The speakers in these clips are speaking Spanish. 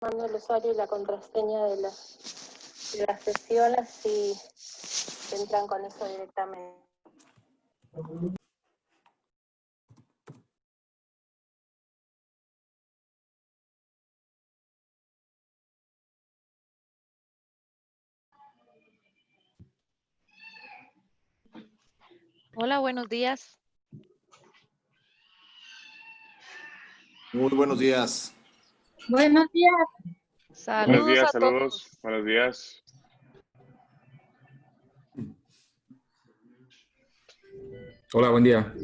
Mando el usuario y la contraseña de la sesión, así entran con eso directamente. Hola, buenos días. Muy buenos días. Buenos días. Saludos Buenos días, a todos. saludos. Buenos días. Hola, buen día.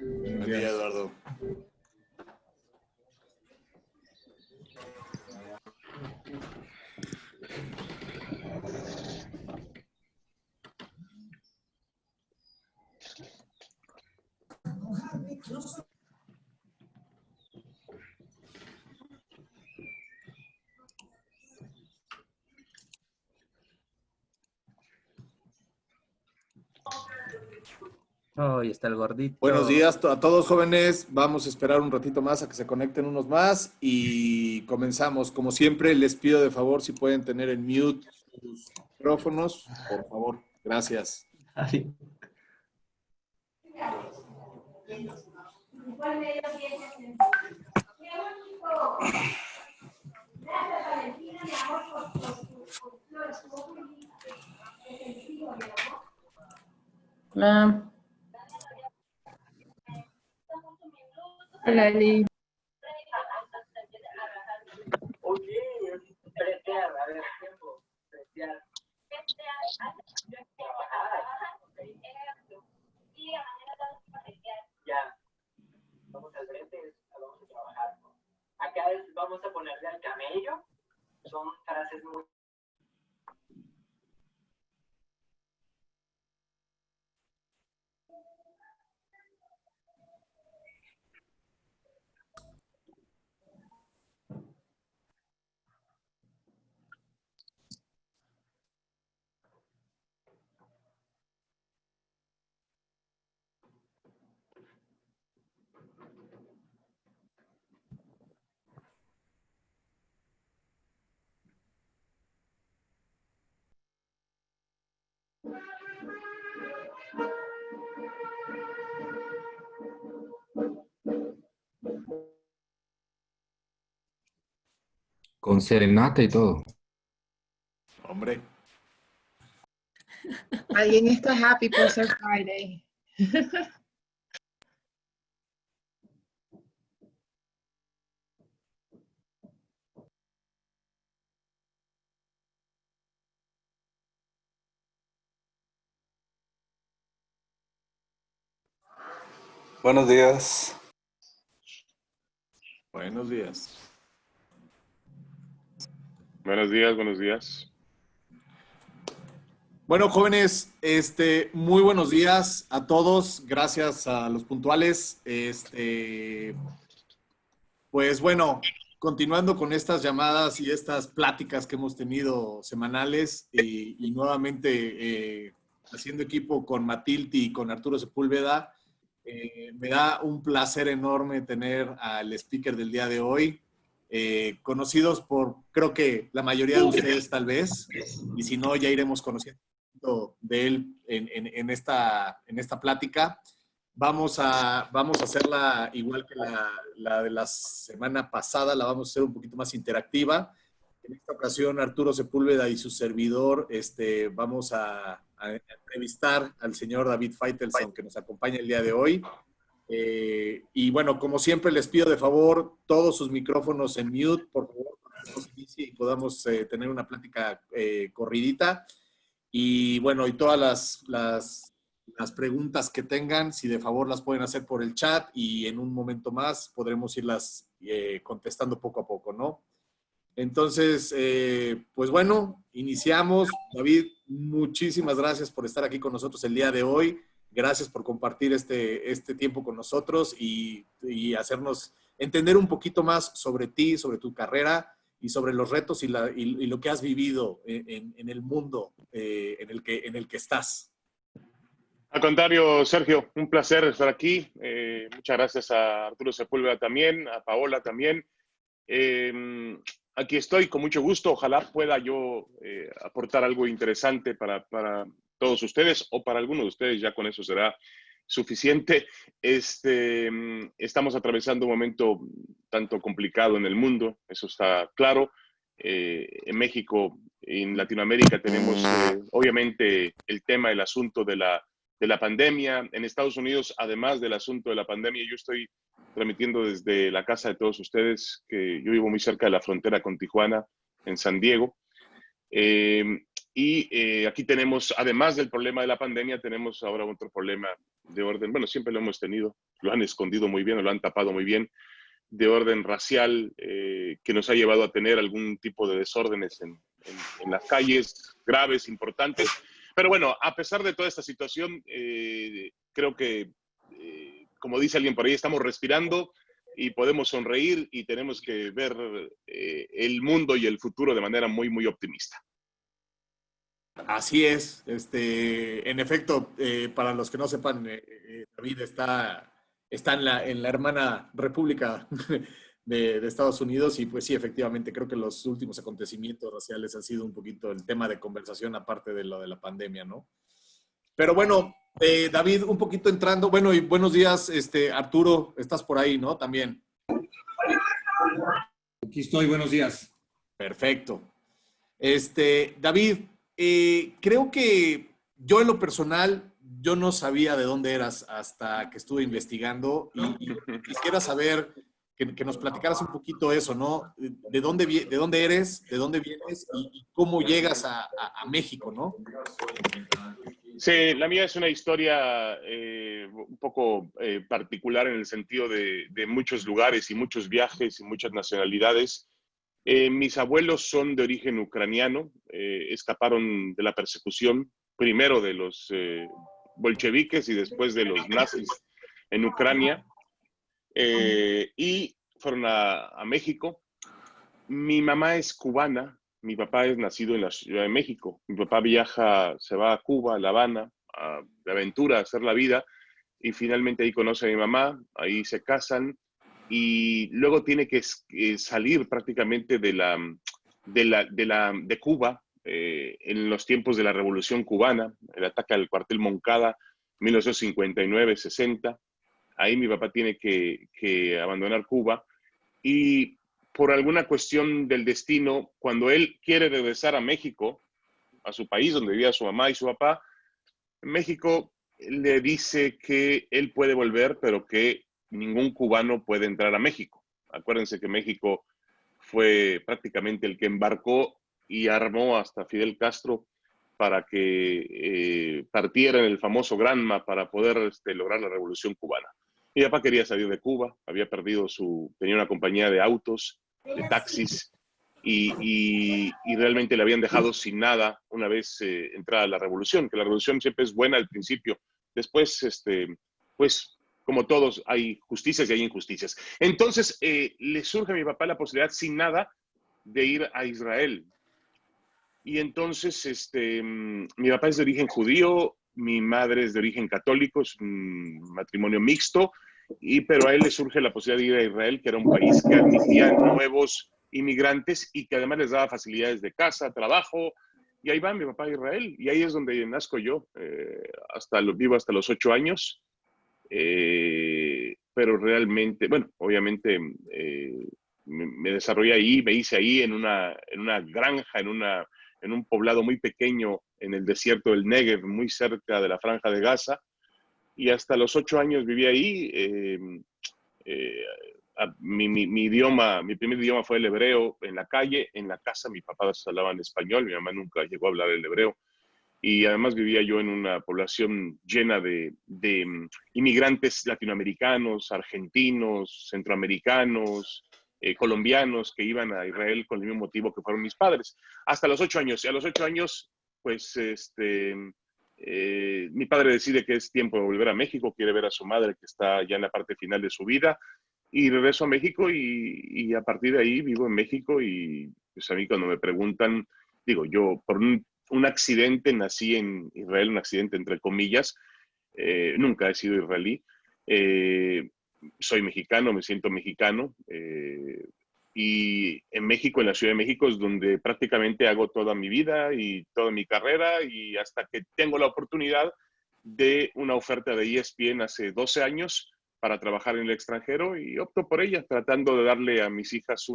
Buen día, Eduardo. Oh, y está el gordito. Buenos días a todos, jóvenes. Vamos a esperar un ratito más a que se conecten unos más y comenzamos. Como siempre, les pido de favor si pueden tener en mute sus micrófonos, por favor. Gracias. Ay. Hola. Hola, Eli. Vamos al frente, vamos a trabajar. Acá vamos a ponerle al camello. Son frases muy... Con serenata y todo. Hombre. Alguien está happy por ser Friday. Buenos días. Buenos días. Buenos días, buenos días. Bueno, jóvenes, muy buenos días a todos. Gracias a los puntuales. Pues bueno, continuando con estas llamadas y estas pláticas que hemos tenido semanales y nuevamente haciendo equipo con Matilde y con Arturo Sepúlveda, me da un placer enorme tener al speaker del día de hoy, conocidos por creo que la mayoría de ustedes tal vez, y si no ya iremos conociendo de él en esta plática. Vamos a hacerla igual que la de la semana pasada, la vamos a hacer un poquito más interactiva. En esta ocasión, Arturo Sepúlveda y su servidor vamos a entrevistar al señor David Feitelson, que nos acompaña el día de hoy. Y bueno, como siempre, les pido de favor todos sus micrófonos en mute, por favor, para que nos inicie y podamos tener una plática corridita. Y bueno, y todas las preguntas que tengan, si de favor las pueden hacer por el chat y en un momento más podremos irlas contestando poco a poco, ¿no? Entonces, pues bueno, iniciamos. David, muchísimas gracias por estar aquí con nosotros el día de hoy. Gracias por compartir este tiempo con nosotros y hacernos entender un poquito más sobre ti, sobre tu carrera y sobre los retos y lo que has vivido en el mundo en el que estás. Al contrario, Sergio, un placer estar aquí. Muchas gracias a Arturo Sepúlveda también, a Paola también. Aquí estoy con mucho gusto. Ojalá pueda yo aportar algo interesante para todos ustedes o para algunos de ustedes. Ya con eso será suficiente. Estamos atravesando un momento tanto complicado en el mundo, eso está claro. En México, en Latinoamérica tenemos obviamente el tema, el asunto de la pandemia. En Estados Unidos, además del asunto de la pandemia, yo estoy transmitiendo desde la casa de todos ustedes, que yo vivo muy cerca de la frontera con Tijuana, en San Diego. Aquí tenemos, además del problema de la pandemia, tenemos ahora otro problema de orden, bueno, siempre lo hemos tenido, lo han escondido muy bien, o lo han tapado muy bien, de orden racial, que nos ha llevado a tener algún tipo de desórdenes en las calles, graves, importantes. Pero bueno, a pesar de toda esta situación, creo que, como dice alguien por ahí, estamos respirando y podemos sonreír y tenemos que ver el mundo y el futuro de manera muy, muy optimista. Así es. En efecto, para los que no sepan, David está en la hermana República de Estados Unidos y pues sí, efectivamente, creo que los últimos acontecimientos raciales han sido un poquito el tema de conversación aparte de lo de la pandemia, ¿no? Pero bueno, David, un poquito entrando, bueno, y buenos días, Arturo, estás por ahí, ¿no? También. Aquí estoy, buenos días. Perfecto. David, creo que yo en lo personal, yo no sabía de dónde eras hasta que estuve investigando y quisiera saber que nos platicaras un poquito eso, ¿no? ¿De dónde eres? ¿De dónde vienes? Y cómo llegas a México, ¿no? Sí, la mía es una historia un poco particular en el sentido de muchos lugares y muchos viajes y muchas nacionalidades. Mis abuelos son de origen ucraniano, escaparon de la persecución, primero de los bolcheviques y después de los nazis en Ucrania, y fueron a México. Mi mamá es cubana, mi papá es nacido en la Ciudad de México. Mi papá viaja, se va a Cuba, a La Habana, de aventura, a hacer la vida, y finalmente ahí conoce a mi mamá, ahí se casan, y luego tiene que salir prácticamente de Cuba en los tiempos de la Revolución Cubana, el ataque al cuartel Moncada, 1959-60. Ahí mi papá tiene que abandonar Cuba y por alguna cuestión del destino, cuando él quiere regresar a México, a su país donde vivía su mamá y su papá, México le dice que él puede volver, pero que ningún cubano puede entrar a México. Acuérdense que México fue prácticamente el que embarcó y armó hasta Fidel Castro para que partiera en el famoso Granma para poder lograr la revolución cubana. Mi papá quería salir de Cuba, había perdido tenía una compañía de autos, de taxis, y realmente le habían dejado sin nada una vez entrada la revolución, que la revolución siempre es buena al principio. Después, pues, como todos, hay justicias y hay injusticias. Entonces, le surge a mi papá la posibilidad, sin nada, de ir a Israel. Y entonces, mi papá es de origen judío, mi madre es de origen católico, es un matrimonio mixto, pero a él le surge la posibilidad de ir a Israel, que era un país que admitía nuevos inmigrantes y que además les daba facilidades de casa, trabajo, y ahí va mi papá a Israel, y ahí es donde nazco yo, vivo hasta los 8 años, pero realmente, bueno, obviamente me desarrollé ahí, me hice ahí en una granja, en un poblado muy pequeño en el desierto del Negev, muy cerca de la Franja de Gaza, y hasta los 8 años viví ahí. Mi primer idioma fue el hebreo en la calle, en la casa mi papá hablaba en español, mi mamá nunca llegó a hablar el hebreo, y además vivía yo en una población llena de inmigrantes latinoamericanos, argentinos, centroamericanos, colombianos que iban a Israel con el mismo motivo que fueron mis padres. Hasta los 8 años. Y a los 8 años, pues, mi padre decide que es tiempo de volver a México, quiere ver a su madre que está ya en la parte final de su vida, y regreso a México y a partir de ahí vivo en México. Y pues a mí cuando me preguntan, digo, yo por un accidente nací en Israel, un accidente entre comillas, nunca he sido israelí. Soy mexicano, me siento mexicano, Y en México, en la Ciudad de México, es donde prácticamente hago toda mi vida y toda mi carrera, y hasta que tengo la oportunidad de una oferta de ESPN hace 12 años para trabajar en el extranjero, y opto por ella, tratando de darle a mis hijas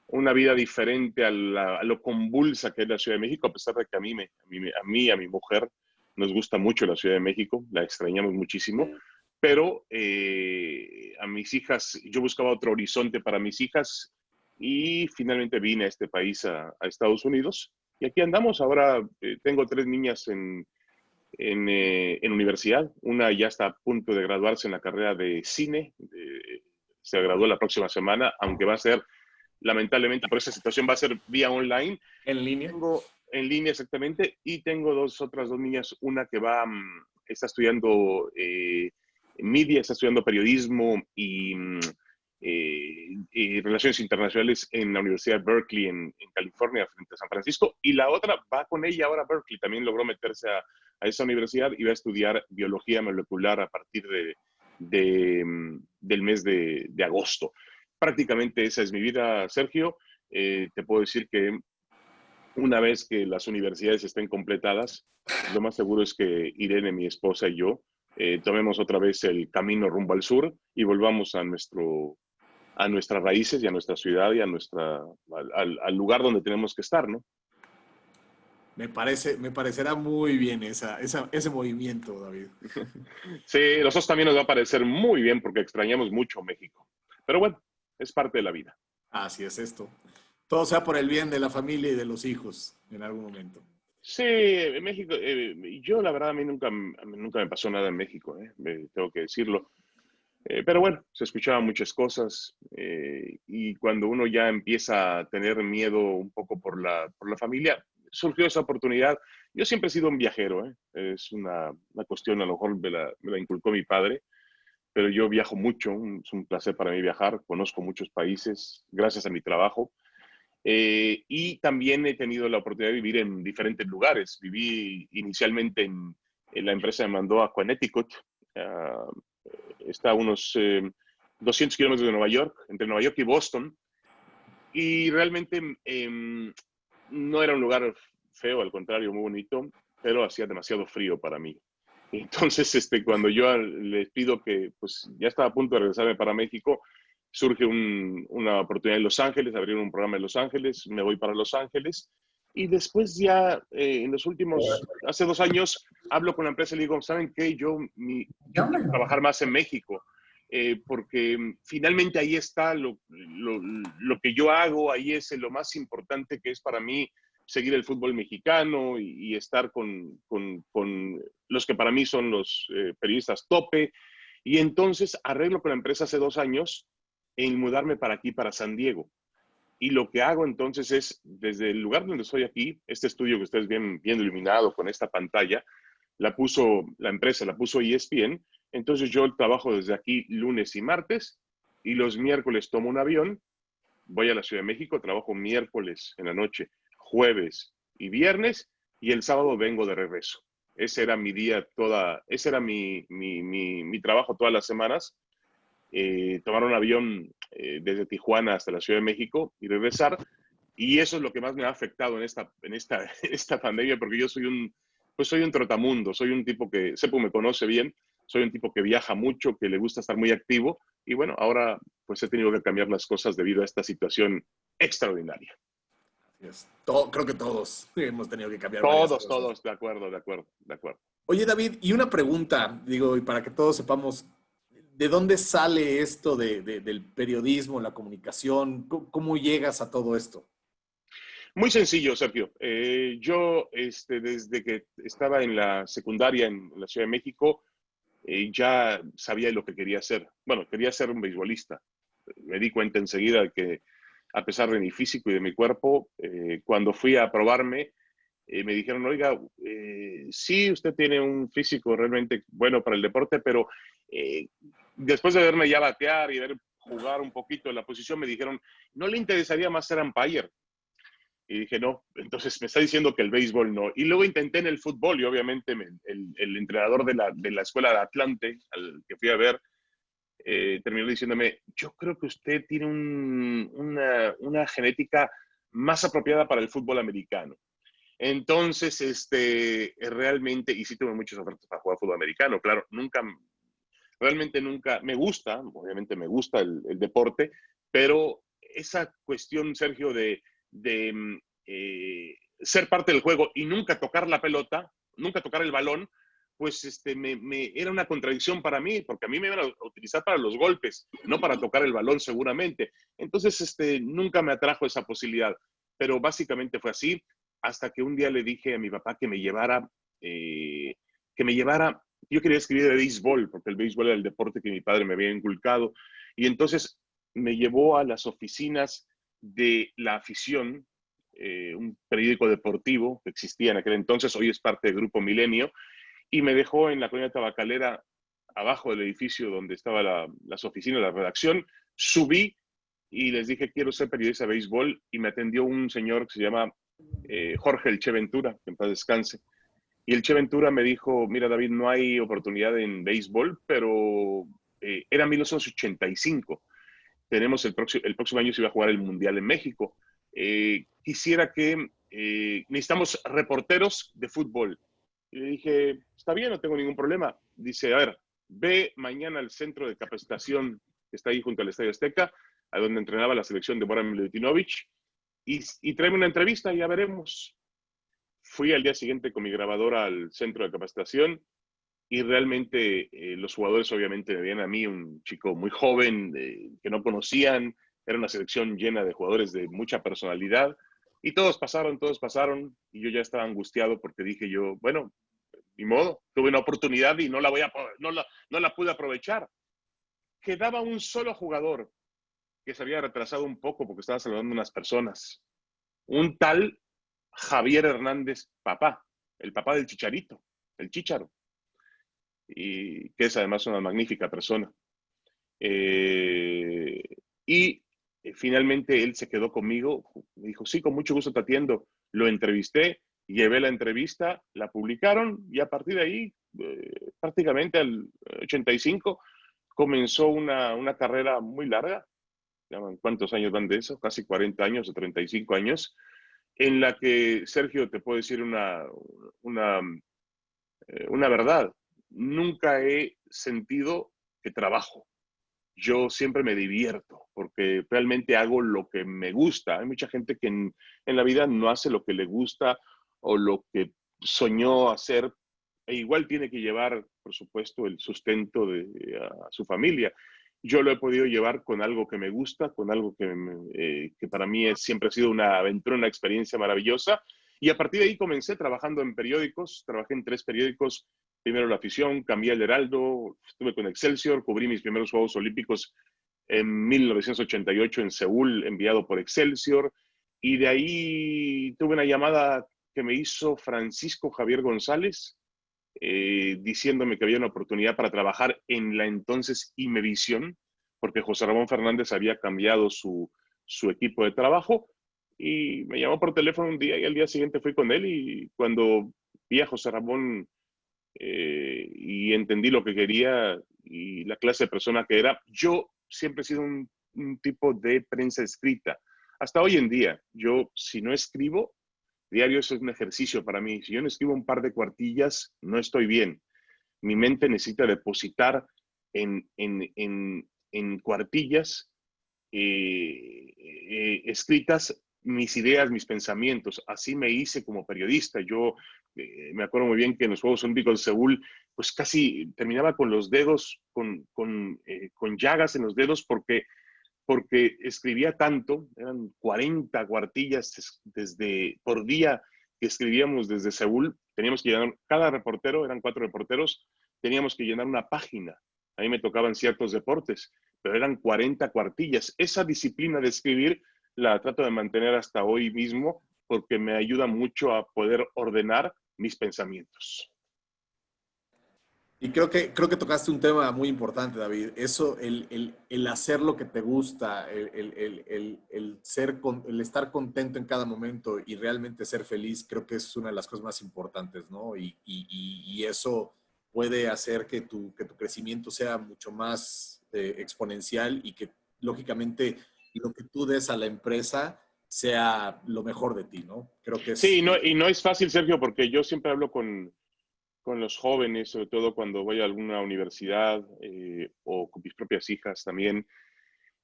una vida diferente a lo convulsa que es la Ciudad de México, a pesar de que a mí, a mi mujer, nos gusta mucho la Ciudad de México, la extrañamos muchísimo, pero a mis hijas, yo buscaba otro horizonte para mis hijas, y finalmente vine a este país, a Estados Unidos, y aquí andamos. Ahora tengo 3 niñas en universidad. Una ya está a punto de graduarse en la carrera de cine, se graduó la próxima semana, aunque va a ser, lamentablemente, por esa situación, va a ser vía online. ¿En línea? En línea, exactamente. Y tengo otras dos niñas, una que está estudiando media, está estudiando periodismo y relaciones internacionales en la Universidad de Berkeley, en California, frente a San Francisco. Y la otra va con ella ahora a Berkeley, también logró meterse a esa universidad y va a estudiar biología molecular a partir del mes de agosto. Prácticamente esa es mi vida, Sergio. Te puedo decir que una vez que las universidades estén completadas, lo más seguro es que Irene, mi esposa, y yo tomemos otra vez el camino rumbo al sur y volvamos a nuestras raíces y a nuestra ciudad y al lugar donde tenemos que estar, ¿no? Me parecerá muy bien ese movimiento, David. Sí, a nosotros también nos va a parecer muy bien porque extrañamos mucho México. Pero bueno, es parte de la vida. Así es esto. Todo sea por el bien de la familia y de los hijos en algún momento. Sí, en México, yo la verdad a mí nunca me pasó nada en México, tengo que decirlo. Pero bueno, se escuchaban muchas cosas, y cuando uno ya empieza a tener miedo un poco por la familia, surgió esa oportunidad. Yo siempre he sido un viajero, es una cuestión, a lo mejor me la inculcó mi padre, pero yo viajo mucho, es un placer para mí viajar, conozco muchos países gracias a mi trabajo. Y también he tenido la oportunidad de vivir en diferentes lugares. Viví inicialmente en la empresa me mandó a Connecticut. Está a unos 200 kilómetros de Nueva York, entre Nueva York y Boston. Y realmente no era un lugar feo, al contrario, muy bonito, pero hacía demasiado frío para mí. Entonces, cuando yo les pido que, pues, ya estaba a punto de regresarme para México, surge una oportunidad en Los Ángeles, abrir un programa en Los Ángeles, me voy para Los Ángeles, y después ya, hace 2 años, hablo con la empresa y le digo, ¿saben qué? Yo quiero trabajar más en México, porque finalmente ahí está lo que yo hago, ahí es lo más importante que es para mí, seguir el fútbol mexicano y estar con los que para mí son los periodistas tope. Y entonces arreglo con la empresa hace 2 años en mudarme para aquí, para San Diego. Y lo que hago entonces es, desde el lugar donde estoy aquí, este estudio que ustedes ven bien iluminado con esta pantalla, la empresa la puso ESPN. Entonces yo trabajo desde aquí lunes y martes, y los miércoles tomo un avión, voy a la Ciudad de México, trabajo miércoles en la noche, jueves y viernes, y el sábado vengo de regreso. Ese era mi día, ese era mi trabajo todas las semanas. Tomar un avión desde Tijuana hasta la Ciudad de México y regresar. Y eso es lo que más me ha afectado en esta pandemia, porque yo soy un trotamundo, soy un tipo que, Sepu me conoce bien, soy un tipo que viaja mucho, que le gusta estar muy activo, y bueno, ahora pues he tenido que cambiar las cosas debido a esta situación extraordinaria. Creo que todos hemos tenido que cambiar. Todos, de acuerdo. Oye, David, y una pregunta, digo, y para que todos sepamos, ¿de dónde sale esto del periodismo, la comunicación? ¿Cómo llegas a todo esto? Muy sencillo, Sergio. Yo, desde que estaba en la secundaria en la Ciudad de México, ya sabía lo que quería hacer. Bueno, quería ser un beisbolista. Me di cuenta enseguida que, a pesar de mi físico y de mi cuerpo, cuando fui a probarme, me dijeron, oiga, sí, usted tiene un físico realmente bueno para el deporte, pero después de verme ya batear y ver jugar un poquito en la posición, me dijeron, ¿no le interesaría más ser umpire? Y dije, no. Entonces me está diciendo que el béisbol no. Y luego intenté en el fútbol, y obviamente el entrenador de la escuela de Atlante, al que fui a ver, terminó diciéndome, yo creo que usted tiene una genética más apropiada para el fútbol americano. Entonces, realmente, y sí tuve muchas ofertas para jugar fútbol americano, claro, realmente nunca, me gusta, obviamente me gusta el deporte, pero esa cuestión, Sergio, de ser parte del juego y nunca tocar la pelota, nunca tocar el balón, pues era una contradicción para mí, porque a mí me iban a utilizar para los golpes, no para tocar el balón seguramente. Entonces, nunca me atrajo esa posibilidad, pero básicamente fue así, hasta que un día le dije a mi papá que me llevara, yo quería escribir de béisbol, porque el béisbol era el deporte que mi padre me había inculcado, y entonces me llevó a las oficinas de La Afición, un periódico deportivo que existía en aquel entonces, hoy es parte del Grupo Milenio, y me dejó en la colonia Tabacalera, abajo del edificio donde estaban las oficinas, la redacción. Subí y les dije, quiero ser periodista de béisbol, y me atendió un señor que se llama Jorge El Che Ventura, que en paz descanse. Y el Che Ventura me dijo, mira, David, no hay oportunidad en béisbol, pero era 1985. El próximo año se iba a jugar el Mundial en México. Quisiera que necesitamos reporteros de fútbol. Y le dije, está bien, no tengo ningún problema. Dice, a ver, ve mañana al centro de capacitación que está ahí junto al Estadio Azteca, a donde entrenaba la selección de Boran Milutinovic, y tráeme una entrevista y ya veremos. Fui al día siguiente con mi grabadora al centro de capacitación y realmente los jugadores obviamente me veían a mí, un chico muy joven, que no conocían. Era una selección llena de jugadores de mucha personalidad. Y todos pasaron, y yo ya estaba angustiado porque dije yo, bueno, ni modo, tuve una oportunidad y no la pude aprovechar. Quedaba un solo jugador que se había retrasado un poco porque estaba saludando a unas personas. Un tal Javier Hernández Papá, el papá del Chicharito, el Chícharo, y que es además una magnífica persona. Y finalmente él se quedó conmigo, me dijo, sí, con mucho gusto te atiendo. Lo entrevisté, llevé la entrevista, la publicaron y a partir de ahí, prácticamente al 85, comenzó una carrera muy larga. ¿Cuántos años van de eso? Casi 40 años o 35 años, en la que, Sergio, te puedo decir una verdad. Nunca he sentido que trabajo. Yo siempre me divierto porque realmente hago lo que me gusta. Hay mucha gente que en la vida no hace lo que le gusta o lo que soñó hacer, e igual tiene que llevar, por supuesto, el sustento a su familia. Yo lo he podido llevar con algo que me gusta, con algo que para mí siempre ha sido una aventura, una experiencia maravillosa. Y a partir de ahí comencé trabajando en periódicos. Trabajé en 3 periódicos. Primero La Afición, cambié al Heraldo, estuve con Excelsior, cubrí mis primeros Juegos Olímpicos en 1988 en Seúl, enviado por Excelsior. Y de ahí tuve una llamada que me hizo Francisco Javier González, diciéndome que había una oportunidad para trabajar en la entonces Imevisión, porque José Ramón Fernández había cambiado su equipo de trabajo, y me llamó por teléfono un día y al día siguiente fui con él, y cuando vi a José Ramón y entendí lo que quería y la clase de persona que era, yo siempre he sido un tipo de prensa escrita. Hasta hoy en día, yo si no escribo, diario eso es un ejercicio para mí. Si yo no escribo un par de cuartillas, no estoy bien. Mi mente necesita depositar en cuartillas escritas mis ideas, mis pensamientos. Así me hice como periodista. Yo me acuerdo muy bien que en los Juegos Olímpicos de Seúl, pues casi terminaba con los dedos, con llagas en los dedos porque escribía tanto. Eran 40 cuartillas por día que escribíamos desde Seúl. Teníamos que llenar, cada reportero, eran 4 reporteros, teníamos que llenar una página. A mí me tocaban ciertos deportes, pero eran 40 cuartillas. Esa disciplina de escribir la trato de mantener hasta hoy mismo porque me ayuda mucho a poder ordenar mis pensamientos. Y creo que tocaste un tema muy importante, David. Eso, el hacer lo que te gusta, el estar contento en cada momento y realmente ser feliz, creo que es una de las cosas más importantes, ¿no? Y eso puede hacer que tu crecimiento sea mucho más exponencial y que, lógicamente, lo que tú des a la empresa sea lo mejor de ti, ¿no? Creo que es... Sí, y no es fácil, Sergio, porque yo siempre hablo con los jóvenes, sobre todo cuando voy a alguna universidad o con mis propias hijas también,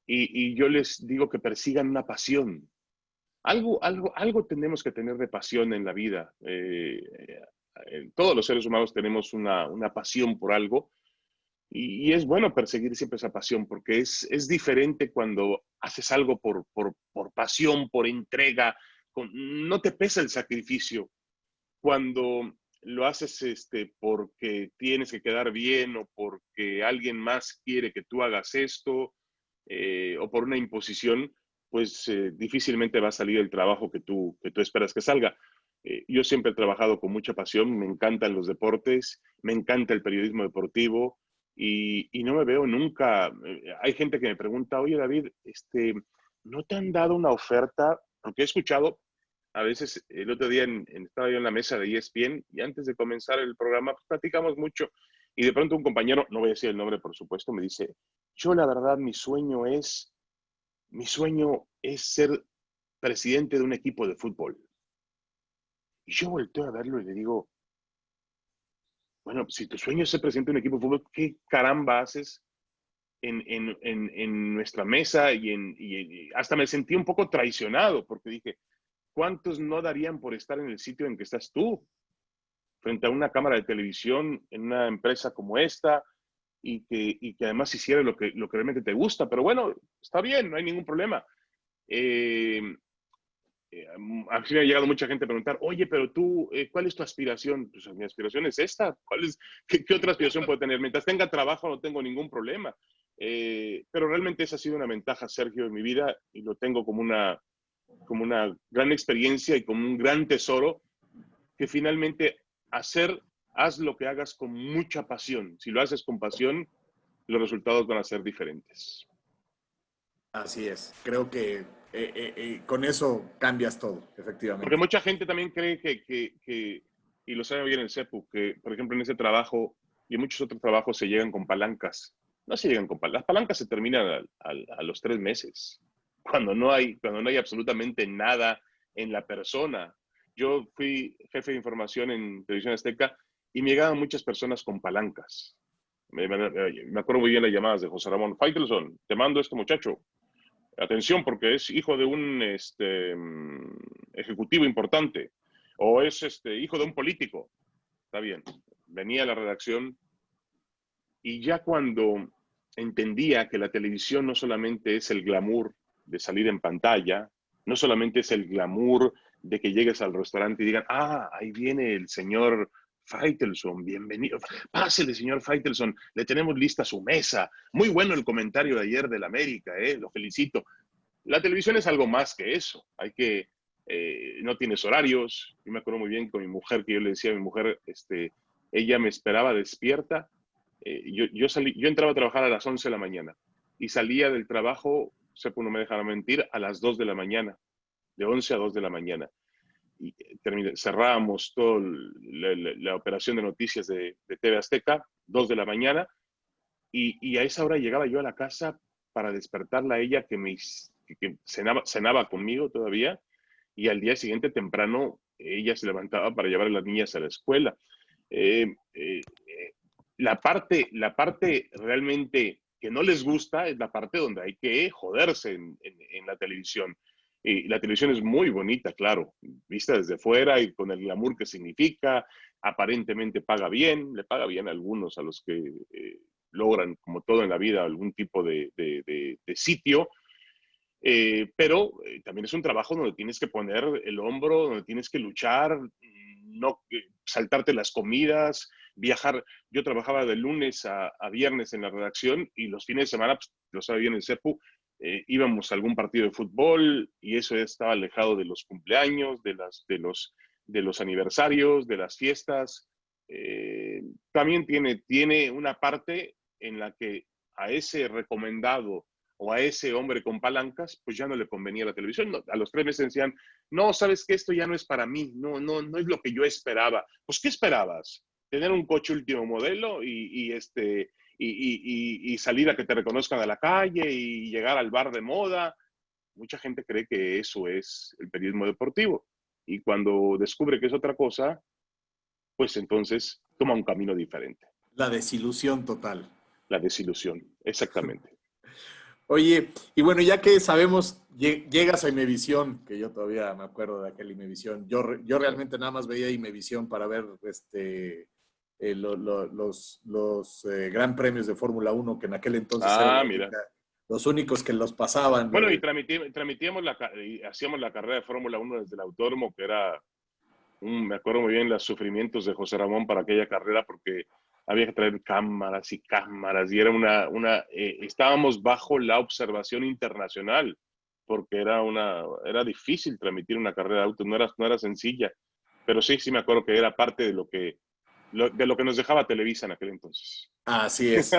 y yo les digo que persigan una pasión. Algo tenemos que tener de pasión en la vida. Todos los seres humanos tenemos una pasión por algo y es bueno perseguir siempre esa pasión porque es diferente cuando haces algo por pasión, por entrega, no te pesa el sacrificio. Cuando lo haces porque tienes que quedar bien o porque alguien más quiere que tú hagas esto o por una imposición, pues difícilmente va a salir el trabajo que tú esperas que salga. Yo siempre he trabajado con mucha pasión, me encantan los deportes, me encanta el periodismo deportivo y no me veo nunca. Hay gente que me pregunta, oye David, ¿no te han dado una oferta? Porque he escuchado, a veces el otro día estaba yo en la mesa de ESPN y antes de comenzar el programa pues, platicamos mucho y de pronto un compañero, no voy a decir el nombre por supuesto, me dice, yo la verdad mi sueño es ser presidente de un equipo de fútbol. Y yo volteo a verlo y le digo, bueno, si tu sueño es ser presidente de un equipo de fútbol, ¿qué caramba haces en nuestra mesa? Y hasta me sentí un poco traicionado porque dije, ¿cuántos no darían por estar en el sitio en que estás tú? Frente a una cámara de televisión, en una empresa como esta, y que además hiciera lo que realmente te gusta. Pero bueno, está bien, no hay ningún problema. A mí me ha llegado mucha gente a preguntar, oye, pero tú, ¿cuál es tu aspiración? Pues mi aspiración es esta. ¿Qué otra aspiración puedo tener? Mientras tenga trabajo no tengo ningún problema. Pero realmente esa ha sido una ventaja, Sergio, en mi vida y lo tengo como una gran experiencia y como un gran tesoro que finalmente haz lo que hagas con mucha pasión. Si lo haces con pasión, los resultados van a ser diferentes. Así es. Creo que con eso cambias todo, efectivamente. Porque mucha gente también cree y lo sabe bien el CEPU, que por ejemplo en ese trabajo y en muchos otros trabajos se llegan con palancas. No se llegan con palancas. Las palancas se terminan a los 3 meses. Cuando no hay absolutamente nada en la persona. Yo fui jefe de información en Televisión Azteca y me llegaban muchas personas con palancas. Me acuerdo muy bien las llamadas de José Ramón Faitelson. Te mando a este muchacho. Atención, porque es hijo de un ejecutivo importante o es hijo de un político. Está bien. Venía a la redacción y ya cuando entendía que la televisión no solamente es el glamour de salir en pantalla, no solamente es el glamour de que llegues al restaurante y digan, ahí viene el señor Faitelson, bienvenido. Pásele, señor Faitelson, le tenemos lista su mesa. Muy bueno el comentario de ayer del América, lo felicito. La televisión es algo más que eso. No tienes horarios. Yo me acuerdo muy bien con mi mujer, que yo le decía a mi mujer, ella me esperaba despierta. Yo entraba a trabajar a las 11 de la mañana y salía del trabajo, no me dejará mentir, a las 2 de la mañana, de 11 a 2 de la mañana. Y cerrábamos toda la operación de noticias de TV Azteca, 2 de la mañana, y a esa hora llegaba yo a la casa para despertarla a ella, que cenaba conmigo todavía, y al día siguiente temprano ella se levantaba para llevar a las niñas a la escuela. La parte realmente que no les gusta es la parte donde hay que joderse en la televisión. Y la televisión es muy bonita, claro, vista desde fuera y con el glamour que significa, aparentemente le paga bien a algunos, a los que logran, como todo en la vida, algún tipo de sitio, pero también es un trabajo donde tienes que poner el hombro, donde tienes que luchar, no saltarte las comidas, viajar. Yo trabajaba de lunes a viernes en la redacción y los fines de semana, pues, lo sabe bien el CEPU, íbamos a algún partido de fútbol y eso estaba alejado de los cumpleaños, de los aniversarios, de las fiestas. También tiene una parte en la que a ese recomendado o a ese hombre con palancas, pues ya no le convenía la televisión. No, a los 3 meses decían, no, sabes que esto ya no es para mí, no es lo que yo esperaba. Pues, ¿qué esperabas? ¿Tener un coche último modelo y y salir a que te reconozcan a la calle y llegar al bar de moda. Mucha gente cree que eso es el periodismo deportivo. Y cuando descubre que es otra cosa, pues entonces toma un camino diferente. La desilusión total. La desilusión, exactamente. Oye, y bueno, ya que sabemos, llegas a Imevisión, que yo todavía me acuerdo de aquel Imevisión. Yo realmente nada más veía Imevisión para ver los Gran Premios de Fórmula 1, que en aquel entonces eran Mira. los únicos que los pasaban. Bueno, y transmitíamos y hacíamos la carrera de Fórmula 1 desde el autódromo, que era, me acuerdo muy bien los sufrimientos de José Ramón para aquella carrera, porque había que traer cámaras y cámaras, y era estábamos bajo la observación internacional, porque era difícil transmitir una carrera de autos, no era sencilla, pero sí me acuerdo que era parte de lo que nos dejaba Televisa en aquel entonces. Así es.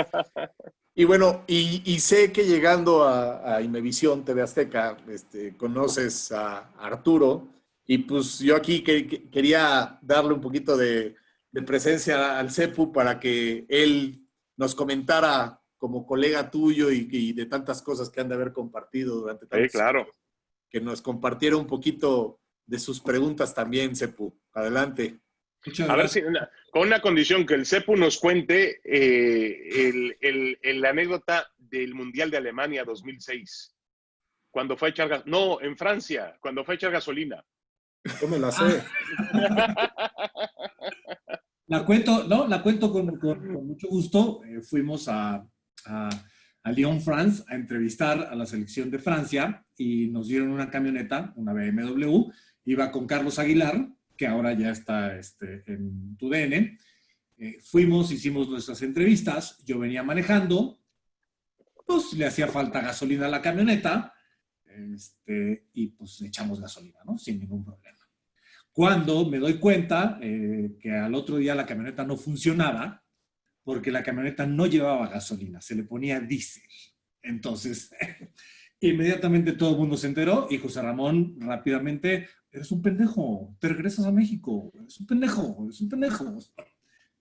Y bueno, y sé que llegando a Imevisión, TV Azteca, conoces a Arturo, y pues yo aquí quería darle un poquito de presencia al Cepu para que él nos comentara como colega tuyo y de tantas cosas que han de haber compartido durante tantos claro. años, que nos compartiera un poquito de sus preguntas también, Cepu. Adelante. A ver si, con una condición, que el Cepu nos cuente la anécdota del Mundial de Alemania 2006, cuando fue a echar en Francia, cuando fue a echar gasolina. Yo me la sé. La cuento con mucho gusto. Fuimos a Lyon, France, a entrevistar a la selección de Francia y nos dieron una camioneta, una BMW. Iba con Carlos Aguilar, que ahora ya está en TUDN. Fuimos, hicimos nuestras entrevistas. Yo venía manejando, pues le hacía falta gasolina a la camioneta, y pues le echamos gasolina, ¿no? Sin ningún problema. Cuando me doy cuenta que al otro día la camioneta no funcionaba, porque la camioneta no llevaba gasolina, se le ponía diésel. Entonces, inmediatamente todo el mundo se enteró y José Ramón rápidamente: eres un pendejo, te regresas a México, eres un pendejo, eres un pendejo.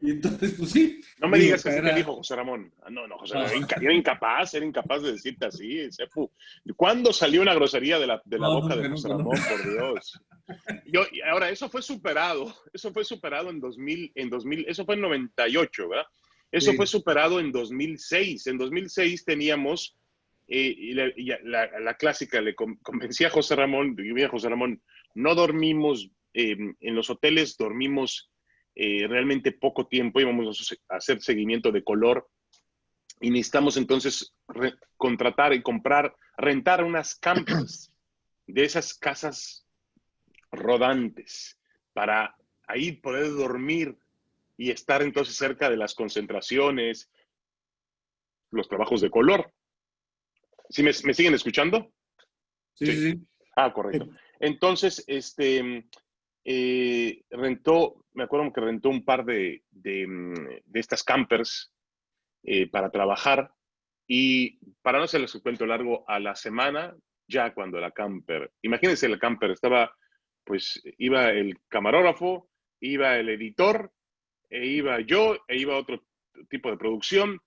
Y entonces, pues sí. No me digas que así te dijo José Ramón. No, José Ramón, era incapaz de decirte así, Cepu. ¿Cuándo salió una grosería de la boca de José Ramón, por Dios? Ahora, eso fue superado en 2000, eso fue en 98, ¿verdad? Eso fue superado en 2006. En 2006 teníamos la clásica, le convencí a José Ramón, no dormimos en los hoteles, dormimos realmente poco tiempo, íbamos a hacer seguimiento de color y necesitamos entonces contratar y rentar unas campers de esas casas rodantes para ahí poder dormir y estar entonces cerca de las concentraciones, los trabajos de color. ¿Sí me siguen escuchando? Sí. Correcto. Entonces, me acuerdo que rentó un par de estas campers para trabajar, y para no hacerles un cuento largo, a la semana, ya cuando la camper, imagínense, la camper iba el camarógrafo, iba el editor, iba yo, iba otro tipo de producción,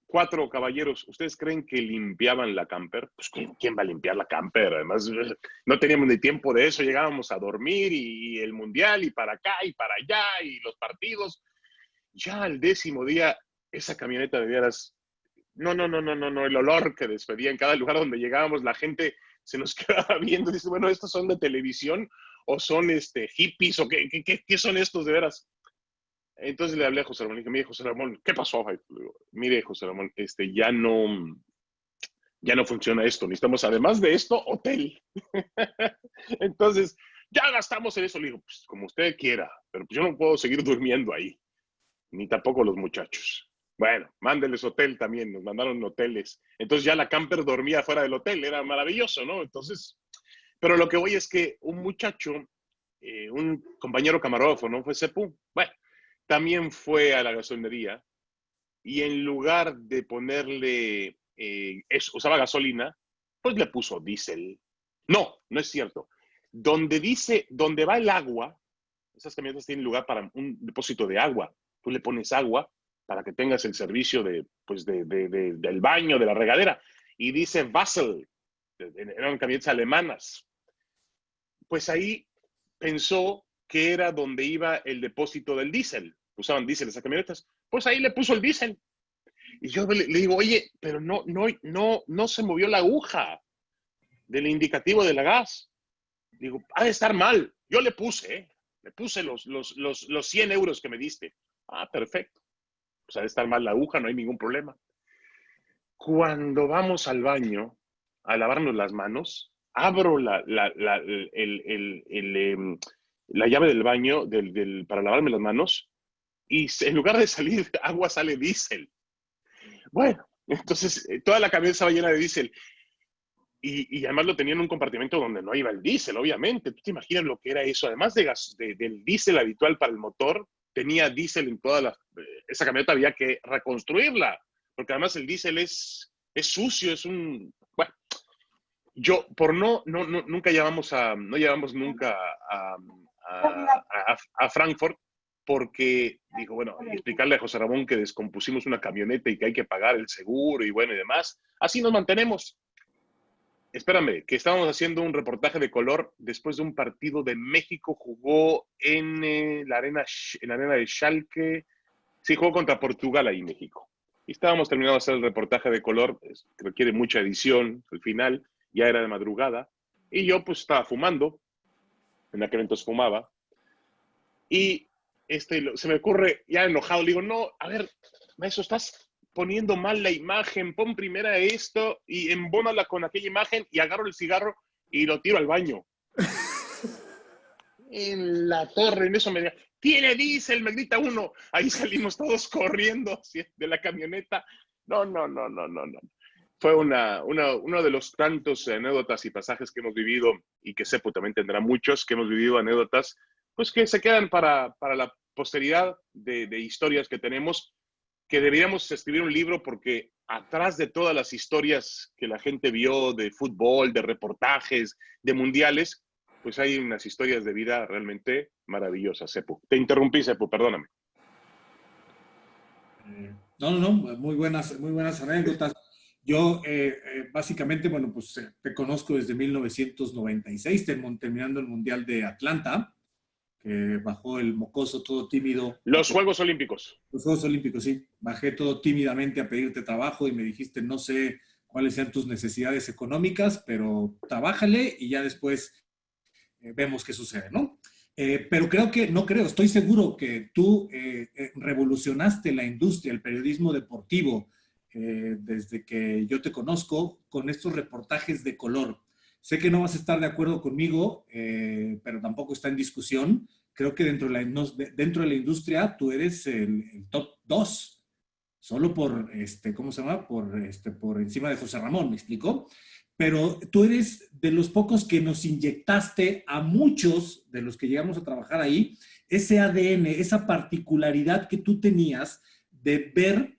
4 caballeros. ¿Ustedes creen que limpiaban la camper? Pues ¿quién va a limpiar la camper? Además, no teníamos ni tiempo de eso, llegábamos a dormir y el mundial y para acá y para allá y los partidos. Ya al 10º día, esa camioneta de veras, no, el olor que despedía en cada lugar donde llegábamos, la gente se nos quedaba viendo y dice, bueno, ¿estos son de televisión o son hippies o qué son estos de veras? Entonces le hablé a José Ramón y dije: mire, José Ramón, ¿qué pasó? Mire, José Ramón, ya no funciona esto. Necesitamos, además de esto, hotel. Entonces, ya gastamos en eso. Le digo, pues como usted quiera, pero pues yo no puedo seguir durmiendo ahí. Ni tampoco los muchachos. Bueno, mándeles hotel también. Nos mandaron hoteles. Entonces ya la camper dormía fuera del hotel. Era maravilloso, ¿no? Entonces, pero lo que voy es que un muchacho, un compañero camarógrafo, ¿no? Fue Cepu. Bueno, también fue a la gasolinería y en lugar de ponerle, usaba gasolina, pues le puso diésel. No es cierto. Donde va el agua, esas camionetas tienen lugar para un depósito de agua. Tú le pones agua para que tengas el servicio del baño, de la regadera. Y dice Wassel, eran camionetas alemanas. Pues ahí pensó que era donde iba el depósito del diésel. Usaban diésel esas camionetas. Pues ahí le puso el diésel. Y yo le digo, oye, pero no se movió la aguja del indicativo de la gas. Digo, ha de estar mal. Yo le puse los 100 euros que me diste. Ah, perfecto. Pues ha de estar mal la aguja, no hay ningún problema. Cuando vamos al baño a lavarnos las manos, abro la llave del baño para lavarme las manos y en lugar de salir agua sale diésel. Bueno, entonces toda la camioneta estaba llena de diésel. Y además lo tenía en un compartimento donde no iba el diésel, obviamente. ¿Tú te imaginas lo que era eso? Además del diésel habitual para el motor, tenía diésel en esa camioneta había que reconstruirla, porque además el diésel es sucio, bueno, yo, nunca llevamos nunca a Frankfurt, porque digo, bueno, y explicarle a José Ramón que descompusimos una camioneta y que hay que pagar el seguro y bueno y demás. Así nos mantenemos. Espérame, que estábamos haciendo un reportaje de color después de un partido de México. Jugó en la arena de Schalke. Sí, jugó contra Portugal ahí en México. Y estábamos terminando de hacer el reportaje de color. Requiere mucha edición. Al final ya era de madrugada. Y yo pues estaba fumando. En aquel entonces fumaba. Y se me ocurre, ya enojado, le digo, no, a ver, maestro, estás poniendo mal la imagen, pon primera esto y embónala con aquella imagen y agarro el cigarro y lo tiro al baño. En la torre, en eso me dice, tiene diésel, me grita uno. Ahí salimos todos corriendo de la camioneta. No. Fue uno de los tantos anécdotas y pasajes que hemos vivido y que Sepu también tendrá muchos, que hemos vivido anécdotas, pues que se quedan para la posteridad de historias que tenemos, que deberíamos escribir un libro porque atrás de todas las historias que la gente vio de fútbol, de reportajes, de mundiales, pues hay unas historias de vida realmente maravillosas, Sepu. Te interrumpí, Sepu, perdóname. No, muy buenas anécdotas. Yo, básicamente, bueno, pues te conozco desde 1996, terminando el Mundial de Atlanta, que bajó el mocoso todo tímido. Los Juegos Olímpicos. Los Juegos Olímpicos, sí. Bajé todo tímidamente a pedirte trabajo y me dijiste, no sé cuáles sean tus necesidades económicas, pero trabájale y ya después vemos qué sucede, ¿no? Pero estoy seguro que tú revolucionaste la industria, el periodismo deportivo, desde que yo te conozco, con estos reportajes de color. Sé que no vas a estar de acuerdo conmigo, pero tampoco está en discusión. Creo que dentro de la industria tú eres el top 2, solo por, ¿cómo se llama? Por encima de José Ramón, ¿me explico? Pero tú eres de los pocos que nos inyectaste a muchos de los que llegamos a trabajar ahí, ese ADN, esa particularidad que tú tenías de ver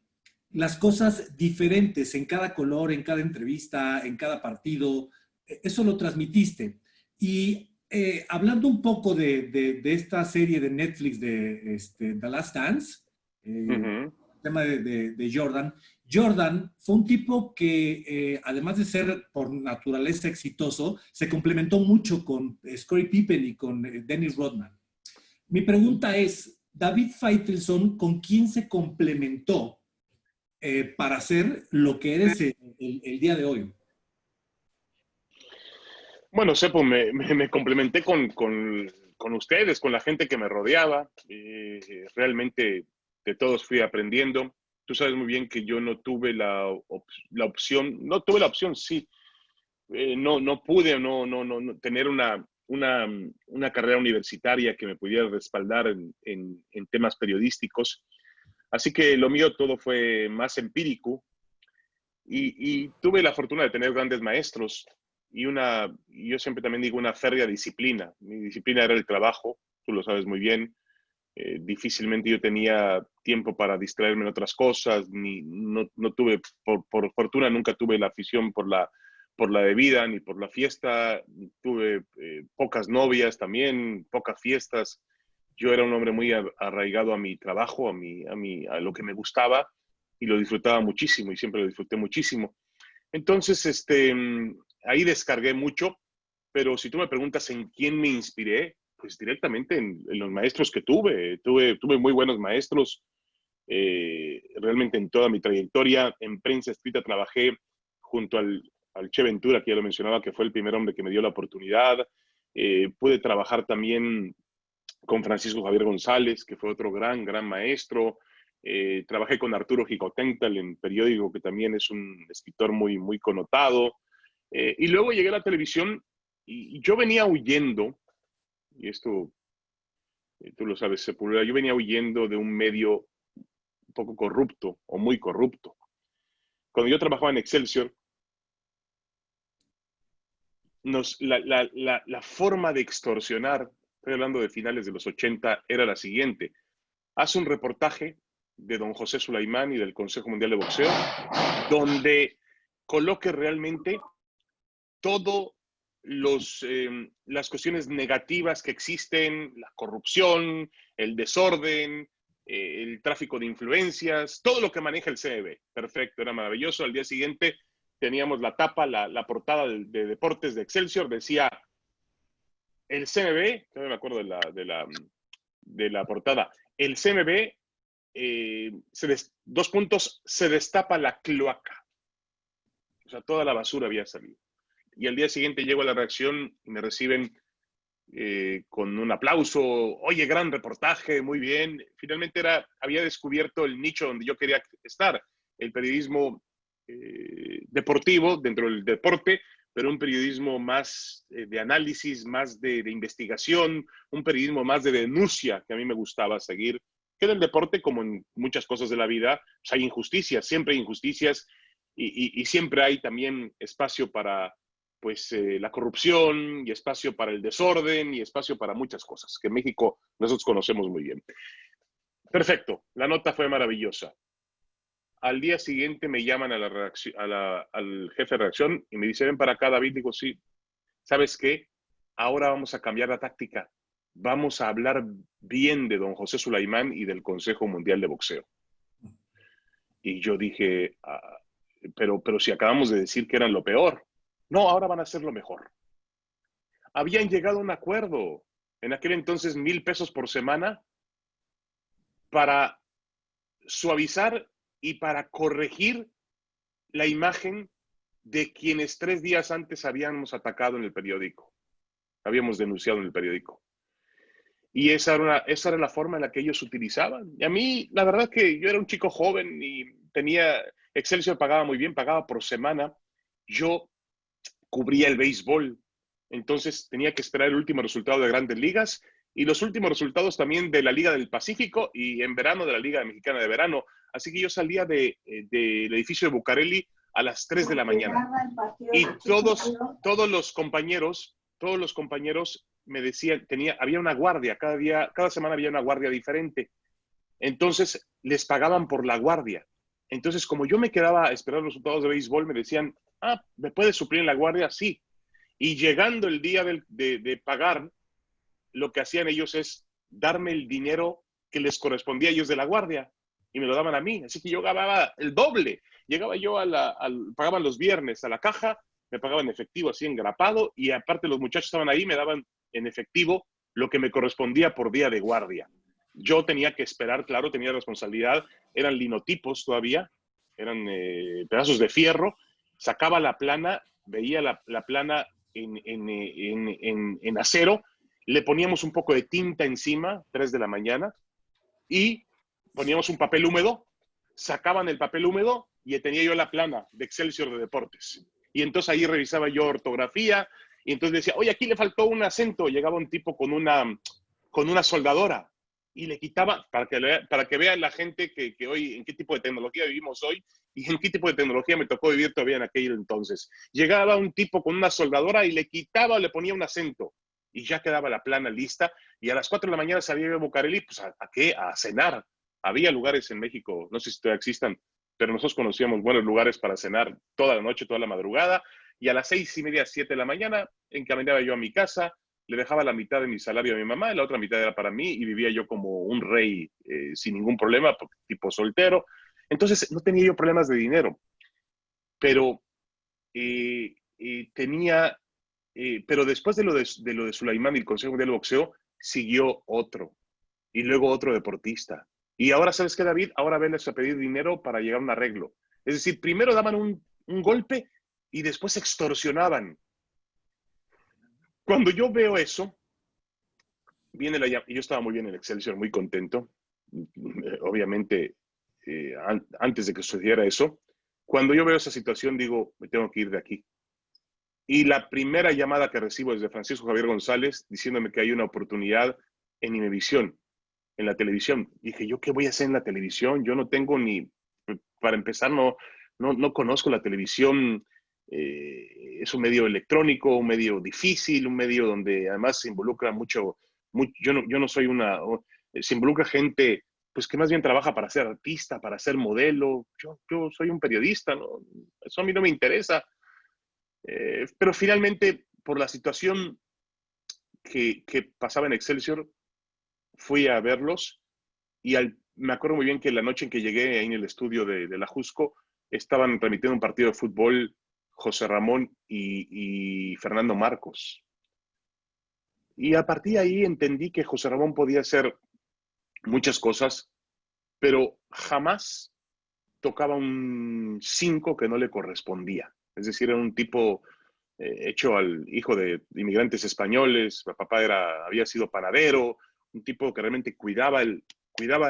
las cosas diferentes en cada color, en cada entrevista, en cada partido. Eso lo transmitiste. Y hablando un poco de esta serie de Netflix de The Last Dance, el tema de Jordan. Jordan fue un tipo que, además de ser por naturaleza exitoso, se complementó mucho con Scottie Pippen y con Dennis Rodman. Mi pregunta es, David Faitelson, ¿con quién se complementó para ser lo que eres el día de hoy? Bueno, Sepo, me complementé con ustedes, con la gente que me rodeaba. Realmente de todos fui aprendiendo. Tú sabes muy bien que yo no tuve la opción, sí. No pude tener una carrera universitaria que me pudiera respaldar en temas periodísticos. Así que lo mío todo fue más empírico y tuve la fortuna de tener grandes maestros y yo siempre también digo una férrea disciplina. Mi disciplina era el trabajo, tú lo sabes muy bien. Difícilmente yo tenía tiempo para distraerme en otras cosas, no tuve, por fortuna nunca tuve la afición por la bebida ni por la fiesta. Tuve pocas novias también, pocas fiestas. Yo era un hombre muy arraigado a mi trabajo, a lo que me gustaba, y lo disfrutaba muchísimo, y siempre lo disfruté muchísimo. Entonces, ahí descargué mucho, pero si tú me preguntas en quién me inspiré, pues directamente en los maestros que tuve. Tuve muy buenos maestros, realmente en toda mi trayectoria. En prensa escrita trabajé junto al Che Ventura, que ya lo mencionaba, que fue el primer hombre que me dio la oportunidad. Pude trabajar también con Francisco Javier González, que fue otro gran maestro. Trabajé con Arturo Jicotental en periódico, que también es un escritor muy connotado. Y luego llegué a la televisión y yo venía huyendo, y esto tú lo sabes, Sepúlveda, yo venía huyendo de un medio un poco corrupto o muy corrupto. Cuando yo trabajaba en Excelsior, la forma de extorsionar, estoy hablando de finales de los 80, era la siguiente. Hace un reportaje de don José Sulaimán y del Consejo Mundial de Boxeo, donde coloque realmente todo las cuestiones negativas que existen, la corrupción, el desorden, el tráfico de influencias, todo lo que maneja el CNB. Perfecto, era maravilloso. Al día siguiente teníamos la tapa, la portada de Deportes de Excelsior, decía el CNB, no me acuerdo de la portada, el CNB, dos puntos, se destapa la cloaca. O sea, toda la basura había salido. Y al día siguiente llego a la redacción y me reciben con un aplauso. Oye, gran reportaje, muy bien. Finalmente había descubierto el nicho donde yo quería estar, el periodismo deportivo, dentro del deporte, pero un periodismo más de análisis, más de investigación, un periodismo más de denuncia que a mí me gustaba seguir. Que en el deporte, como en muchas cosas de la vida, pues hay injusticias, siempre hay injusticias y siempre hay también espacio para la corrupción y espacio para el desorden y espacio para muchas cosas que en México nosotros conocemos muy bien. Perfecto, la nota fue maravillosa. Al día siguiente me llaman a la redacción, al jefe de redacción y me dice, ven para acá, David. Digo, sí, ¿sabes qué? Ahora vamos a cambiar la táctica. Vamos a hablar bien de don José Sulaimán y del Consejo Mundial de Boxeo. Y yo dije, pero si acabamos de decir que eran lo peor. No, ahora van a ser lo mejor. Habían llegado a un acuerdo, en aquel entonces 1,000 pesos por semana, para suavizar y para corregir la imagen de quienes 3 días antes habíamos atacado en el periódico, habíamos denunciado en el periódico. Y esa era la forma en la que ellos utilizaban. Y a mí, la verdad que yo era un chico joven y Excelsior pagaba muy bien, pagaba por semana. Yo cubría el béisbol, entonces tenía que esperar el último resultado de Grandes Ligas y los últimos resultados también de la Liga del Pacífico y en verano de la Liga Mexicana de Verano. Así que yo salía del edificio de Bucareli a las 3 de la mañana. Y todos los compañeros me decían, había una guardia, cada semana había una guardia diferente. Entonces les pagaban por la guardia. Entonces, como yo me quedaba a esperar los resultados de béisbol, me decían, ¿me puedes suplir en la guardia? Sí. Y llegando el día de pagar, lo que hacían ellos es darme el dinero que les correspondía a ellos de la guardia y me lo daban a mí. Así que yo ganaba el doble. Llegaba yo pagaban los viernes a la caja, me pagaban en efectivo, así engrapado, y aparte los muchachos estaban ahí, me daban en efectivo lo que me correspondía por día de guardia. Yo tenía que esperar, claro, tenía responsabilidad, eran linotipos todavía, eran pedazos de fierro, sacaba la plana, veía la plana en acero, le poníamos un poco de tinta encima, 3 de la mañana, y poníamos un papel húmedo, sacaban el papel húmedo y tenía yo la plana de Excelsior de Deportes. Y entonces ahí revisaba yo ortografía, y entonces decía, oye, aquí le faltó un acento. Llegaba un tipo con una soldadora y le quitaba, para que vea la gente que hoy, en qué tipo de tecnología vivimos hoy y en qué tipo de tecnología me tocó vivir todavía en aquel entonces. Llegaba un tipo con una soldadora y le quitaba o le ponía un acento y ya quedaba la plana lista. Y a las 4 de la mañana salía de Bucareli, pues ¿a qué? A cenar. Había lugares en México, no sé si todavía existan, pero nosotros conocíamos buenos lugares para cenar toda la noche, toda la madrugada. Y a las 6:30, 7 de la mañana, encaminaba yo a mi casa, le dejaba la mitad de mi salario a mi mamá, y la otra mitad era para mí, y vivía yo como un rey sin ningún problema, tipo soltero. Entonces no tenía yo problemas de dinero, pero pero después de lo de Sulaimán y el Consejo Mundial de Boxeo, siguió otro, y luego otro deportista. Y ahora, ¿sabes qué, David? Ahora venles a pedir dinero para llegar a un arreglo. Es decir, primero daban un golpe y después extorsionaban. Cuando yo veo eso, viene la llamada, y yo estaba muy bien en Excelsior, muy contento, obviamente, antes de que sucediera eso. Cuando yo veo esa situación, digo, me tengo que ir de aquí. Y la primera llamada que recibo es de Francisco Javier González, diciéndome que hay una oportunidad en Imevisión, en la televisión. Dije, ¿yo qué voy a hacer en la televisión? Yo no tengo ni, para empezar, no conozco la televisión. Es un medio electrónico, un medio difícil, un medio donde además se involucra mucho. Yo no soy se involucra gente pues que más bien trabaja para ser artista, para ser modelo. Yo soy un periodista, ¿no? Eso a mí no me interesa. Pero finalmente, por la situación que pasaba en Excelsior, fui a verlos y me acuerdo muy bien que la noche en que llegué ahí en el estudio de la Jusco, estaban transmitiendo un partido de fútbol José Ramón y Fernando Marcos. Y a partir de ahí entendí que José Ramón podía hacer muchas cosas, pero jamás tocaba un 5 que no le correspondía. Es decir, era un tipo hecho al hijo de inmigrantes españoles. Mi papá había sido panadero, un tipo que realmente cuidaba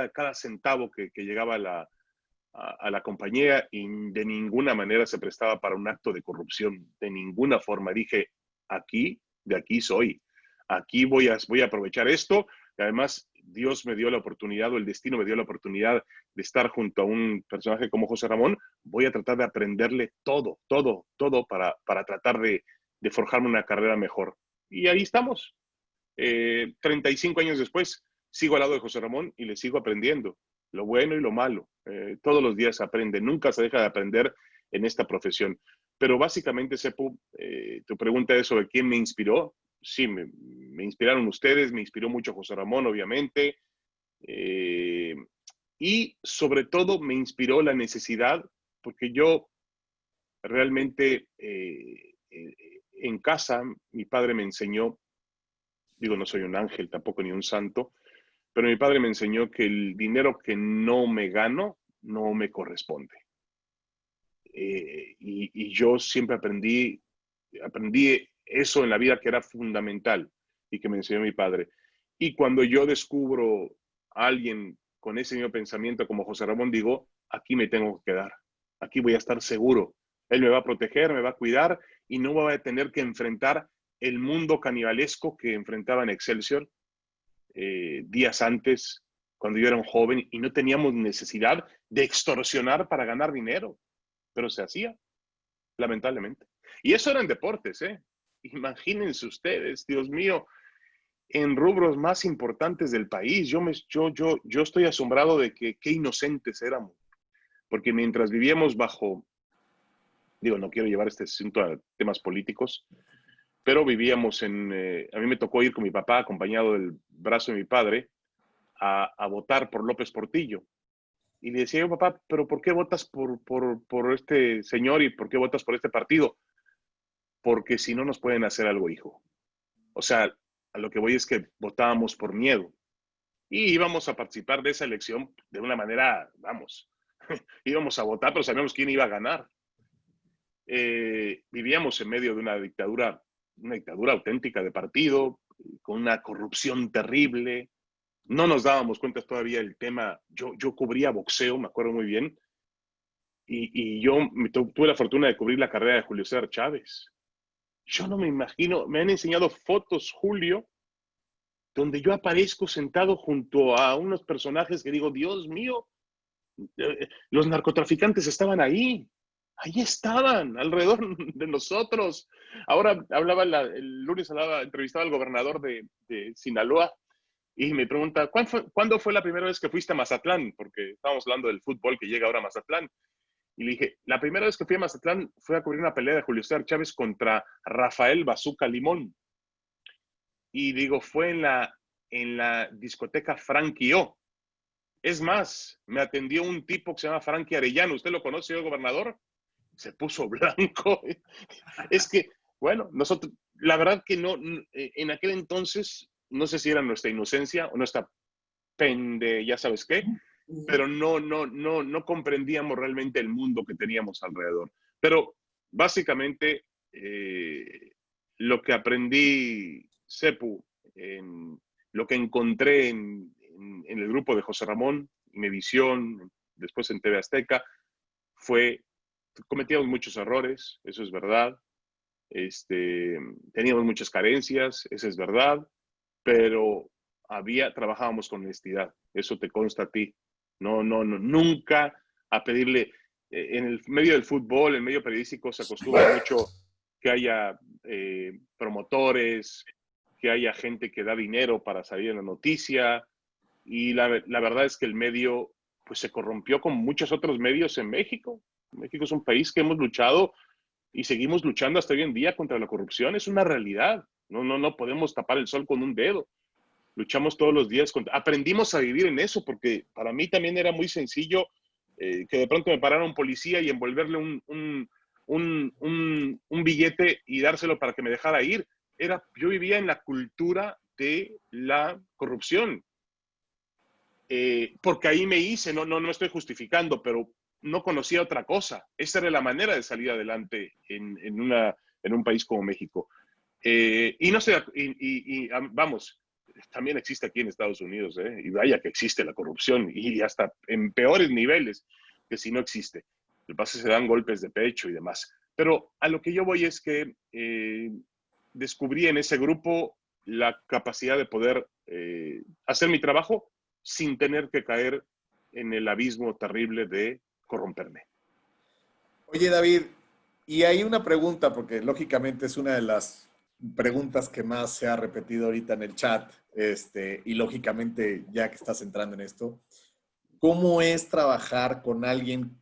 cada centavo que llegaba a la compañía, y de ninguna manera se prestaba para un acto de corrupción, de ninguna forma. Dije, de aquí soy. Aquí voy a aprovechar esto, y además Dios me dio la oportunidad, o el destino me dio la oportunidad de estar junto a un personaje como José Ramón. Voy a tratar de aprenderle todo para tratar de forjarme una carrera mejor. Y ahí estamos. 35 años después, sigo al lado de José Ramón y le sigo aprendiendo lo bueno y lo malo. Todos los días aprende, nunca se deja de aprender en esta profesión. Pero básicamente, Sepu, tu pregunta es sobre quién me inspiró. Sí, me inspiraron ustedes, me inspiró mucho José Ramón, obviamente. Y sobre todo me inspiró la necesidad, porque yo realmente en casa mi padre me enseñó, digo, no soy un ángel tampoco ni un santo, pero mi padre me enseñó que el dinero que no me gano no me corresponde. Y yo siempre aprendí eso en la vida, que era fundamental y que me enseñó mi padre. Y cuando yo descubro a alguien con ese mismo pensamiento como José Ramón, digo, aquí me tengo que quedar, aquí voy a estar seguro. Él me va a proteger, me va a cuidar y no voy a tener que enfrentar el mundo canibalesco que enfrentaba en Excelsior días antes, cuando yo era un joven, y no teníamos necesidad de extorsionar para ganar dinero, pero se hacía, lamentablemente. Y eso eran deportes, ¿eh? Imagínense ustedes, Dios mío, en rubros más importantes del país. Yo estoy asombrado de qué inocentes éramos, porque mientras vivíamos digo, no quiero llevar este asunto a temas políticos, pero vivíamos a mí me tocó ir con mi papá, acompañado del brazo de mi padre, a votar por López Portillo. Y le decía yo, papá, ¿pero por qué votas por este señor y por qué votas por este partido? Porque si no nos pueden hacer algo, hijo. O sea, a lo que voy es que votábamos por miedo. Y íbamos a participar de esa elección de una manera, vamos, íbamos a votar, pero sabíamos quién iba a ganar. Vivíamos en medio de una dictadura auténtica de partido, con una corrupción terrible. No nos dábamos cuenta todavía el tema. Yo cubría boxeo, me acuerdo muy bien, y yo tuve la fortuna de cubrir la carrera de Julio César Chávez. Yo no me imagino, me han enseñado fotos, Julio, donde yo aparezco sentado junto a unos personajes que digo, Dios mío, los narcotraficantes estaban ahí estaban, alrededor de nosotros. Ahora el lunes entrevistaba al gobernador de Sinaloa, y me pregunta, ¿cuándo fue la primera vez que fuiste a Mazatlán? Porque estábamos hablando del fútbol que llega ahora a Mazatlán. Y le dije, la primera vez que fui a Mazatlán fue a cubrir una pelea de Julio César Chávez contra Rafael Bazooka Limón. y digo, fue en la discoteca Frankie O. Es más, me atendió un tipo que se llama Frankie Arellano. ¿Usted lo conoce, señor gobernador? Se puso blanco. Es que, bueno, nosotros, la verdad que no, en aquel entonces, no sé si era nuestra inocencia o nuestra ya sabes qué, pero no comprendíamos realmente el mundo que teníamos alrededor. Pero básicamente lo que aprendí, Sepu, lo que encontré en el grupo de José Ramón, Imevisión, después en TV Azteca, fue, cometíamos muchos errores, eso es verdad, teníamos muchas carencias, eso es verdad, pero trabajábamos con honestidad, eso te consta a ti. Nunca a pedirle, en el medio del fútbol, en el medio periodístico se acostumbra mucho que haya promotores, que haya gente que da dinero para salir en la noticia, y la verdad es que el medio pues se corrompió con muchos otros medios en México. México es un país que hemos luchado y seguimos luchando hasta hoy en día contra la corrupción, es una realidad. No podemos tapar el sol con un dedo. Luchamos todos los días. Aprendimos a vivir en eso, porque para mí también era muy sencillo que de pronto me parara un policía y envolverle un billete y dárselo para que me dejara ir. Yo vivía en la cultura de la corrupción. Porque ahí me hice, no estoy justificando, pero no conocía otra cosa. Esa era la manera de salir adelante en un país como México. Vamos, también existe aquí en Estados Unidos, y vaya que existe la corrupción, y hasta en peores niveles que si no existe. Lo que pasa es que se dan golpes de pecho y demás. Pero a lo que yo voy es que descubrí en ese grupo la capacidad de poder hacer mi trabajo sin tener que caer en el abismo terrible de corromperme. Oye, David, y hay una pregunta, porque lógicamente es una de las preguntas que más se ha repetido ahorita en el chat, y lógicamente ya que estás entrando en esto, ¿cómo es trabajar con alguien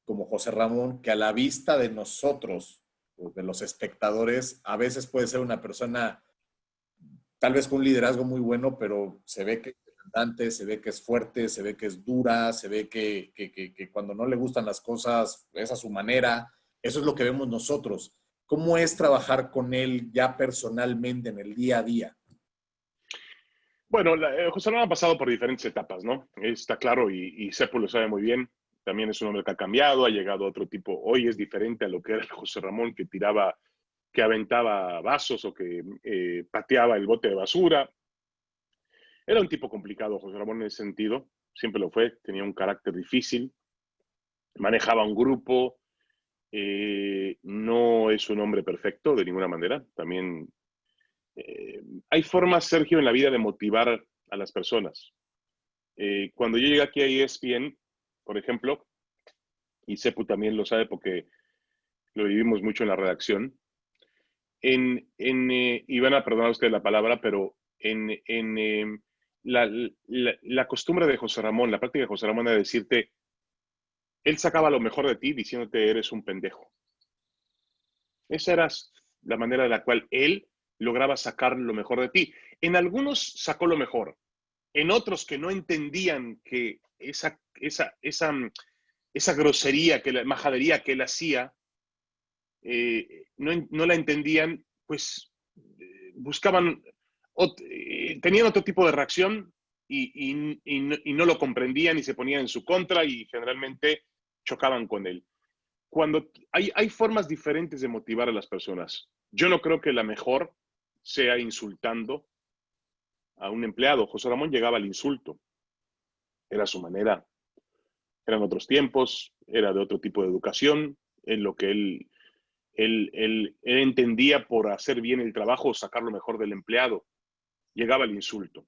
como José Ramón, que a la vista de nosotros, de los espectadores, a veces puede ser una persona tal vez con un liderazgo muy bueno, pero se ve que es demandante, se ve que es fuerte, se ve que es dura, se ve que cuando no le gustan las cosas es a su manera? Eso es lo que vemos nosotros. ¿Cómo es trabajar con él ya personalmente en el día a día? Bueno, José Ramón ha pasado por diferentes etapas, ¿no? Está claro, y Sepu lo sabe muy bien. También es un hombre que ha cambiado, ha llegado a otro tipo. Hoy es diferente a lo que era el José Ramón que aventaba vasos o que pateaba el bote de basura. Era un tipo complicado, José Ramón, en ese sentido. Siempre lo fue. Tenía un carácter difícil. Manejaba un grupo. No es un hombre perfecto de ninguna manera. También hay formas, Sergio, en la vida de motivar a las personas. Cuando yo llegué aquí a ESPN, por ejemplo, y Sepu también lo sabe porque lo vivimos mucho en la redacción, y van a perdonar ustedes la palabra, pero la costumbre de José Ramón, la práctica de José Ramón era decirte, él sacaba lo mejor de ti diciéndote eres un pendejo. Esa era la manera de la cual él lograba sacar lo mejor de ti. En algunos sacó lo mejor, en otros que no entendían que esa grosería, la majadería que él hacía, no la entendían, pues buscaban, tenían otro tipo de reacción y no lo comprendían y se ponían en su contra y generalmente chocaban con él. Cuando hay formas diferentes de motivar a las personas. Yo no creo que la mejor sea insultando a un empleado. José Ramón llegaba al insulto. Era su manera. Eran otros tiempos, era de otro tipo de educación, en lo que él entendía por hacer bien el trabajo, sacar lo mejor del empleado. Llegaba el insulto.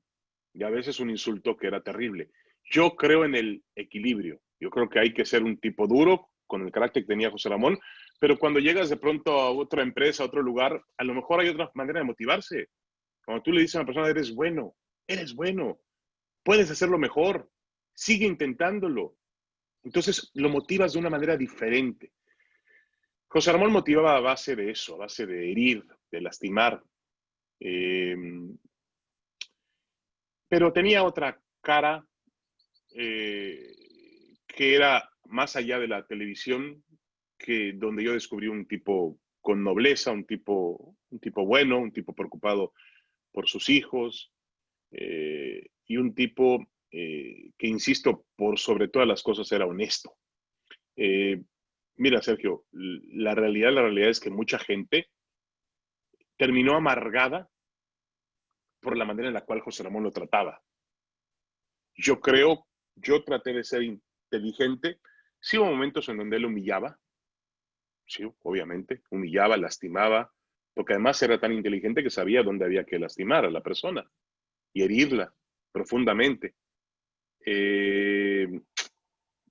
Y a veces un insulto que era terrible. Yo creo en el equilibrio. Yo creo que hay que ser un tipo duro, con el carácter que tenía José Ramón, pero cuando llegas de pronto a otra empresa, a otro lugar, a lo mejor hay otra manera de motivarse. Cuando tú le dices a una persona, eres bueno, puedes hacerlo mejor, sigue intentándolo. Entonces lo motivas de una manera diferente. José Ramón motivaba a base de eso, a base de herir, de lastimar. Pero tenía otra cara que era más allá de la televisión, donde yo descubrí un tipo con nobleza, un tipo bueno, un tipo preocupado por sus hijos, y un tipo que, insisto, por sobre todas las cosas era honesto. Mira, Sergio, la realidad es que mucha gente terminó amargada por la manera en la cual José Ramón lo trataba. Yo traté de ser inteligente. Sí hubo momentos en donde él humillaba, sí, obviamente, humillaba, lastimaba, porque además era tan inteligente que sabía dónde había que lastimar a la persona y herirla profundamente.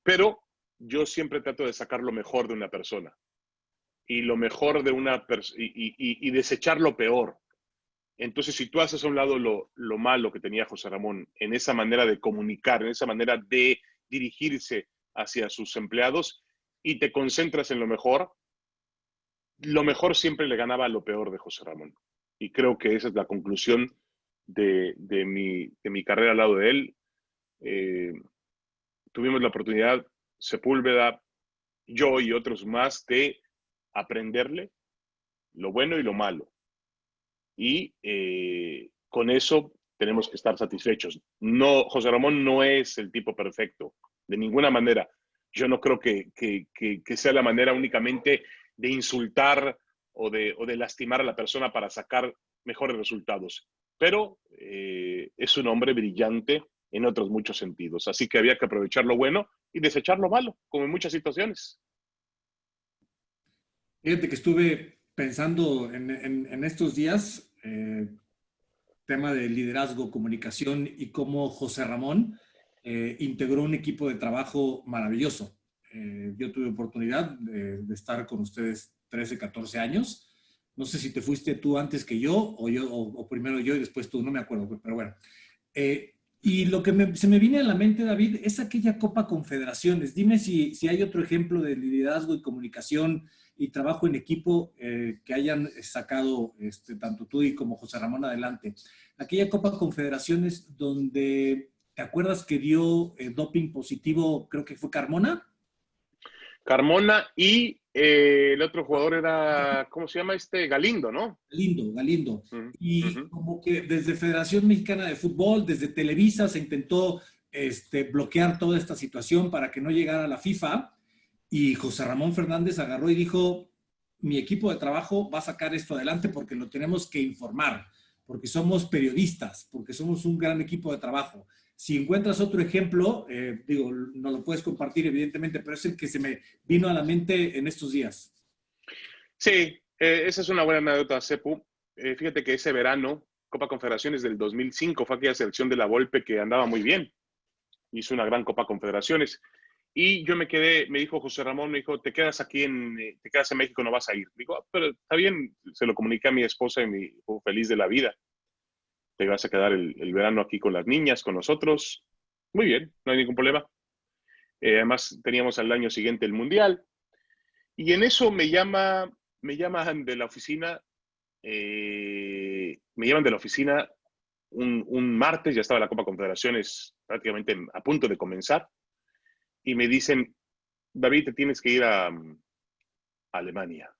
Pero yo siempre trato de sacar lo mejor de una persona y lo mejor de y desechar lo peor. Entonces, si tú haces a un lado lo malo que tenía José Ramón en esa manera de comunicar, en esa manera de dirigirse hacia sus empleados y te concentras en lo mejor siempre le ganaba a lo peor de José Ramón. Y creo que esa es la conclusión de mi carrera al lado de él. Tuvimos la oportunidad, Sepúlveda, yo y otros más, de aprenderle lo bueno y lo malo. Y con eso tenemos que estar satisfechos. No, José Ramón no es el tipo perfecto, de ninguna manera. Yo no creo que sea la manera únicamente de insultar o de lastimar a la persona para sacar mejores resultados. Pero es un hombre brillante en otros muchos sentidos. Así que había que aprovechar lo bueno y desechar lo malo, como en muchas situaciones. Fíjate que estuve pensando en estos días, tema de liderazgo, comunicación y cómo José Ramón integró un equipo de trabajo maravilloso. Yo tuve oportunidad de estar con ustedes 13, 14 años. No sé si te fuiste tú antes que yo o primero yo y después tú, no me acuerdo, pero bueno. Y lo que se me viene a la mente, David, es aquella Copa Confederaciones. Dime si hay otro ejemplo de liderazgo y comunicación y trabajo en equipo que hayan sacado tanto tú y como José Ramón adelante. Aquella Copa Confederaciones donde, ¿te acuerdas que dio doping positivo? Creo que fue Carmona. Carmona y el otro jugador era, ¿cómo se llama? Galindo, ¿no? Galindo. Y como que desde Federación Mexicana de Fútbol, desde Televisa, se intentó bloquear toda esta situación para que no llegara a la FIFA. Y José Ramón Fernández agarró y dijo, mi equipo de trabajo va a sacar esto adelante porque lo tenemos que informar, porque somos periodistas, porque somos un gran equipo de trabajo. Si encuentras otro ejemplo, no lo puedes compartir evidentemente, pero es el que se me vino a la mente en estos días. Sí, esa es una buena anécdota, Sepu. Fíjate que ese verano, Copa Confederaciones del 2005, fue aquella selección de la Volpe que andaba muy bien. Hizo una gran Copa Confederaciones. Y yo me quedé, me dijo José Ramón, me dijo, te quedas en México, no vas a ir. Digo, pero está bien, se lo comuniqué a mi esposa y me dijo, feliz de la vida. Te vas a quedar el verano aquí con las niñas, con nosotros. Muy bien, no hay ningún problema. Además, teníamos al año siguiente el Mundial. Y en eso me llaman de la oficina, un martes, ya estaba la Copa Confederaciones prácticamente a punto de comenzar, y me dicen, David, te tienes que ir a Alemania.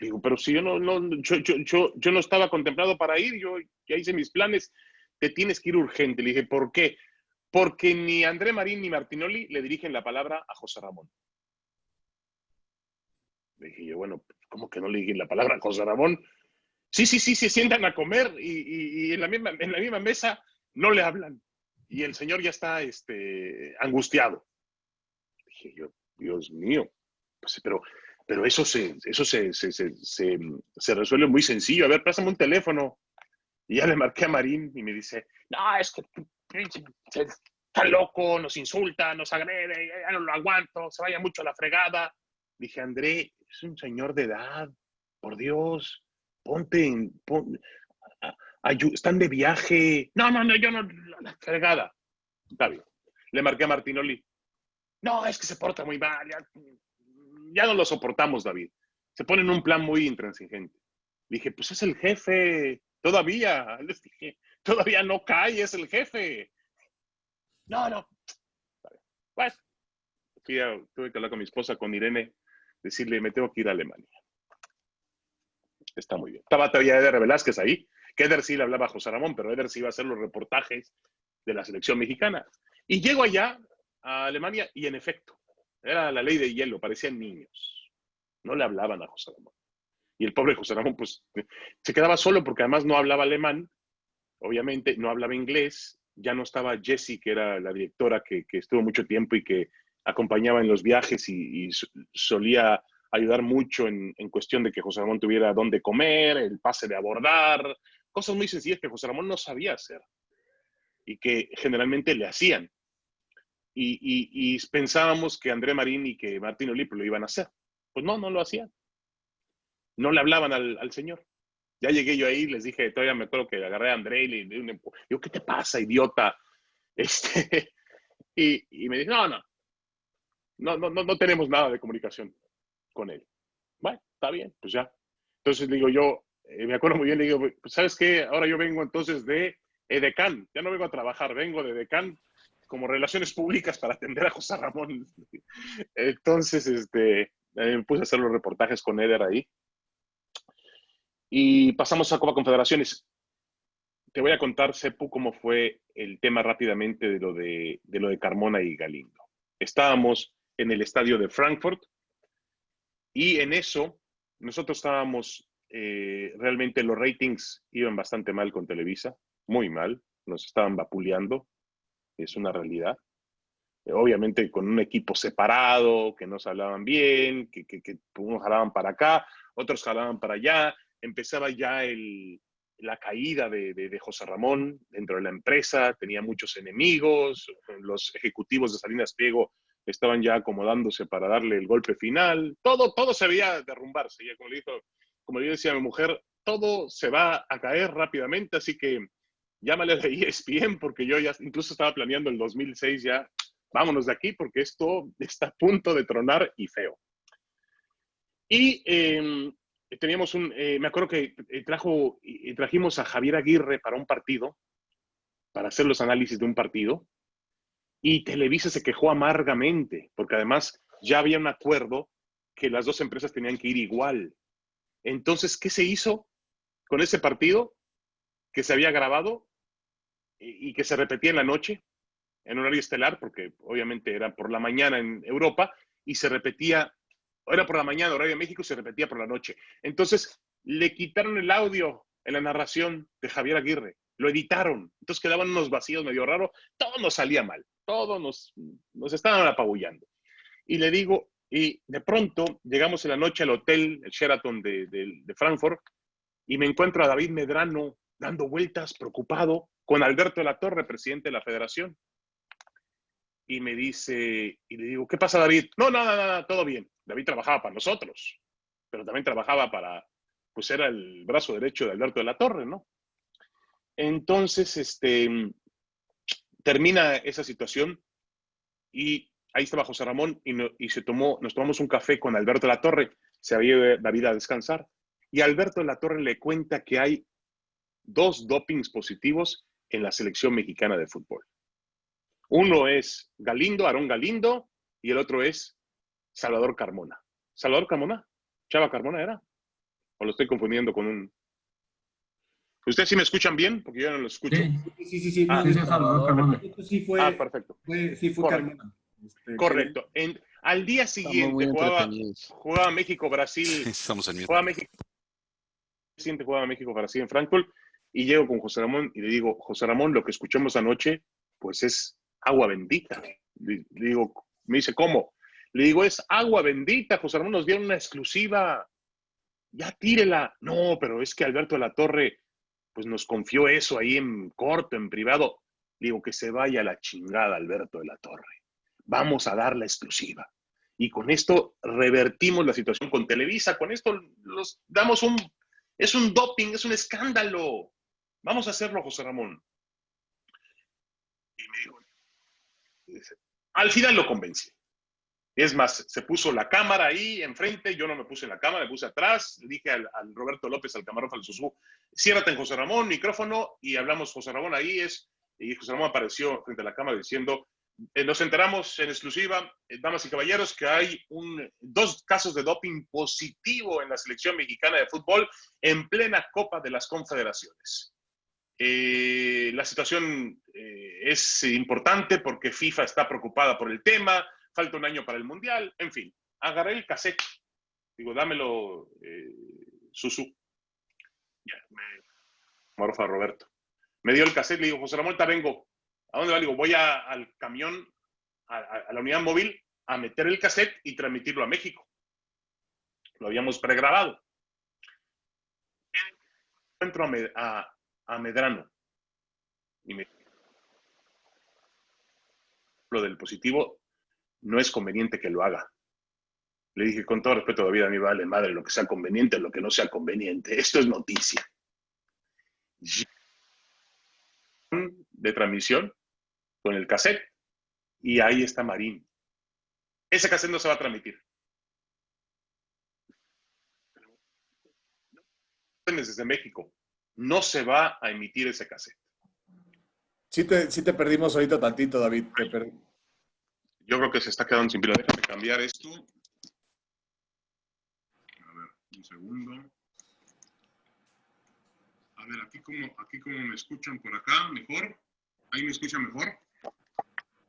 Digo, pero si yo no estaba contemplado para ir, yo ya hice mis planes, te tienes que ir urgente. Le dije, ¿por qué? Porque ni André Marín ni Martinoli le dirigen la palabra a José Ramón. Le dije yo, bueno, ¿cómo que no le dirigen la palabra a José Ramón? Sí, se sientan a comer y en la misma mesa no le hablan. Y el señor ya está angustiado. Dije yo, Dios mío, pues, pero eso se resuelve muy sencillo. A ver, pásame un teléfono. Y ya le marqué a Marín y me dice, no, es que está loco, nos insulta, nos agrede, ya no lo aguanto, se vaya mucho a la fregada. Dije, André, es un señor de edad, por Dios, están de viaje. No, yo no, la fregada. Está bien. Le marqué a Martinoli. No, es que se porta muy mal, ya no lo soportamos, David. Se pone en un plan muy intransigente. Le dije, pues es el jefe, Todavía, les dije, todavía no cae, es el jefe. No. Bueno, tuve que hablar con mi esposa, con Irene, decirle, me tengo que ir a Alemania. Está muy bien. Estaba todavía Eder Velázquez ahí, que Eder sí le hablaba a José Ramón, pero Eder sí iba a hacer los reportajes de la selección mexicana. Y llego allá a Alemania y en efecto, era la ley de hielo, parecían niños. No le hablaban a José Ramón. Y el pobre José Ramón, pues, se quedaba solo porque además no hablaba alemán, obviamente, no hablaba inglés. Ya no estaba Jessie, que era la directora que estuvo mucho tiempo y que acompañaba en los viajes y solía ayudar mucho en cuestión de que José Ramón tuviera dónde comer, el pase de abordar, cosas muy sencillas que José Ramón no sabía hacer y que generalmente le hacían. Y pensábamos que André Marín y que Martín Olip lo iban a hacer. Pues no lo hacían. No le hablaban al señor. Ya llegué yo ahí, les dije, todavía me acuerdo que agarré a André y le di un empujón. Digo, ¿qué te pasa, idiota? Y me dice, no tenemos nada de comunicación con él. Bueno, está bien, pues ya. Entonces le digo yo, me acuerdo muy bien, le digo, pues, ¿sabes qué? Ahora yo vengo entonces de edecán, ya no vengo a trabajar, vengo de edecán como relaciones públicas para atender a José Ramón. Entonces, me puse a hacer los reportajes con Eder ahí. Y pasamos a Copa Confederaciones. Te voy a contar, Sepu, cómo fue el tema rápidamente de lo de Carmona y Galindo. Estábamos en el estadio de Frankfurt y en eso nosotros estábamos, realmente los ratings iban bastante mal con Televisa, muy mal, nos estaban vapuleando, es una realidad. Obviamente con un equipo separado, que no se hablaban bien, que unos jalaban para acá, otros jalaban para allá, empezaba ya la caída de José Ramón dentro de la empresa, tenía muchos enemigos, los ejecutivos de Salinas Pliego estaban ya acomodándose para darle el golpe final, todo se veía derrumbarse, ya como le decía a mi mujer, todo se va a caer rápidamente, así que llámale de ESPN, porque yo ya incluso estaba planeando el 2006 ya, vámonos de aquí porque esto está a punto de tronar y feo. Y teníamos me acuerdo que trajimos a Javier Aguirre para un partido, para hacer los análisis de un partido, y Televisa se quejó amargamente, porque además ya había un acuerdo que las dos empresas tenían que ir igual. Entonces, ¿qué se hizo con ese partido que se había grabado y que se repetía en la noche, en horario estelar, porque obviamente era por la mañana en Europa, y se repetía, era por la mañana, horario de México, y se repetía por la noche. Entonces, le quitaron el audio en la narración de Javier Aguirre, lo editaron, entonces quedaban unos vacíos medio raros, todo nos salía mal, todo nos estaban apabullando. Y le digo, y de pronto llegamos en la noche al hotel, el Sheraton de Frankfurt, y me encuentro a David Medrano dando vueltas, preocupado, con Alberto de la Torre, presidente de la federación. Y me dice, y le digo, ¿qué pasa, David? No, todo bien. David trabajaba para nosotros, pero también trabajaba pues era el brazo derecho de Alberto de la Torre, ¿no? Entonces, termina esa situación y ahí estaba José Ramón y nos tomamos un café con Alberto de la Torre. Se había ido David a descansar. Y Alberto de la Torre le cuenta que hay 2 dopings positivos en la selección mexicana de fútbol. Uno es Galindo, Aarón Galindo, y el otro es Salvador Carmona. ¿Salvador Carmona? ¿Chava Carmona era? ¿O lo estoy confundiendo con un...? ¿Ustedes sí me escuchan bien? Porque yo no lo escucho. Sí. No, sí, Salvador Carmona. Sí fue, perfecto. Sí fue Carmona. Correcto. Al día siguiente jugaba México-Brasil. Estamos en miedo. Jugaba México-Brasil en Frankfurt y llego con José Ramón y le digo, José Ramón, lo que escuchamos anoche, pues es agua bendita. Le digo, me dice, ¿cómo? Le digo, es agua bendita, José Ramón, nos dieron una exclusiva. Ya tírela. No, pero es que Alberto de la Torre, pues nos confió eso ahí en corto, en privado. Le digo, que se vaya a la chingada Alberto de la Torre. Vamos a dar la exclusiva. Y con esto revertimos la situación con Televisa. Con esto los damos es un doping, es un escándalo. Vamos a hacerlo, José Ramón. Y me dijo, al final lo convencí. Es más, se puso la cámara ahí enfrente, yo no me puse en la cámara, me puse atrás, le dije al Roberto López, al camarógrafo, al Susú, ciérrate en José Ramón, micrófono, y hablamos. José Ramón ahí y José Ramón apareció frente a la cámara diciendo, nos enteramos en exclusiva, damas y caballeros, que hay 2 casos de doping positivo en la selección mexicana de fútbol en plena Copa de las Confederaciones. La situación es importante porque FIFA está preocupada por el tema, falta un año para el Mundial, en fin. Agarré el cassette, digo, dámelo, Susu. Ya, Marfa Roberto. Me dio el cassette, le digo, José Ramón, vengo. ¿A dónde va? Le digo, voy al camión, a la unidad móvil, a meter el cassette y transmitirlo a México. Lo habíamos pregrabado. Encuentro a Medrano y me lo del positivo no es conveniente que lo haga. Le dije, con todo respeto, David, a mí vale madre lo que sea conveniente, lo que no sea conveniente. Esto es noticia. De transmisión con el cassette y ahí está Marín. Ese cassette no se va a transmitir. Desde México. No se va a emitir ese cassette. Sí te perdimos ahorita tantito, David. Yo creo que se está quedando sin pila. Déjame cambiar esto. A ver, un segundo. A ver, aquí como me escuchan por acá, mejor. ¿Ahí me escuchan mejor?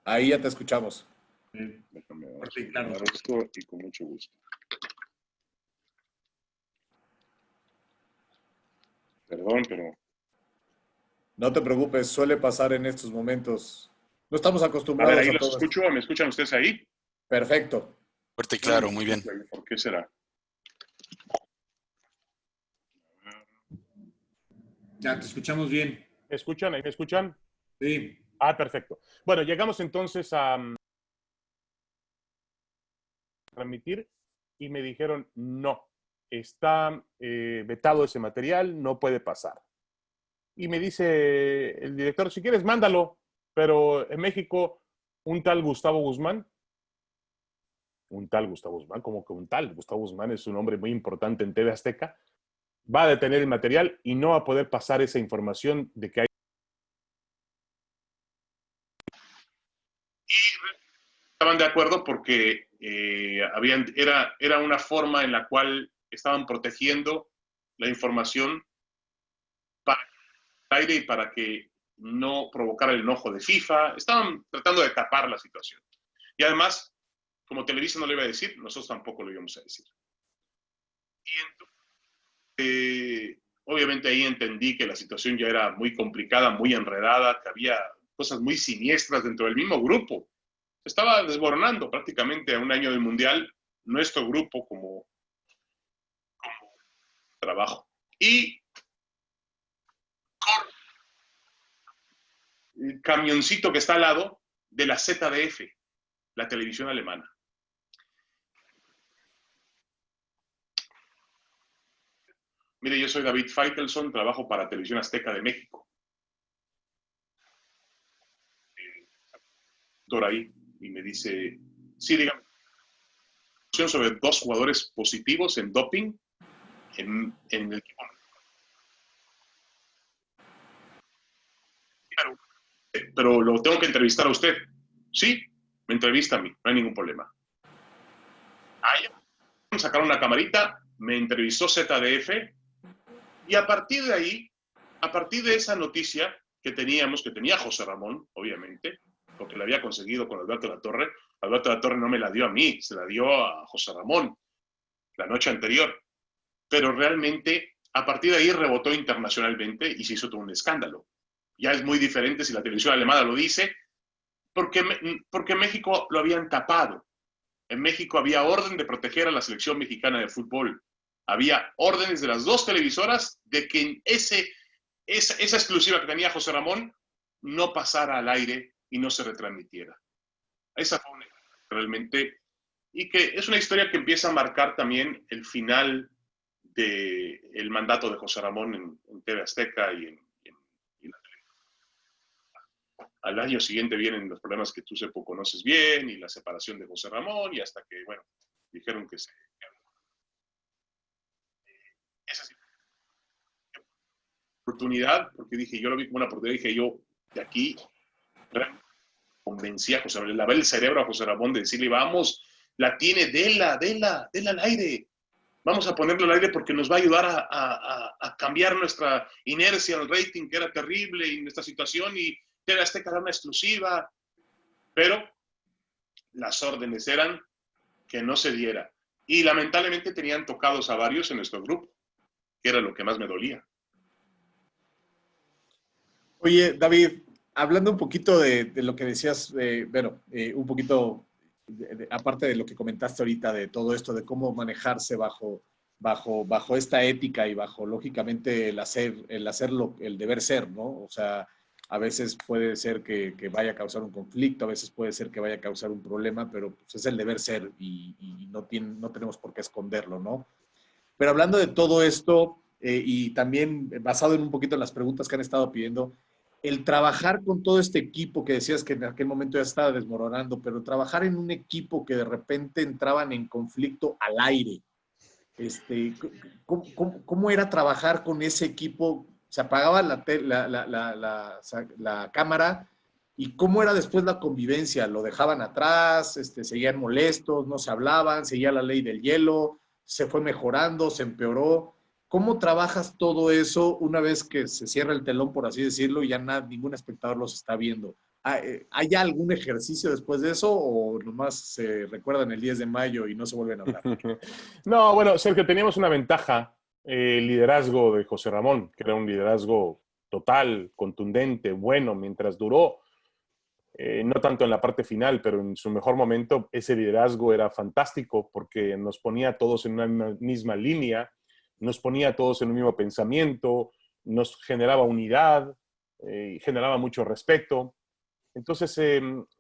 Ahí ya te escuchamos. Déjame Sí, claro. esto y con mucho gusto. Perdón, pero... No te preocupes, suele pasar en estos momentos. No estamos A acostumbrados ver, ahí a los todo esto. escucho. ¿Me escuchan ustedes ahí? Perfecto. Fuerte y claro, muy bien. ¿Por qué será? Ya, te escuchamos bien. ¿Me escuchan? ¿Ahí me escuchan? Sí. Ah, perfecto. Bueno, llegamos entonces a transmitir y me dijeron, no, está vetado ese material, no puede pasar. Y me dice el director, si quieres, mándalo, pero en México, un tal Gustavo Guzmán, como que un tal Gustavo Guzmán es un hombre muy importante en TV Azteca, va a detener el material y no va a poder pasar esa información de que hay. Estaban de acuerdo porque era una forma en la cual estaban protegiendo la información para el aire y para que no provocara el enojo de FIFA. Estaban tratando de tapar la situación. Y además, como Televisa no le iba a decir, nosotros tampoco lo íbamos a decir. Y entonces, obviamente ahí entendí que la situación ya era muy complicada, muy enredada, que había cosas muy siniestras dentro del mismo grupo. Se estaba desboronando prácticamente a un año del Mundial nuestro grupo como trabajo. Y el camioncito que está al lado de la ZDF, la televisión alemana. Mire, yo soy David Feitelson, trabajo para Televisión Azteca de México. Ahí, y me dice, sí, dígame, sobre 2 jugadores positivos en doping en el equipo. Pero lo tengo que entrevistar a usted. Sí, me entrevista a mí, no hay ningún problema. Ahí, sacaron una camarita, me entrevistó ZDF, y a partir de ahí, a partir de esa noticia que tenía José Ramón, obviamente, porque la había conseguido con Alberto Latorre. Alberto Latorre no me la dio a mí, se la dio a José Ramón la noche anterior. Pero realmente, a partir de ahí rebotó internacionalmente y se hizo todo un escándalo. Ya es muy diferente si la televisión alemana lo dice, porque en México lo habían tapado. En México había orden de proteger a la selección mexicana de fútbol. Había órdenes de las 2 televisoras de que esa exclusiva que tenía José Ramón no pasara al aire y no se retransmitiera. Esa fue una realmente, y que es una historia que empieza a marcar también el final del mandato de José Ramón en TV Azteca y en la televisión. Al año siguiente vienen los problemas que tú, Sepo, conoces bien, y la separación de José Ramón, y hasta que, bueno, dijeron que se... Esa sí, oportunidad, porque dije, yo lo vi como una oportunidad, dije yo, de aquí, convencí a José Ramón, le lavé el cerebro a José Ramón de decirle, vamos, la tiene, dela al aire. Vamos a ponerlo al aire porque nos va a ayudar a cambiar nuestra inercia, el rating, que era terrible, y nuestra situación, y TV Azteca era una exclusiva. Pero las órdenes eran que no se diera. Y lamentablemente tenían tocados a varios en nuestro grupo, que era lo que más me dolía. Oye, David, hablando un poquito de lo que decías, un poquito, aparte de lo que comentaste ahorita, de todo esto, de cómo manejarse bajo esta ética y bajo, lógicamente, el deber ser, ¿no? O sea, a veces puede ser que vaya a causar un conflicto, a veces puede ser que vaya a causar un problema, pero pues, es el deber ser y no tenemos por qué esconderlo, ¿no? Pero hablando de todo esto, y también basado en un poquito en las preguntas que han estado pidiendo, el trabajar con todo este equipo que decías que en aquel momento ya estaba desmoronando, pero trabajar en un equipo que de repente entraban en conflicto al aire, ¿cómo era trabajar con ese equipo? Se apagaba la cámara, y ¿cómo era después la convivencia? ¿Lo dejaban atrás? ¿Seguían molestos? ¿No se hablaban? ¿Seguía la ley del hielo? ¿Se fue mejorando? ¿Se empeoró? ¿Cómo trabajas todo eso una vez que se cierra el telón, por así decirlo, y ya ningún espectador los está viendo? ¿Hay algún ejercicio después de eso o nomás se recuerdan el 10 de mayo y no se vuelven a hablar? No, bueno, Sergio, teníamos una ventaja, el liderazgo de José Ramón, que era un liderazgo total, contundente, bueno, mientras duró. No tanto en la parte final, pero en su mejor momento ese liderazgo era fantástico porque nos ponía a todos en una misma línea, nos ponía a todos en un mismo pensamiento, nos generaba unidad, generaba mucho respeto. Entonces,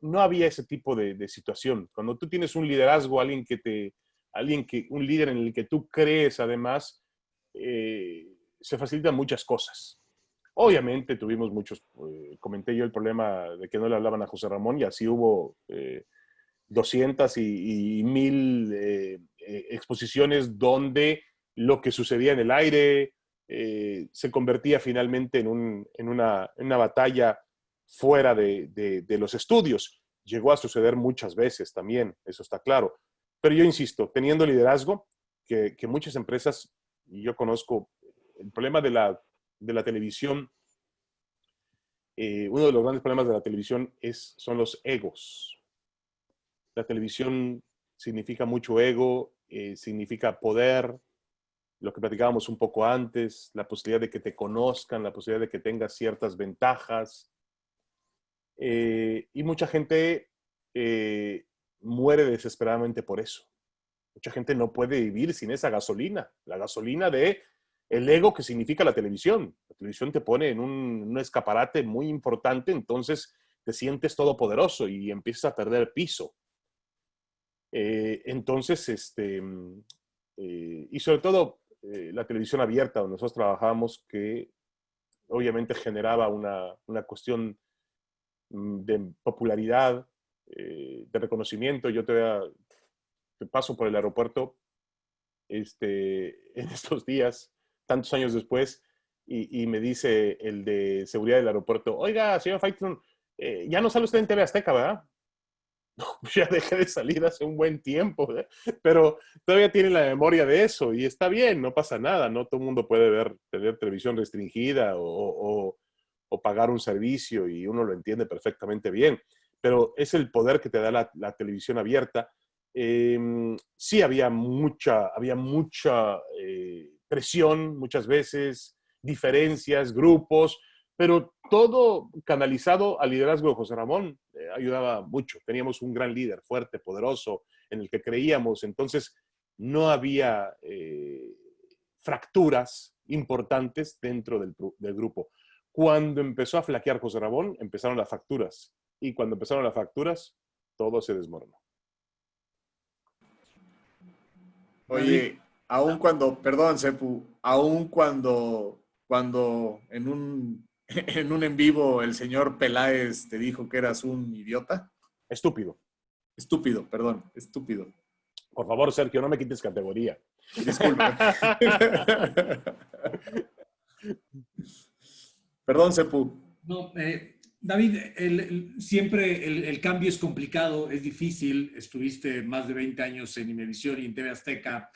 no había ese tipo de situación. Cuando tú tienes un liderazgo, un líder en el que tú crees, además, se facilitan muchas cosas. Obviamente tuvimos comenté yo el problema de que no le hablaban a José Ramón, y así hubo 200 y 1000 exposiciones donde lo que sucedía en el aire se convertía finalmente en una batalla fuera de los estudios. Llegó a suceder muchas veces también, eso está claro. Pero yo insisto, teniendo liderazgo, que muchas empresas, y yo conozco el problema de la televisión, uno de los grandes problemas de la televisión son los egos. La televisión significa mucho ego, significa poder, lo que platicábamos un poco antes, la posibilidad de que te conozcan, la posibilidad de que tengas ciertas ventajas. Y mucha gente muere desesperadamente por eso. Mucha gente no puede vivir sin esa gasolina, la gasolina de el ego que significa la televisión. La televisión te pone en un escaparate muy importante, entonces te sientes todopoderoso y empiezas a perder piso. Entonces, y sobre todo la televisión abierta, donde nosotros trabajábamos, que obviamente generaba una cuestión de popularidad, de reconocimiento. Yo te paso por el aeropuerto en estos días, tantos años después, y me dice el de seguridad del aeropuerto: oiga, señor Faitelson, ya no sale usted en TV Azteca, ¿verdad? No, ya dejé de salir hace un buen tiempo, ¿eh? Pero todavía tiene la memoria de eso, y está bien, no pasa nada, no todo el mundo puede tener televisión restringida o pagar un servicio, y uno lo entiende perfectamente bien, pero es el poder que te da la televisión abierta. Sí había mucha presión muchas veces, diferencias, grupos, pero todo canalizado al liderazgo de José Ramón. Ayudaba mucho. Teníamos un gran líder, fuerte, poderoso, en el que creíamos. Entonces, no había fracturas importantes dentro del grupo. Cuando empezó a flaquear José Ramón, empezaron las fracturas. Y cuando empezaron las fracturas, todo se desmoronó. Oye, aun cuando, perdón, Sepu, aun cuando en un en un en vivo el señor Peláez te dijo que eras un idiota? Estúpido. Estúpido, perdón, estúpido. Por favor, Sergio, no me quites categoría. Disculpe. Perdón, Sepu. No, David, siempre el cambio es complicado, es difícil. Estuviste más de 20 años en Imevisión y en TV Azteca.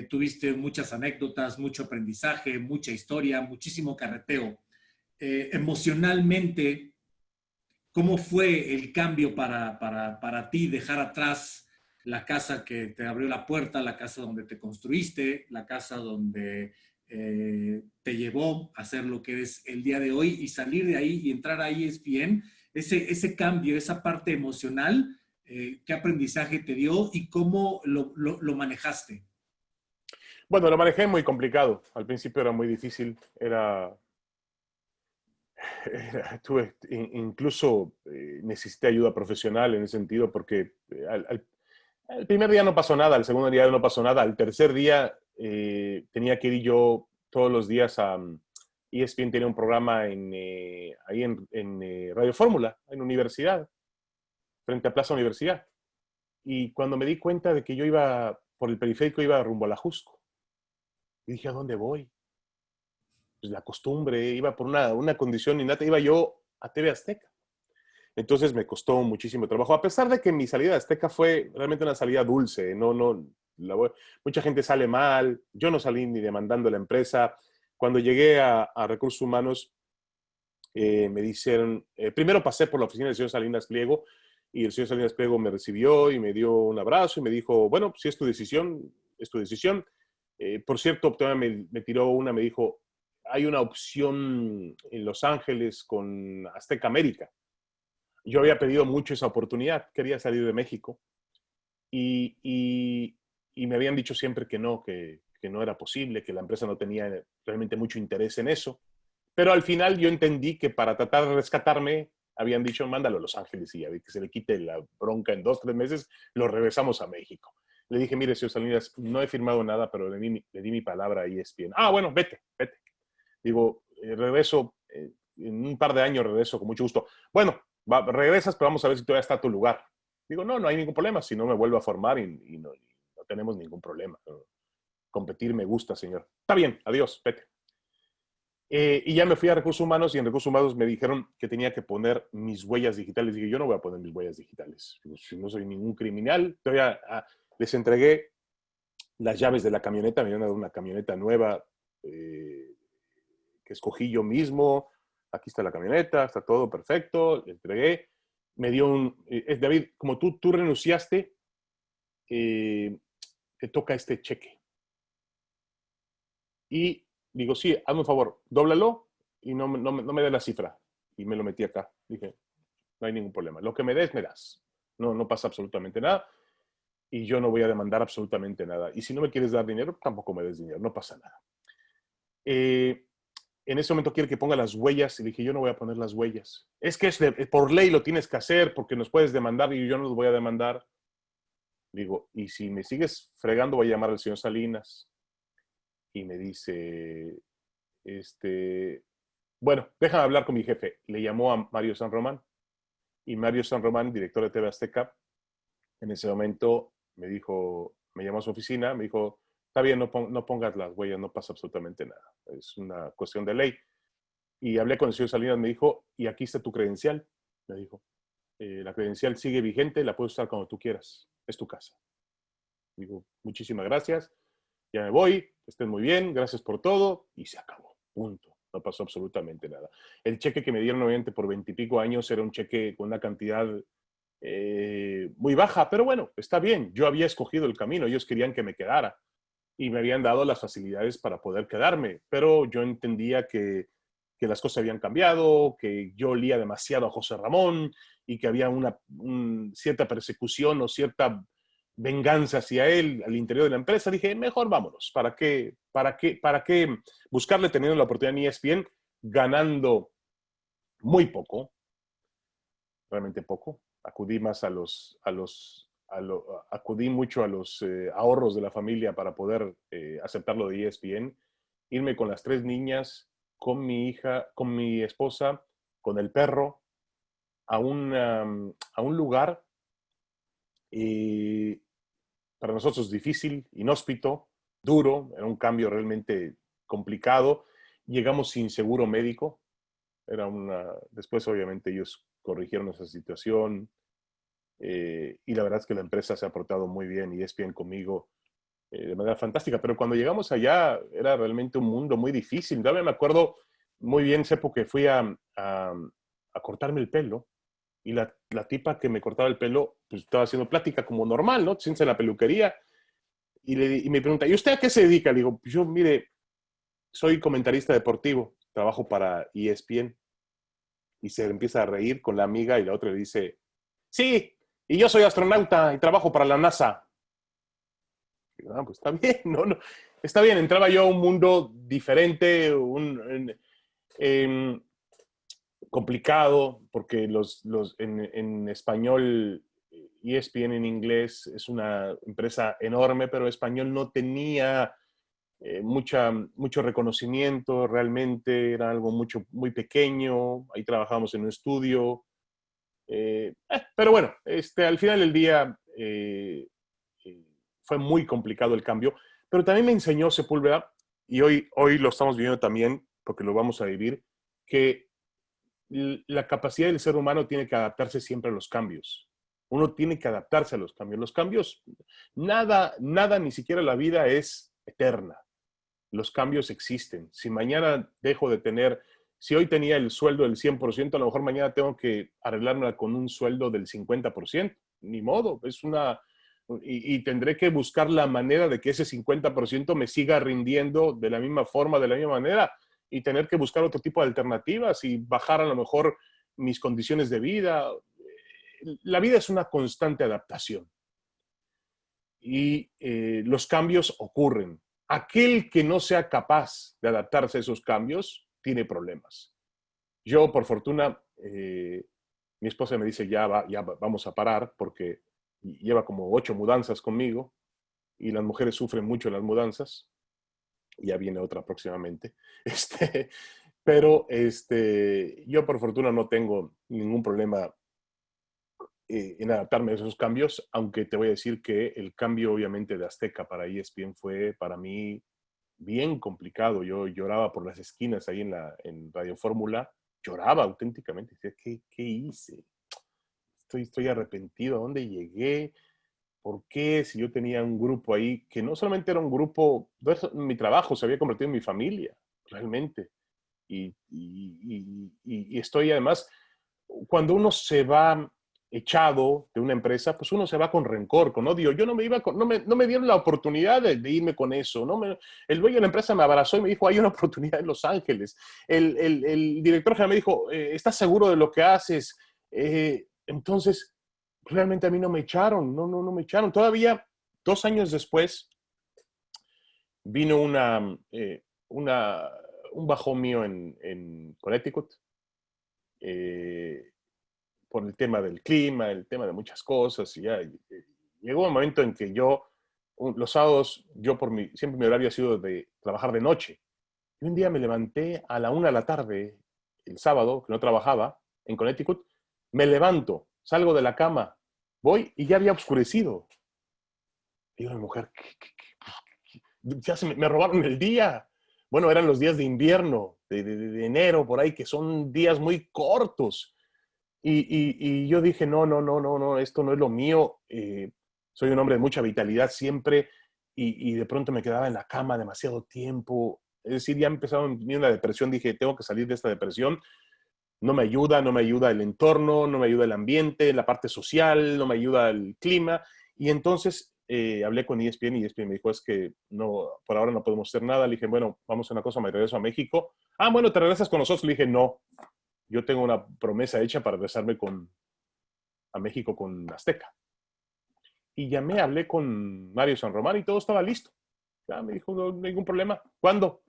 Tuviste muchas anécdotas, mucho aprendizaje, mucha historia, muchísimo carreteo. Emocionalmente, ¿cómo fue el cambio para ti dejar atrás la casa que te abrió la puerta, la casa donde te construiste, la casa donde te llevó a ser lo que eres el día de hoy y salir de ahí y entrar a ESPN? Ese cambio, esa parte emocional, ¿qué aprendizaje te dio y cómo lo manejaste? Bueno, lo manejé muy complicado. Al principio era muy difícil. Incluso necesité ayuda profesional en ese sentido porque el primer día no pasó nada, el segundo día no pasó nada, el tercer día tenía que ir yo todos los días a ESPN. Tenía un programa ahí en Radio Fórmula, en Universidad, frente a Plaza Universidad. Y cuando me di cuenta de que yo iba por el periférico, iba rumbo a la Jusco. Y dije, ¿a dónde voy? Pues la costumbre, iba por una condición innata, iba yo a TV Azteca. Entonces me costó muchísimo trabajo, a pesar de que mi salida de Azteca fue realmente una salida dulce. Mucha gente sale mal, yo no salí ni demandando a la empresa. Cuando llegué a Recursos Humanos, me dijeron, primero pasé por la oficina del señor Salinas Pliego, y el señor Salinas Pliego me recibió y me dio un abrazo y me dijo, bueno, si es tu decisión, es tu decisión. Por cierto, me tiró me dijo, hay una opción en Los Ángeles con Azteca América. Yo había pedido mucho esa oportunidad, quería salir de México y me habían dicho siempre que no era posible, que la empresa no tenía realmente mucho interés en eso. Pero al final yo entendí que para tratar de rescatarme, habían dicho, mándalo a Los Ángeles y que se le quite la bronca en 2 o 3 meses, lo regresamos a México. Le dije, mire, señor Salinas, no he firmado nada, pero le di mi palabra a ESPN. Ah, bueno, vete. Digo, regreso, en un par de años regreso con mucho gusto. Bueno, regresas, pero vamos a ver si todavía está tu lugar. Digo, no hay ningún problema, si no me vuelvo a formar y no tenemos ningún problema. Competir me gusta, señor. Está bien, adiós, vete. Y ya me fui a Recursos Humanos y en Recursos Humanos me dijeron que tenía que poner mis huellas digitales. Dije, yo no voy a poner mis huellas digitales. No soy ningún criminal. Todavía les entregué las llaves de la camioneta. Me iban a dar una camioneta nueva que escogí yo mismo. Aquí está la camioneta, está todo perfecto. Le entregué. Me dio David, como tú renunciaste, te toca este cheque. Y digo, sí, hazme un favor, dóblalo y no me dé la cifra. Y me lo metí acá. Dije, no hay ningún problema. Lo que me des, me das. No pasa absolutamente nada. Y yo no voy a demandar absolutamente nada. Y si no me quieres dar dinero, tampoco me des dinero. No pasa nada. En ese momento quiere que ponga las huellas. Y dije, yo no voy a poner las huellas. Es que por ley lo tienes que hacer porque nos puedes demandar y yo no los voy a demandar. Digo, y si me sigues fregando, voy a llamar al señor Salinas. Y me dice, bueno, déjame hablar con mi jefe. Le llamó a Mario San Román. Y Mario San Román, director de TV Azteca, en ese momento me llamó a su oficina, me dijo, está bien, no pongas las huellas, no pasa absolutamente nada. Es una cuestión de ley. Y hablé con el señor Salinas, me dijo, y aquí está tu credencial. Me dijo, la credencial sigue vigente, la puedes usar cuando tú quieras. Es tu casa. Digo, muchísimas gracias. Ya me voy, que estén muy bien, gracias por todo, y se acabó, punto. No pasó absolutamente nada. El cheque que me dieron obviamente por 20 y pico años era un cheque con una cantidad muy baja, pero bueno, está bien. Yo había escogido el camino, ellos querían que me quedara y me habían dado las facilidades para poder quedarme, pero yo entendía que las cosas habían cambiado, que yo olía demasiado a José Ramón y que había una cierta persecución o cierta venganza hacia él al interior de la empresa. Dije, mejor vámonos. ¿Para qué buscarle teniendo la oportunidad en ESPN ganando muy poco? Realmente poco. Acudí más acudí mucho a los ahorros de la familia para poder aceptar lo de ESPN. Irme con las 3 niñas con mi hija, con mi esposa, con el perro, a un lugar para nosotros difícil, inhóspito, duro, era un cambio realmente complicado. Llegamos sin seguro médico. Después, obviamente, ellos corrigieron esa situación. Y la verdad es que la empresa se ha portado muy bien y ESPN conmigo de manera fantástica. Pero cuando llegamos allá, era realmente un mundo muy difícil. Todavía me acuerdo muy bien, Sepo, que fui a cortarme el pelo. Y la tipa que me cortaba el pelo, pues estaba haciendo plática como normal, ¿no? Te sientes en la peluquería. Y me pregunta, ¿y usted a qué se dedica? Le digo, pues yo, mire, soy comentarista deportivo, trabajo para ESPN. Y se empieza a reír con la amiga y la otra le dice, sí, y yo soy astronauta y trabajo para la NASA. Y digo, pues está bien, no, está bien. Entraba yo a un mundo diferente, complicado, porque en español, ESPN en inglés es una empresa enorme, pero español no tenía mucho reconocimiento, realmente era algo muy pequeño, ahí trabajábamos en un estudio, pero bueno, al final del día fue muy complicado el cambio, pero también me enseñó Sepúlveda, y hoy lo estamos viviendo también, porque lo vamos a vivir, que la capacidad del ser humano tiene que adaptarse siempre a los cambios. Uno tiene que adaptarse a los cambios. Los cambios, nada, ni siquiera la vida es eterna. Los cambios existen. Si mañana dejo de tener, si hoy tenía el sueldo del 100%, a lo mejor mañana tengo que arreglármela con un sueldo del 50%. Ni modo, y tendré que buscar la manera de que ese 50% me siga rindiendo de la misma forma, de la misma manera, y tener que buscar otro tipo de alternativas y bajar a lo mejor mis condiciones de vida. La vida es una constante adaptación. Y los cambios ocurren. Aquel que no sea capaz de adaptarse a esos cambios tiene problemas. Yo, por fortuna, mi esposa me dice, ya vamos a parar, porque lleva como 8 mudanzas conmigo y las mujeres sufren mucho en las mudanzas. Y ya viene otra próximamente. Pero yo, por fortuna, no tengo ningún problema en adaptarme a esos cambios, aunque te voy a decir que el cambio, obviamente, de Azteca para ESPN fue para mí bien complicado. Yo lloraba por las esquinas ahí en Radio Fórmula, lloraba auténticamente. Decía, ¿qué hice? Estoy arrepentido. ¿A dónde llegué? ¿Por qué? Si yo tenía un grupo ahí que no solamente era un grupo, mi trabajo se había convertido en mi familia, realmente. Y estoy además, cuando uno se va echado de una empresa, pues uno se va con rencor, con odio. Yo no me dieron la oportunidad de irme con eso. El dueño de la empresa me abrazó y me dijo, hay una oportunidad en Los Ángeles. El director general me dijo, ¿estás seguro de lo que haces? Entonces, realmente a mí no me echaron, no me echaron. Todavía 2 años después vino un bajón mío en Connecticut por el tema del clima, el tema de muchas cosas. Y ya llegó un momento en que los sábados, siempre mi horario ha sido de trabajar de noche. Y un día me levanté a la 1 de la tarde, el sábado, que no trabajaba, en Connecticut, me levanto, salgo de la cama, voy y ya había oscurecido. Digo a mi mujer, ya me robaron el día. Bueno, eran los días de invierno, de enero, por ahí, que son días muy cortos. Y yo dije, no, esto no es lo mío. Soy un hombre de mucha vitalidad siempre y de pronto me quedaba en la cama demasiado tiempo. Es decir, ya empezaba a venir una depresión. Dije, tengo que salir de esta depresión. No me ayuda el entorno, no me ayuda el ambiente, la parte social, no me ayuda el clima. Y entonces hablé con ESPN y ESPN me dijo, es que no, por ahora no podemos hacer nada. Le dije, bueno, vamos a una cosa, me regreso a México. Ah, bueno, ¿te regresas con nosotros? Le dije, no, yo tengo una promesa hecha para regresarme a México con Azteca. Y hablé con Mario San Román y todo estaba listo. Ya me dijo, no hay ningún problema. ¿Cuándo?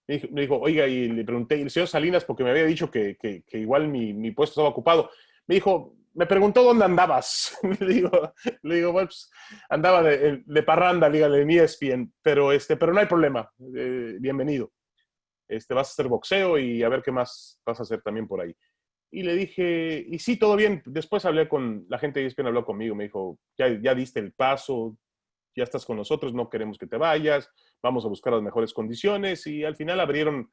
Me dijo, oiga, y le pregunté, ¿y el señor Salinas? Porque me había dicho que igual mi puesto estaba ocupado. Me preguntó dónde andabas. Le digo, bueno, pues, andaba de parranda, dígale, en ESPN, pero no hay problema, bienvenido. vas a hacer boxeo y a ver qué más vas a hacer también por ahí. Y le dije, y sí, todo bien. Después hablé con la gente de ESPN, habló conmigo, me dijo, ya diste el paso, ya estás con nosotros, no queremos que te vayas, vamos a buscar las mejores condiciones. Y al final abrieron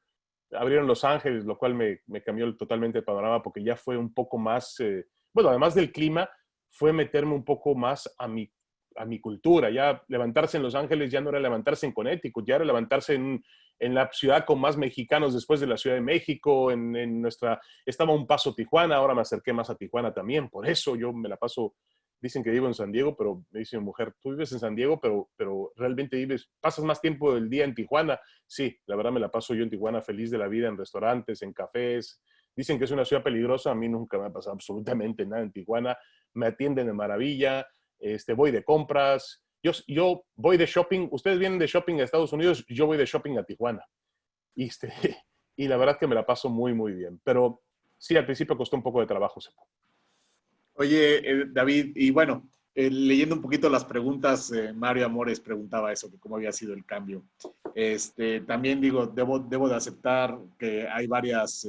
Los Ángeles, lo cual me cambió totalmente el panorama porque ya fue un poco más, bueno, además del clima, fue meterme un poco más a mi cultura. Ya levantarse en Los Ángeles ya no era levantarse en Connecticut, ya era levantarse en la ciudad con más mexicanos después de la Ciudad de México, estaba un paso Tijuana, ahora me acerqué más a Tijuana también, por eso yo me la paso, dicen que vivo en San Diego, pero me dice mi mujer, tú vives en San Diego, pero realmente pasas más tiempo del día en Tijuana. Sí, la verdad me la paso yo en Tijuana feliz de la vida, en restaurantes, en cafés. Dicen que es una ciudad peligrosa, a mí nunca me ha pasado absolutamente nada en Tijuana, me atienden de maravilla, voy de compras, yo voy de shopping, ustedes vienen de shopping a Estados Unidos, yo voy de shopping a Tijuana. Y, y la verdad que me la paso muy, muy bien. Pero sí, al principio costó un poco de trabajo. Oye, David, y bueno, leyendo un poquito las preguntas, Mario Amores preguntaba eso, que cómo había sido el cambio. También digo, debo de aceptar que hay varias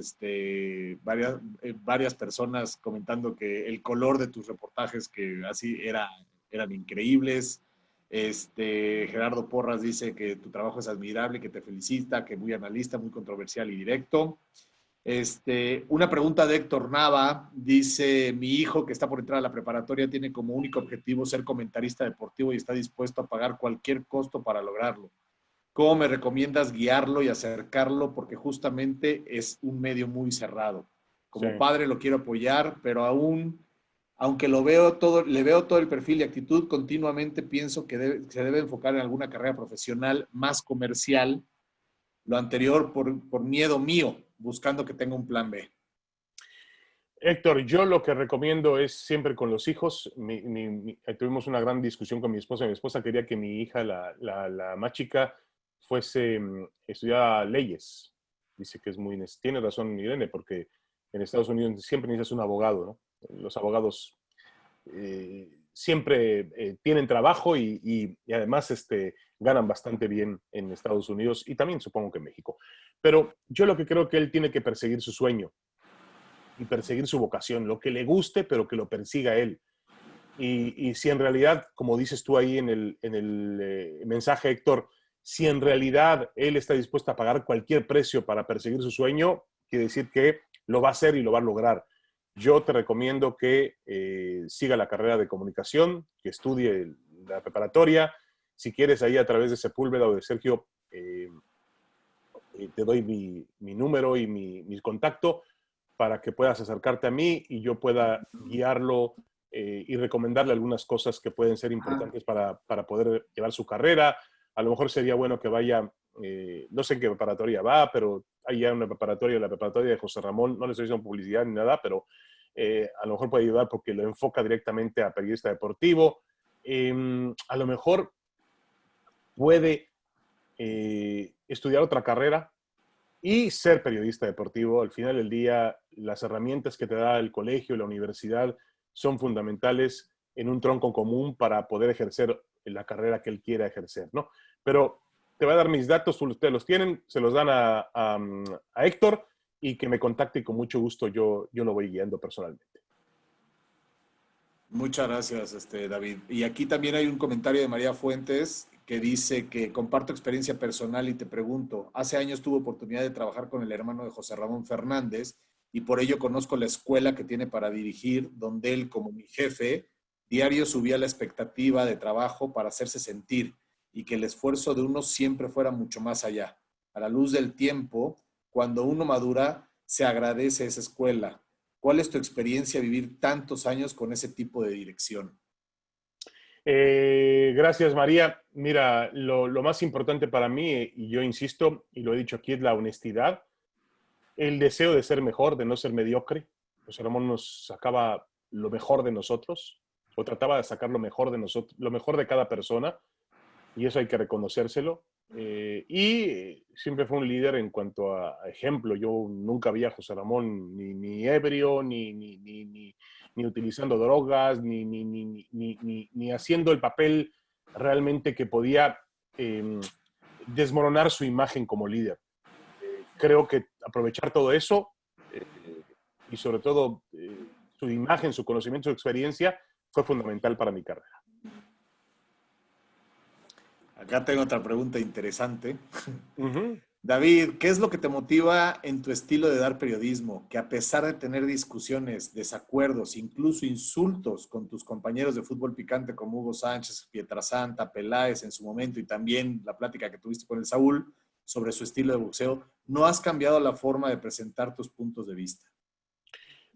personas comentando que el color de tus reportajes que así eran increíbles. Gerardo Porras dice que tu trabajo es admirable, que te felicita, que muy analista, muy controversial y directo. Una pregunta de Héctor Nava, dice, mi hijo que está por entrar a la preparatoria tiene como único objetivo ser comentarista deportivo y está dispuesto a pagar cualquier costo para lograrlo. ¿Cómo me recomiendas guiarlo y acercarlo? Porque justamente es un medio muy cerrado. Como padre lo quiero apoyar, pero aunque le veo todo el perfil y actitud, continuamente pienso que se debe enfocar en alguna carrera profesional más comercial. Lo anterior por miedo mío, buscando que tenga un plan B. Héctor, yo lo que recomiendo es siempre con los hijos. Tuvimos una gran discusión con mi esposa. Mi esposa quería que mi hija, la más chica, estudiara leyes. Dice que tiene razón Irene, porque en Estados Unidos siempre necesitas un abogado, ¿no? Los abogados siempre tienen trabajo y además ganan bastante bien en Estados Unidos y también supongo que en México. Pero yo lo que creo que él tiene que perseguir su sueño y perseguir su vocación, lo que le guste, pero que lo persiga él. Y si en realidad, como dices tú ahí en el mensaje, Héctor, si en realidad él está dispuesto a pagar cualquier precio para perseguir su sueño, quiere decir que lo va a hacer y lo va a lograr. Yo te recomiendo que siga la carrera de comunicación, que estudie la preparatoria. Si quieres, ahí a través de Sepúlveda o de Sergio, te doy mi número y mi contacto para que puedas acercarte a mí y yo pueda guiarlo y recomendarle algunas cosas que pueden ser importantes para poder llevar su carrera. A lo mejor sería bueno que vaya, no sé en qué preparatoria va, pero hay ya una preparatoria, la preparatoria de José Ramón, no le estoy haciendo publicidad ni nada, pero a lo mejor puede ayudar porque lo enfoca directamente a periodista deportivo. A lo mejor puede estudiar otra carrera y ser periodista deportivo. Al final del día, las herramientas que te da el colegio, la universidad, son fundamentales en un tronco común para poder ejercer la carrera que él quiera ejercer, ¿no? Pero te voy a dar mis datos, ustedes los tienen, se los dan a Héctor y que me contacte y con mucho gusto yo lo voy guiando personalmente. Muchas gracias, David. Y aquí también hay un comentario de María Fuentes que dice que comparto experiencia personal y te pregunto, hace años tuve oportunidad de trabajar con el hermano de José Ramón Fernández y por ello conozco la escuela que tiene para dirigir, donde él, como mi jefe, diario subía la expectativa de trabajo para hacerse sentir y que el esfuerzo de uno siempre fuera mucho más allá. A la luz del tiempo, cuando uno madura, se agradece esa escuela. ¿Cuál es tu experiencia vivir tantos años con ese tipo de dirección? Gracias, María. Mira, lo más importante para mí, y yo insisto, y lo he dicho aquí, es la honestidad, el deseo de ser mejor, de no ser mediocre. José Ramón nos sacaba lo mejor de nosotros, o trataba de sacar lo mejor de nosotros, lo mejor de cada persona, y eso hay que reconocérselo. Y siempre fue un líder en cuanto a ejemplo. Yo nunca vi a José Ramón ni ebrio, ni utilizando drogas, ni haciendo el papel realmente que podía desmoronar su imagen como líder. creo que aprovechar todo eso y sobre todo su imagen, su conocimiento, su experiencia fue fundamental para mi carrera. Acá tengo otra pregunta interesante. Uh-huh. David, ¿qué es lo que te motiva en tu estilo de dar periodismo? Que a pesar de tener discusiones, desacuerdos, incluso insultos con tus compañeros de fútbol picante como Hugo Sánchez, Pietrasanta, Peláez en su momento y también la plática que tuviste con el Saúl sobre su estilo de boxeo, ¿no has cambiado la forma de presentar tus puntos de vista?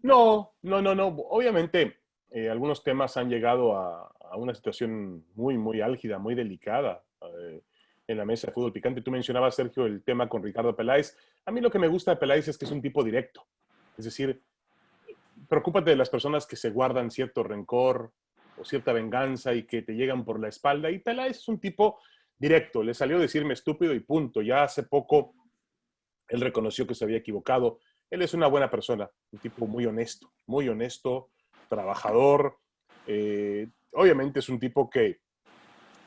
No. Obviamente, algunos temas han llegado a una situación muy, muy álgida, muy delicada en la mesa de fútbol picante. Tú mencionabas, Sergio, el tema con Ricardo Peláez. A mí lo que me gusta de Peláez es que es un tipo directo. Es decir, preocúpate de las personas que se guardan cierto rencor o cierta venganza y que te llegan por la espalda. Y Peláez es un tipo directo. Le salió a decirme estúpido y punto. Ya hace poco él reconoció que se había equivocado. Él es una buena persona, un tipo muy honesto, trabajador. Obviamente es un tipo que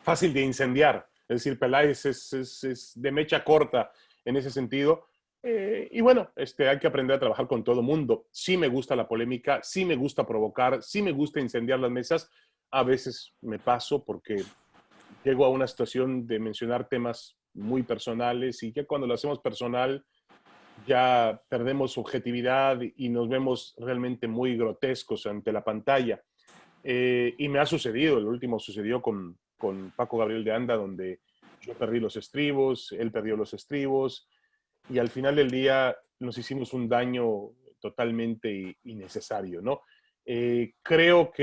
fácil de incendiar. Es decir, Peláez es de mecha corta en ese sentido. Y bueno, hay que aprender a trabajar con todo mundo. Sí me gusta la polémica, sí me gusta provocar, sí me gusta incendiar las mesas. A veces me paso porque llego a una situación de mencionar temas muy personales y que cuando lo hacemos personal ya perdemos objetividad y nos vemos realmente muy grotescos ante la pantalla. Y me ha sucedido, el último sucedió con Paco Gabriel de Anda, donde yo perdí los estribos, él perdió los estribos, y al final del día nos hicimos un daño totalmente innecesario, ¿no? Creo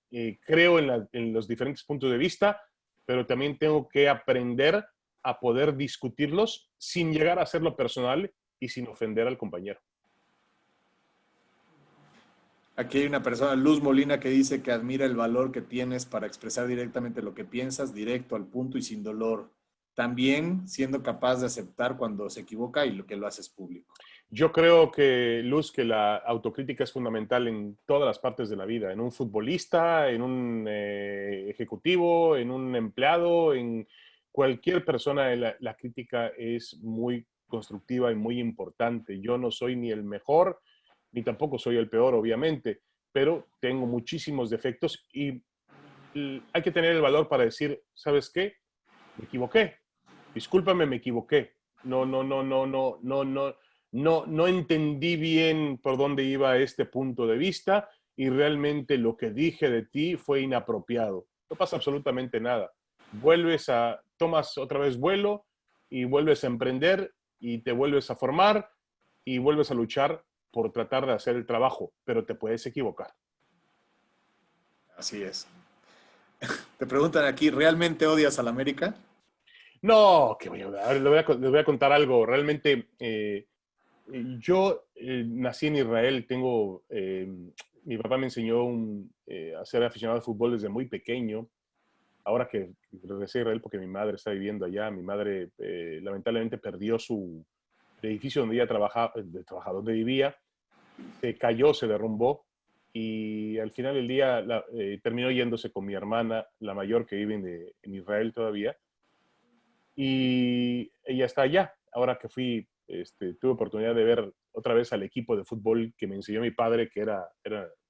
en los diferentes puntos de vista, pero también tengo que aprender a poder discutirlos sin llegar a hacerlo personal y sin ofender al compañero. Aquí hay una persona, Luz Molina, que dice que admira el valor que tienes para expresar directamente lo que piensas, directo al punto y sin dolor. También siendo capaz de aceptar cuando se equivoca y lo que lo haces público. Yo creo que, Luz, que la autocrítica es fundamental en todas las partes de la vida, en un futbolista, en un ejecutivo, en un empleado, en cualquier persona. La crítica es muy constructiva y muy importante. Yo no soy ni el mejor, ni tampoco soy el peor, obviamente, pero tengo muchísimos defectos y hay que tener el valor para decir, ¿sabes qué? Me equivoqué. Discúlpame, me equivoqué. No entendí bien por dónde iba este punto de vista y realmente lo que dije de ti fue inapropiado. No pasa absolutamente nada. Tomas otra vez vuelo y vuelves a emprender y te vuelves a formar y vuelves a luchar por tratar de hacer el trabajo, pero te puedes equivocar. Así es. Te preguntan aquí, ¿realmente odias al América? No, que voy a ver, les voy a contar algo. Realmente, yo nací en Israel, mi papá me enseñó a ser aficionado al fútbol desde muy pequeño. Ahora que regresé a Israel porque mi madre está viviendo allá, mi madre lamentablemente perdió el edificio donde ella trabajaba, donde vivía, se cayó, se derrumbó y al final del día terminó yéndose con mi hermana, la mayor, que vive en Israel todavía, y ella está allá. Ahora que tuve oportunidad de ver otra vez al equipo de fútbol que me enseñó mi padre, que era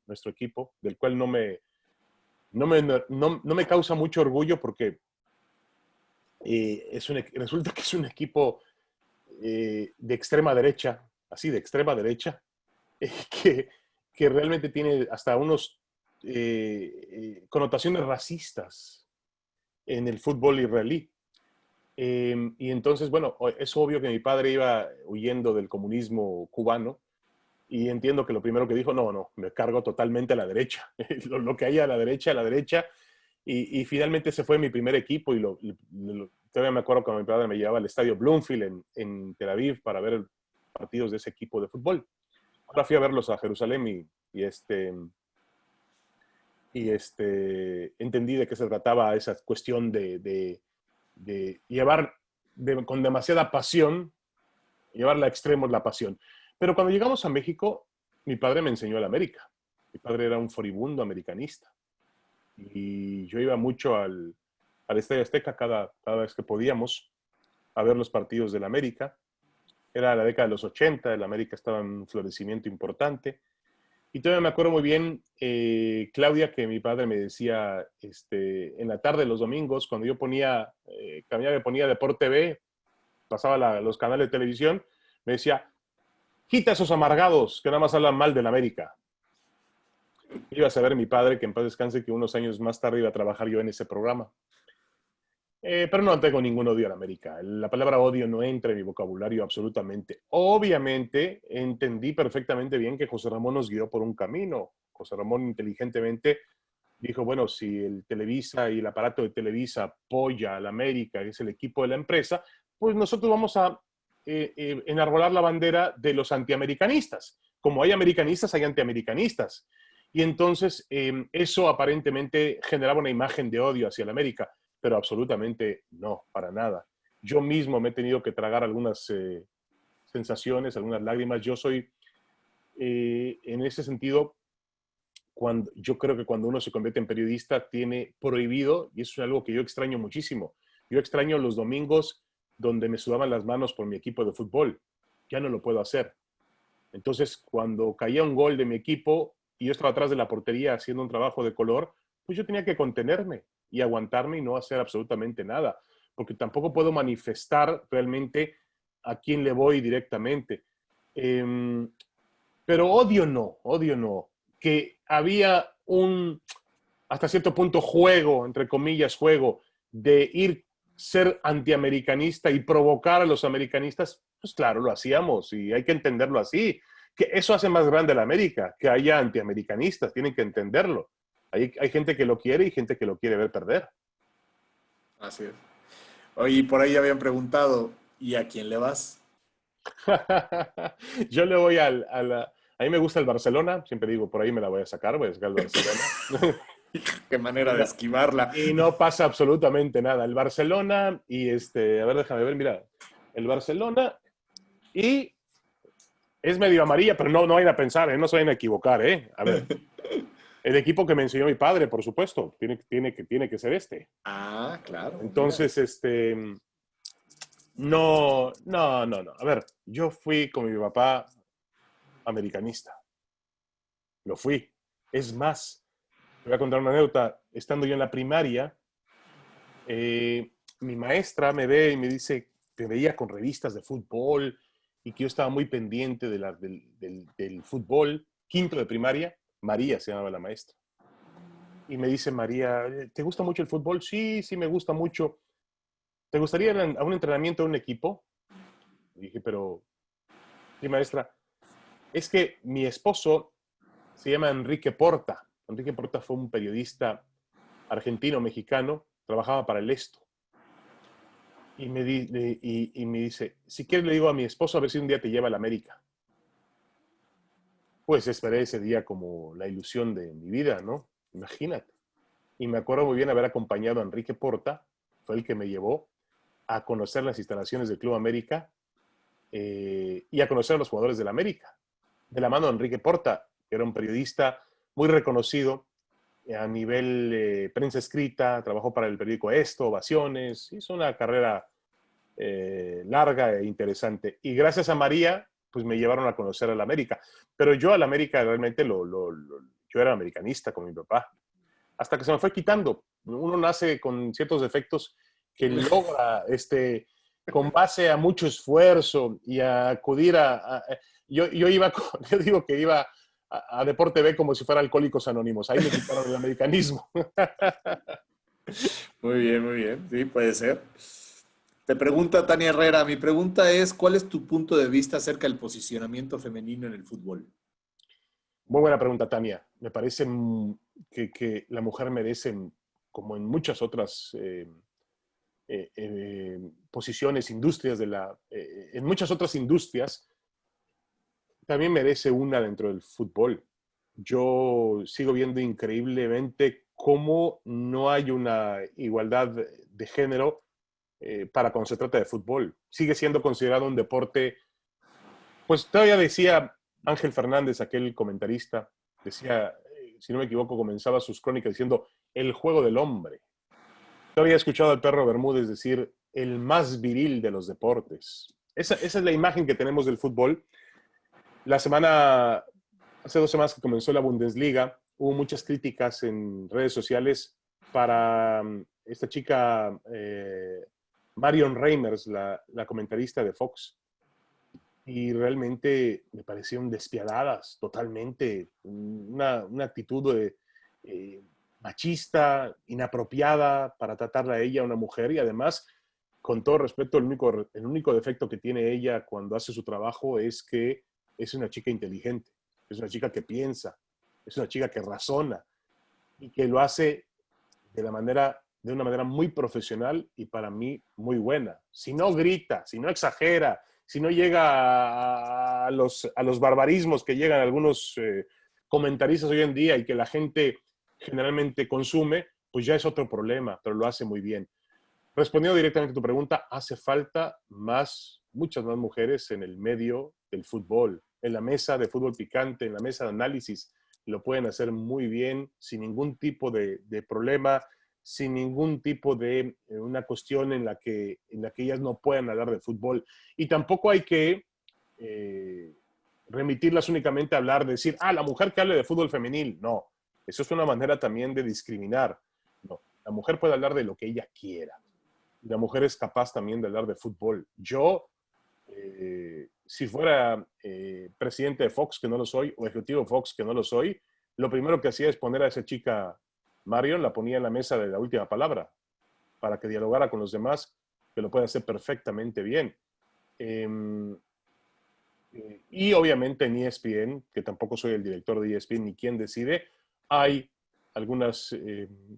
nuestro equipo, del cual no me causa mucho orgullo porque resulta que es un equipo de extrema derecha, así de extrema derecha, que realmente tiene hasta unos connotaciones racistas en el fútbol israelí. Y entonces, bueno, es obvio que mi padre iba huyendo del comunismo cubano y entiendo que lo primero que dijo, no, me cargo totalmente a la derecha. Lo que haya a la derecha. Y finalmente ese fue mi primer equipo y todavía me acuerdo cuando mi padre me llevaba al estadio Bloomfield en Tel Aviv para ver partidos de ese equipo de fútbol. Ahora fui a verlos a Jerusalén y entendí de qué se trataba esa cuestión de llevar con demasiada pasión, llevarla a extremos la pasión. Pero cuando llegamos a México, mi padre me enseñó el América. Mi padre era un furibundo americanista. Y yo iba mucho al Estadio Azteca cada vez que podíamos a ver los partidos del América. Era la década de los 80, el América estaba en un florecimiento importante. Y todavía me acuerdo muy bien, Claudia, que mi padre me decía en la tarde, los domingos, cuando yo cambiaba y ponía Deporte TV, pasaba los canales de televisión, me decía, quita esos amargados que nada más hablan mal del América. Iba a saber mi padre, que en paz descanse, que unos años más tarde iba a trabajar yo en ese programa. Pero no tengo ningún odio a la América. La palabra odio no entra en mi vocabulario absolutamente. Obviamente, entendí perfectamente bien que José Ramón nos guió por un camino. José Ramón inteligentemente dijo, bueno, si el Televisa y el aparato de Televisa apoya a la América, que es el equipo de la empresa, pues nosotros vamos a enarbolar la bandera de los antiamericanistas. Como hay americanistas, hay antiamericanistas. Y entonces eso aparentemente generaba una imagen de odio hacia la América, pero absolutamente no, para nada. Yo mismo me he tenido que tragar algunas sensaciones, algunas lágrimas. Yo soy, en ese sentido, yo creo que cuando uno se convierte en periodista tiene prohibido, y eso es algo que yo extraño muchísimo, yo extraño los domingos donde me sudaban las manos por mi equipo de fútbol. Ya no lo puedo hacer. Entonces, cuando caía un gol de mi equipo y yo estaba atrás de la portería haciendo un trabajo de color, pues yo tenía que contenerme y aguantarme y no hacer absolutamente nada, porque tampoco puedo manifestar realmente a quién le voy directamente. Pero odio no. Que había hasta cierto punto juego, entre comillas, juego, de ser antiamericanista y provocar a los americanistas, pues claro, lo hacíamos y hay que entenderlo así. Que eso hace más grande la América, que haya antiamericanistas, tienen que entenderlo. Hay gente que lo quiere y gente que lo quiere ver perder. Así es. Oye, por ahí habían preguntado, ¿y a quién le vas? Yo le voy a mí me gusta el Barcelona, siempre digo, por ahí me la voy a sacar al Barcelona. Qué manera de esquivarla. Y no pasa absolutamente nada. El Barcelona y a ver, déjame ver, mira, el Barcelona y es medio amarilla, pero no vayan a pensar, no se vayan a equivocar, A ver, el equipo que me enseñó mi padre, por supuesto, tiene que ser este. Ah, claro. Entonces, no. A ver, yo fui con mi papá americanista. Lo fui. Es más, te voy a contar una anécdota. Estando yo en la primaria, mi maestra me ve y me dice que veía con revistas de fútbol y que yo estaba muy pendiente del fútbol. Quinto de primaria, María se llamaba la maestra. Y me dice María, ¿te gusta mucho el fútbol? Sí, me gusta mucho. ¿Te gustaría ir a un entrenamiento de un equipo? Y dije, pero, sí, maestra, es que mi esposo se llama Enrique Porta. Enrique Porta fue un periodista argentino-mexicano, trabajaba para el Esto. Y me dice, si quieres le digo a mi esposo a ver si un día te lleva a la América. Pues esperé ese día como la ilusión de mi vida, ¿no? Imagínate. Y me acuerdo muy bien haber acompañado a Enrique Porta, fue el que me llevó a conocer las instalaciones del Club América y a conocer a los jugadores del América. De la mano de Enrique Porta, que era un periodista muy reconocido a nivel prensa escrita, trabajó para el periódico Esto, Ovaciones, hizo una carrera larga e interesante. Y gracias a María, pues me llevaron a conocer al América. Pero yo al América realmente yo era americanista con mi papá. Hasta que se me fue quitando. Uno nace con ciertos defectos que logra, con base a mucho esfuerzo y a acudir yo digo que iba a Deporte B como si fuera Alcohólicos Anónimos. Ahí me quitaron el americanismo. Muy bien. Sí, puede ser. Te pregunta Tania Herrera. Mi pregunta es, ¿cuál es tu punto de vista acerca del posicionamiento femenino en el fútbol? Muy buena pregunta, Tania. Me parece que la mujer merece, como en muchas otras posiciones, industrias en muchas otras industrias, también merece una dentro del fútbol. Yo sigo viendo increíblemente cómo no hay una igualdad de género para cuando se trata de fútbol. Sigue siendo considerado un deporte, pues todavía decía Ángel Fernández, aquel comentarista, decía, si no me equivoco, comenzaba sus crónicas diciendo, el juego del hombre. Yo había escuchado al Perro Bermúdez decir, el más viril de los deportes. Esa es la imagen que tenemos del fútbol. Hace 2 semanas que comenzó la Bundesliga, hubo muchas críticas en redes sociales para esta chica Marion Reimers, la comentarista de Fox. Y realmente me parecieron despiadadas totalmente. Una actitud machista, inapropiada para tratarla a ella, una mujer, y además, con todo respeto, el único defecto que tiene ella cuando hace su trabajo es que es una chica inteligente, es una chica que piensa, es una chica que razona y que lo hace de una manera muy profesional y para mí muy buena. Si no grita, si no exagera, si no llega a los barbarismos que llegan algunos comentaristas hoy en día y que la gente generalmente consume, pues ya es otro problema, pero lo hace muy bien. Respondiendo directamente a tu pregunta, hace falta muchas más mujeres en el medio del fútbol, en la mesa de fútbol picante, en la mesa de análisis. Lo pueden hacer muy bien, sin ningún tipo de problema, sin ningún tipo de una cuestión en la que ellas no puedan hablar de fútbol. Y tampoco hay que remitirlas únicamente a hablar, de decir, la mujer que hable de fútbol femenil. No, eso es una manera también de discriminar. No, la mujer puede hablar de lo que ella quiera. La mujer es capaz también de hablar de fútbol. Yo, si fuera presidente de Fox, que no lo soy, o ejecutivo de Fox, que no lo soy, lo primero que hacía es poner a esa chica Marion, la ponía en la mesa de la última palabra para que dialogara con los demás, que lo puede hacer perfectamente bien. Y obviamente en ESPN, que tampoco soy el director de ESPN ni quien decide, hay algunas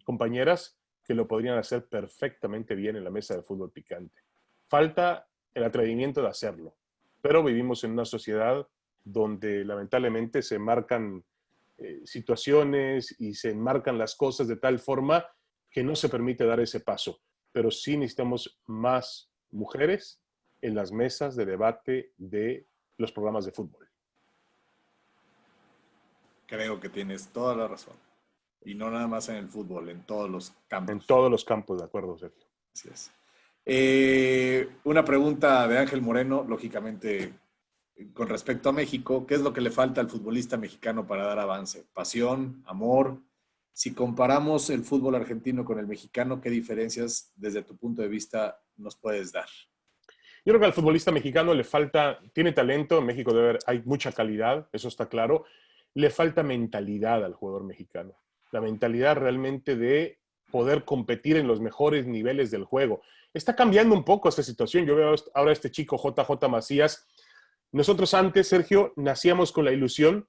compañeras que lo podrían hacer perfectamente bien en la mesa de fútbol picante. Falta el atrevimiento de hacerlo, pero vivimos en una sociedad donde lamentablemente se marcan situaciones y se enmarcan las cosas de tal forma que no se permite dar ese paso. Pero sí necesitamos más mujeres en las mesas de debate de los programas de fútbol. Creo que tienes toda la razón. Y no nada más en el fútbol, en todos los campos. En todos los campos, de acuerdo, Sergio. Así es. Una pregunta de Ángel Moreno, lógicamente, con respecto a México. ¿Qué es lo que le falta al futbolista mexicano para dar avance? ¿Pasión? ¿Amor? Si comparamos el fútbol argentino con el mexicano, ¿qué diferencias desde tu punto de vista nos puedes dar? Yo creo que al futbolista mexicano le falta, tiene talento, en México hay mucha calidad, eso está claro. Le falta mentalidad al jugador mexicano. La mentalidad realmente de poder competir en los mejores niveles del juego. Está cambiando un poco esta situación. Yo veo ahora a este chico JJ Macías. Nosotros antes, Sergio, nacíamos con la ilusión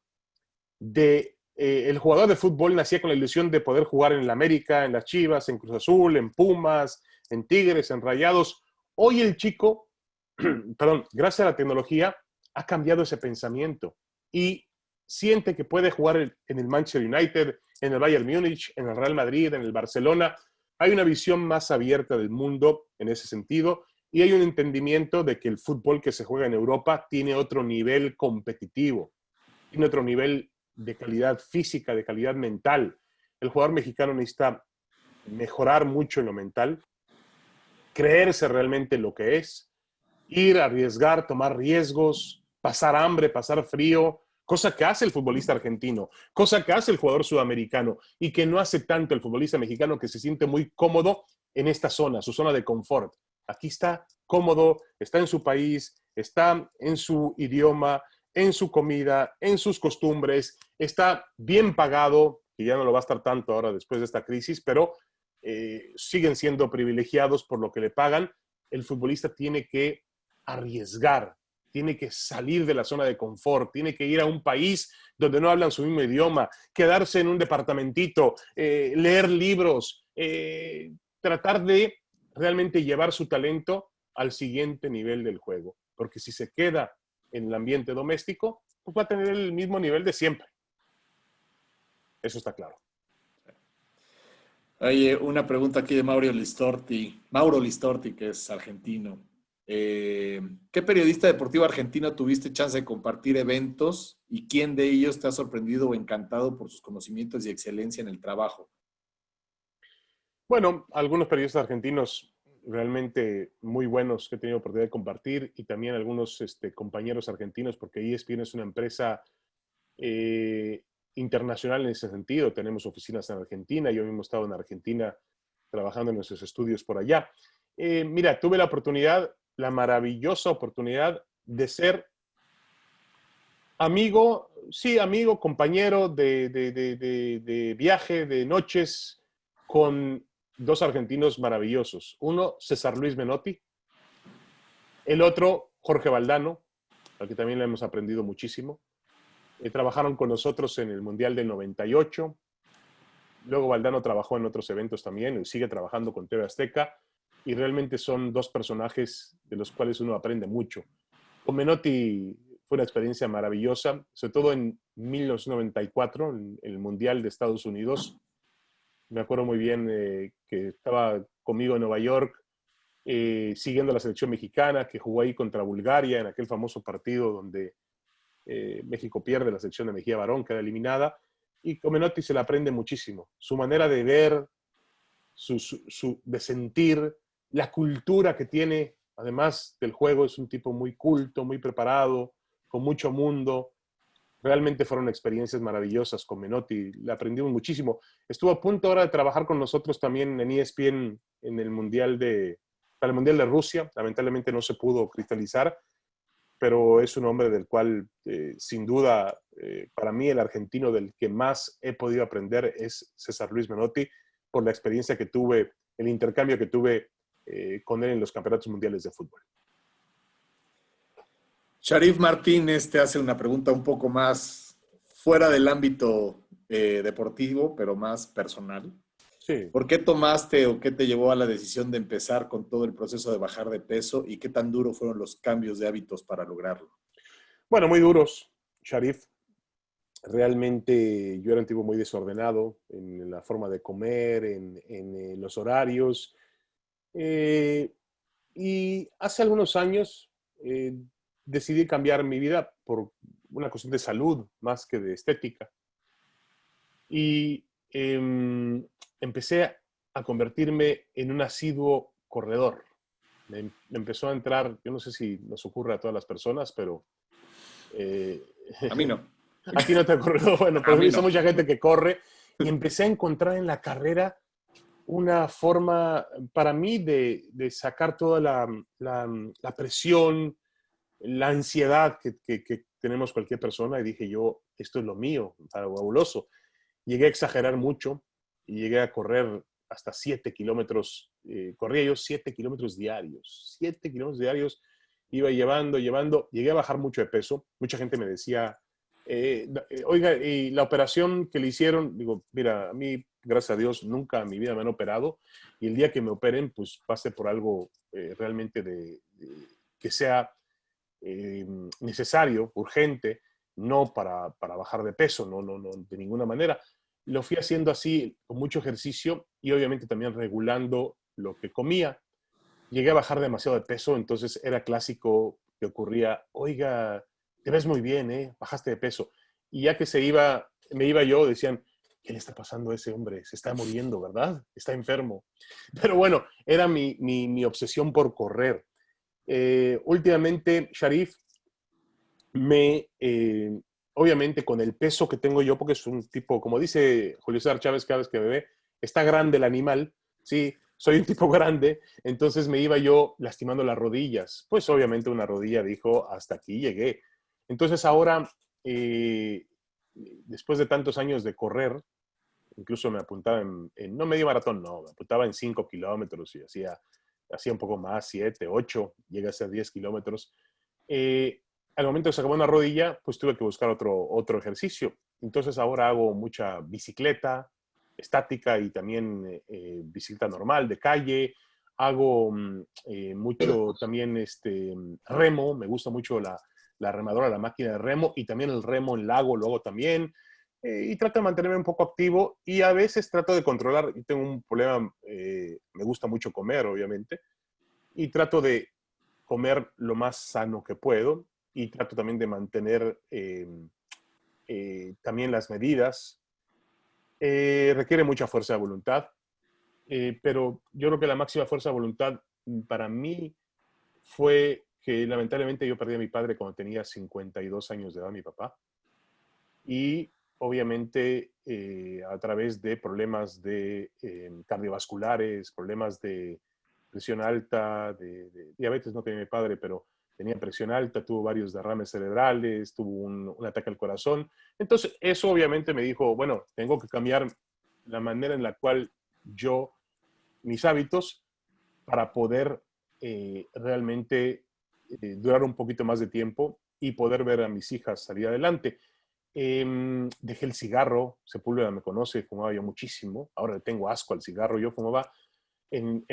de... el jugador de fútbol nacía con la ilusión de poder jugar en el América, en las Chivas, en Cruz Azul, en Pumas, en Tigres, en Rayados. Hoy el chico, gracias a la tecnología, ha cambiado ese pensamiento y siente que puede jugar en el Manchester United, en el Bayern Múnich, en el Real Madrid, en el Barcelona. Hay una visión más abierta del mundo en ese sentido y hay un entendimiento de que el fútbol que se juega en Europa tiene otro nivel competitivo, tiene otro nivel de calidad física, de calidad mental. El jugador mexicano necesita mejorar mucho en lo mental, creerse realmente lo que es, ir a arriesgar, tomar riesgos, pasar hambre, pasar frío, cosa que hace el futbolista argentino, cosa que hace el jugador sudamericano y que no hace tanto el futbolista mexicano, que se siente muy cómodo en esta zona, su zona de confort. Aquí está cómodo, está en su país, está en su idioma, en su comida, en sus costumbres, está bien pagado, que ya no lo va a estar tanto ahora después de esta crisis, pero siguen siendo privilegiados por lo que le pagan. El futbolista tiene que arriesgar, tiene que salir de la zona de confort, tiene que ir a un país donde no hablan su mismo idioma, quedarse en un departamentito, leer libros, tratar de realmente llevar su talento al siguiente nivel del juego. Porque si se queda en el ambiente doméstico, pues va a tener el mismo nivel de siempre. Eso está claro. Oye, una pregunta aquí de Mauro Listorti, que es argentino. ¿Qué periodista deportivo argentino tuviste chance de compartir eventos y quién de ellos te ha sorprendido o encantado por sus conocimientos y excelencia en el trabajo? Bueno, algunos periodistas argentinos realmente muy buenos que he tenido oportunidad de compartir y también algunos compañeros argentinos, porque ESPN es una empresa internacional en ese sentido. Tenemos oficinas en Argentina, yo mismo he estado en Argentina trabajando en nuestros estudios por allá. Mira, tuve la oportunidad, la maravillosa oportunidad de ser amigo, sí, amigo, compañero de viaje, de noches, con dos argentinos maravillosos. Uno, César Luis Menotti. El otro, Jorge Valdano, al que también le hemos aprendido muchísimo. Trabajaron con nosotros en el Mundial del 98. Luego Valdano trabajó en otros eventos también y sigue trabajando con TV Azteca. Y realmente son dos personajes de los cuales uno aprende mucho. Con Menotti fue una experiencia maravillosa, sobre todo en 1994, en el Mundial de Estados Unidos. Me acuerdo muy bien que estaba conmigo en Nueva York, siguiendo la selección mexicana, que jugó ahí contra Bulgaria en aquel famoso partido donde México pierde, la selección de Mejía Barón queda eliminada. Y con Menotti se le aprende muchísimo. Su manera de ver, de sentir, la cultura que tiene, además del juego, es un tipo muy culto, muy preparado, con mucho mundo. Realmente fueron experiencias maravillosas con Menotti, le aprendimos muchísimo. Estuvo a punto ahora de trabajar con nosotros también en ESPN en el para el Mundial de Rusia. Lamentablemente no se pudo cristalizar, pero es un hombre del cual, sin duda, para mí el argentino del que más he podido aprender es César Luis Menotti, por la experiencia que tuve, el intercambio que tuve con él en los campeonatos mundiales de fútbol. Sharif Martínez te hace una pregunta un poco más fuera del ámbito deportivo, pero más personal. Sí. ¿Por qué tomaste o qué te llevó a la decisión de empezar con todo el proceso de bajar de peso y qué tan duros fueron los cambios de hábitos para lograrlo? Bueno, muy duros, Sharif. Realmente yo era un tipo muy desordenado en la forma de comer, en los horarios. Y hace algunos años decidí cambiar mi vida por una cuestión de salud más que de estética. Y empecé a convertirme en un asiduo corredor. Me empezó a entrar, yo no sé si nos ocurre a todas las personas, pero... a mí no. A ti no te ha ocurrido, bueno, pero he visto no. mucha gente que corre y empecé a encontrar en la carrera una forma para mí de sacar toda la presión, la ansiedad que tenemos cualquier persona y dije yo, esto es lo mío, fabuloso. Llegué a exagerar mucho y llegué a correr hasta 7 kilómetros, corría yo 7 kilómetros diarios, 7 kilómetros diarios, iba llevando, llegué a bajar mucho de peso, mucha gente me decía, oiga, y la operación que le hicieron, digo, mira, a mí, gracias a Dios, nunca en mi vida me han operado y el día que me operen, pues pase por algo realmente que sea necesario, urgente, no para bajar de peso, no, de ninguna manera. Lo fui haciendo así, con mucho ejercicio y obviamente también regulando lo que comía. Llegué a bajar demasiado de peso, entonces era clásico que ocurría, oiga, te ves muy bien, ¿eh? Bajaste de peso. Y ya que me iba yo, decían, ¿qué le está pasando a ese hombre? Se está muriendo, ¿verdad? Está enfermo. Pero bueno, era mi obsesión por correr. Últimamente, Sharif, obviamente con el peso que tengo yo, porque es un tipo, como dice Julio César Chávez cada vez que me ve, está grande el animal, ¿sí? Soy un tipo grande, entonces me iba yo lastimando las rodillas. Pues obviamente una rodilla dijo, hasta aquí llegué. Entonces ahora, después de tantos años de correr, incluso me apuntaba no medio maratón, no, me apuntaba en 5 kilómetros y hacía un poco más, 7, 8, llegué a ser 10 kilómetros. Al momento que se acabó una rodilla, pues tuve que buscar otro ejercicio. Entonces ahora hago mucha bicicleta estática y también bicicleta normal de calle. Hago mucho también remo, me gusta mucho la remadora, la máquina de remo y también el remo en lago lo hago también. Y trato de mantenerme un poco activo y a veces trato de controlar. Y tengo un problema, me gusta mucho comer, obviamente, y trato de comer lo más sano que puedo y trato también de mantener también las medidas. Requiere mucha fuerza de voluntad, pero yo creo que la máxima fuerza de voluntad para mí fue que lamentablemente yo perdí a mi padre cuando tenía 52 años de edad, mi papá. Y obviamente a través de problemas de cardiovasculares, problemas de presión alta, de diabetes no tenía mi padre, pero tenía presión alta, tuvo varios derrames cerebrales, tuvo un ataque al corazón. Entonces eso obviamente me dijo, bueno, tengo que cambiar la manera en la cual mis hábitos para poder realmente durar un poquito más de tiempo y poder ver a mis hijas salir adelante. Dejé el cigarro, Sepúlveda me conoce, fumaba yo muchísimo, ahora le tengo asco al cigarro, yo fumaba en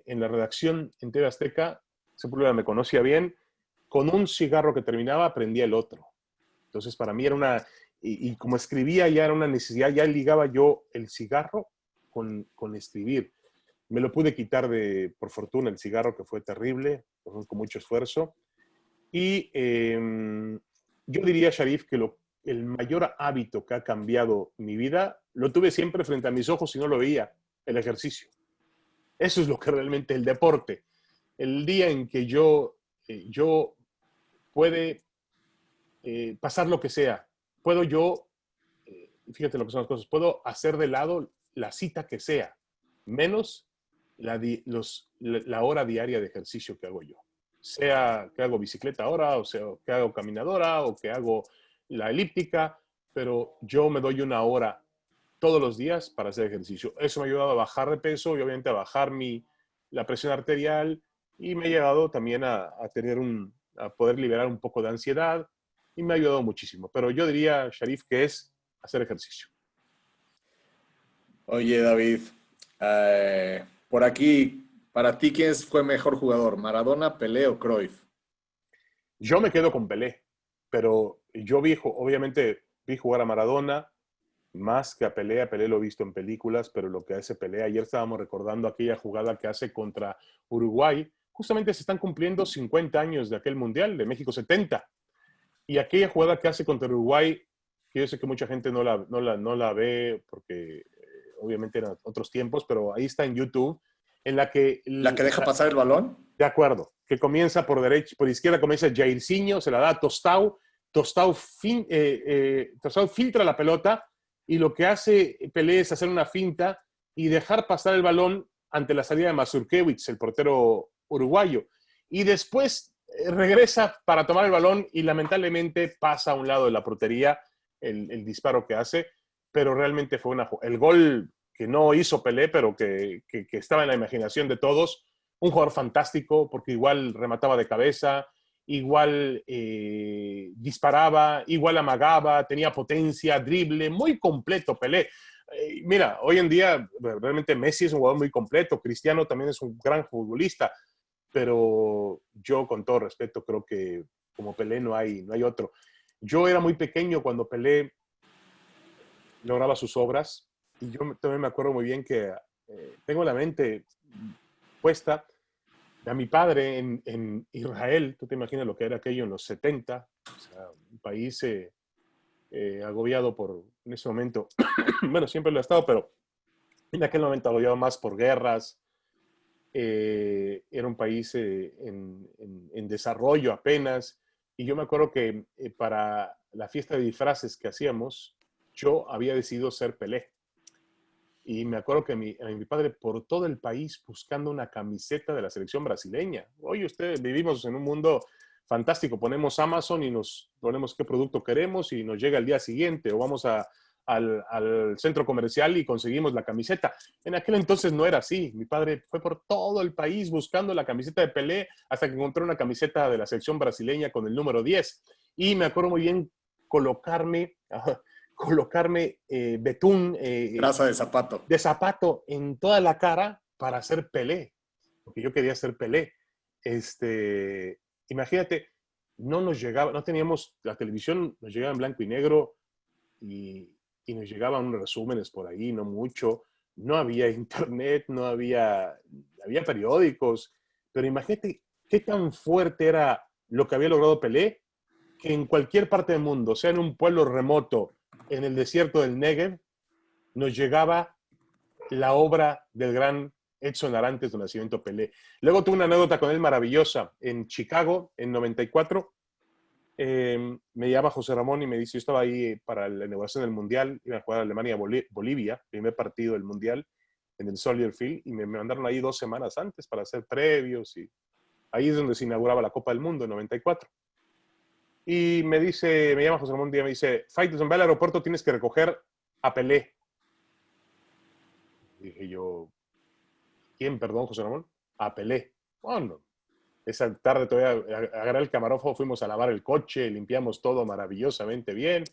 la redacción en TV Azteca, Sepúlveda me conocía bien, con un cigarro que terminaba prendía el otro. Entonces para mí era y como escribía ya era una necesidad, ya ligaba yo el cigarro con escribir. Me lo pude quitar por fortuna, el cigarro, que fue terrible, con mucho esfuerzo. Y yo diría, Sharif, que el mayor hábito que ha cambiado mi vida, lo tuve siempre frente a mis ojos y no lo veía, el ejercicio. Eso es lo que realmente el deporte. El día en que yo puede pasar lo que sea, puedo fíjate lo que son las cosas, puedo hacer de lado la cita que sea, menos la hora diaria de ejercicio que hago yo. Sea que hago bicicleta ahora, o sea que hago caminadora, o que hago la elíptica, pero yo me doy una hora todos los días para hacer ejercicio. Eso me ha ayudado a bajar de peso y obviamente a bajar la presión arterial y me ha ayudado también a poder liberar un poco de ansiedad y me ha ayudado muchísimo. Pero yo diría, Sharif, que es hacer ejercicio. Oye, David, por aquí, para ti, ¿quién fue mejor jugador? ¿Maradona, Pelé o Cruyff? Yo me quedo con Pelé, pero yo obviamente vi jugar a Maradona más que a Pelé. A Pelé lo he visto en películas, pero lo que hace Pelé, ayer estábamos recordando aquella jugada que hace contra Uruguay. Justamente se están cumpliendo 50 años de aquel Mundial, de México 70. Y aquella jugada que hace contra Uruguay, que yo sé que mucha gente no la ve porque obviamente eran otros tiempos, pero ahí está en YouTube, en la que... ¿La que deja pasar el balón? De acuerdo, que comienza por izquierda comienza Jairzinho, se la da a Tostão, Tostão filtra la pelota y lo que hace Pelé es hacer una finta y dejar pasar el balón ante la salida de Mazurkiewicz, el portero uruguayo. Y después regresa para tomar el balón y lamentablemente pasa a un lado de la portería el disparo que hace, pero realmente fue el gol que no hizo Pelé, pero que estaba en la imaginación de todos. Un jugador fantástico, porque igual remataba de cabeza, igual disparaba, igual amagaba, tenía potencia, drible, muy completo Pelé. Mira, hoy en día realmente Messi es un jugador muy completo, Cristiano también es un gran futbolista, pero yo con todo respeto creo que como Pelé no hay otro. Yo era muy pequeño cuando Pelé lograba sus obras y yo también me acuerdo muy bien que tengo la mente puesta a mi padre en Israel. Tú te imaginas lo que era aquello en los 70, o sea, un país agobiado en ese momento, bueno, siempre lo ha estado, pero en aquel momento agobiado más por guerras. Era un país en desarrollo apenas, y yo me acuerdo que para la fiesta de disfraces que hacíamos, yo había decidido ser Pelé. Y me acuerdo que mi padre por todo el país buscando una camiseta de la selección brasileña. Oye, vivimos en un mundo fantástico. Ponemos Amazon y nos ponemos qué producto queremos y nos llega el día siguiente. O vamos al centro comercial y conseguimos la camiseta. En aquel entonces no era así. Mi padre fue por todo el país buscando la camiseta de Pelé hasta que encontró una camiseta de la selección brasileña con el número 10. Y me acuerdo muy bien colocarme betún, grasa de zapato. De zapato en toda la cara para hacer Pelé, porque yo quería ser Pelé. Imagínate, no teníamos la televisión, nos llegaba en blanco y negro y nos llegaban unos resúmenes por ahí, no mucho, no había internet, había periódicos, pero imagínate qué tan fuerte era lo que había logrado Pelé, que en cualquier parte del mundo, sea en un pueblo remoto, en el desierto del Negev, nos llegaba la obra del gran Edson Arantes de Nacimiento Pelé. Luego tuve una anécdota con él maravillosa. En Chicago, en 94, me llama José Ramón y me dice, yo estaba ahí para la inauguración del Mundial, iba a jugar Alemania-Bolivia, primer partido del Mundial en el Soldier Field, y me mandaron ahí 2 semanas antes para hacer previos, y ahí es donde se inauguraba la Copa del Mundo en 94. Y me llama José Ramón un día y me dice, Faitelson, ve al aeropuerto, tienes que recoger a Pelé. Y dije yo, ¿quién, perdón, José Ramón? A Pelé. Bueno, esa tarde todavía agarré el camarógrafo, fuimos a lavar el coche, limpiamos todo maravillosamente bien,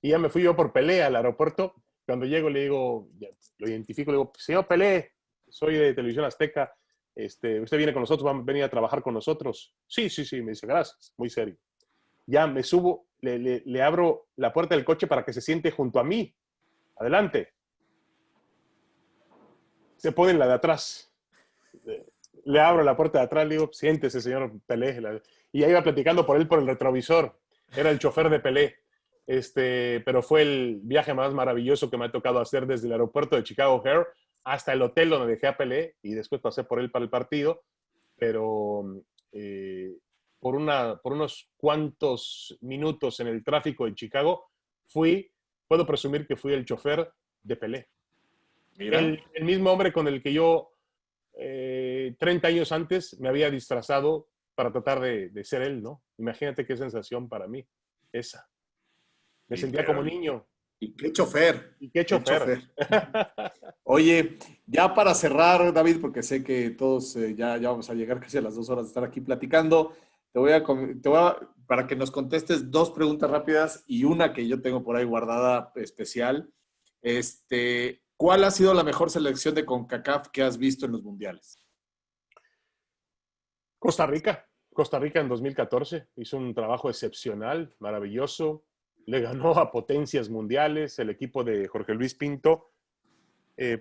y ya me fui yo por Pelé al aeropuerto. Cuando llego le digo, lo identifico, le digo, señor Pelé, soy de Televisión Azteca, usted viene con nosotros, va a venir a trabajar con nosotros. Sí, me dice, gracias, muy serio. Ya me subo, le abro la puerta del coche para que se siente junto a mí. Adelante. Se pone en la de atrás. Le abro la puerta de atrás, le digo, siéntese, señor Pelé. Y ahí iba platicando por él por el retrovisor. Era el chofer de Pelé. Pero fue el viaje más maravilloso que me ha tocado hacer desde el aeropuerto de Chicago O'Hare hasta el hotel donde dejé a Pelé, y después pasé por él para el partido. Pero por unos cuantos minutos en el tráfico de Chicago, puedo presumir que fui el chofer de Pelé. Mira. El mismo hombre con el que yo 30 años antes me había disfrazado para tratar de ser él, ¿no? Imagínate qué sensación para mí esa. Me sentía como niño. Y qué chofer. Y qué chofer. Oye, ya para cerrar, David, porque sé que todos ya vamos a llegar casi a las 2 horas de estar aquí platicando, te voy a, para que nos contestes 2 preguntas rápidas y una que yo tengo por ahí guardada especial. ¿Cuál ha sido la mejor selección de CONCACAF que has visto en los mundiales? Costa Rica. Costa Rica en 2014 hizo un trabajo excepcional, maravilloso. Le ganó a potencias mundiales, el equipo de Jorge Luis Pinto.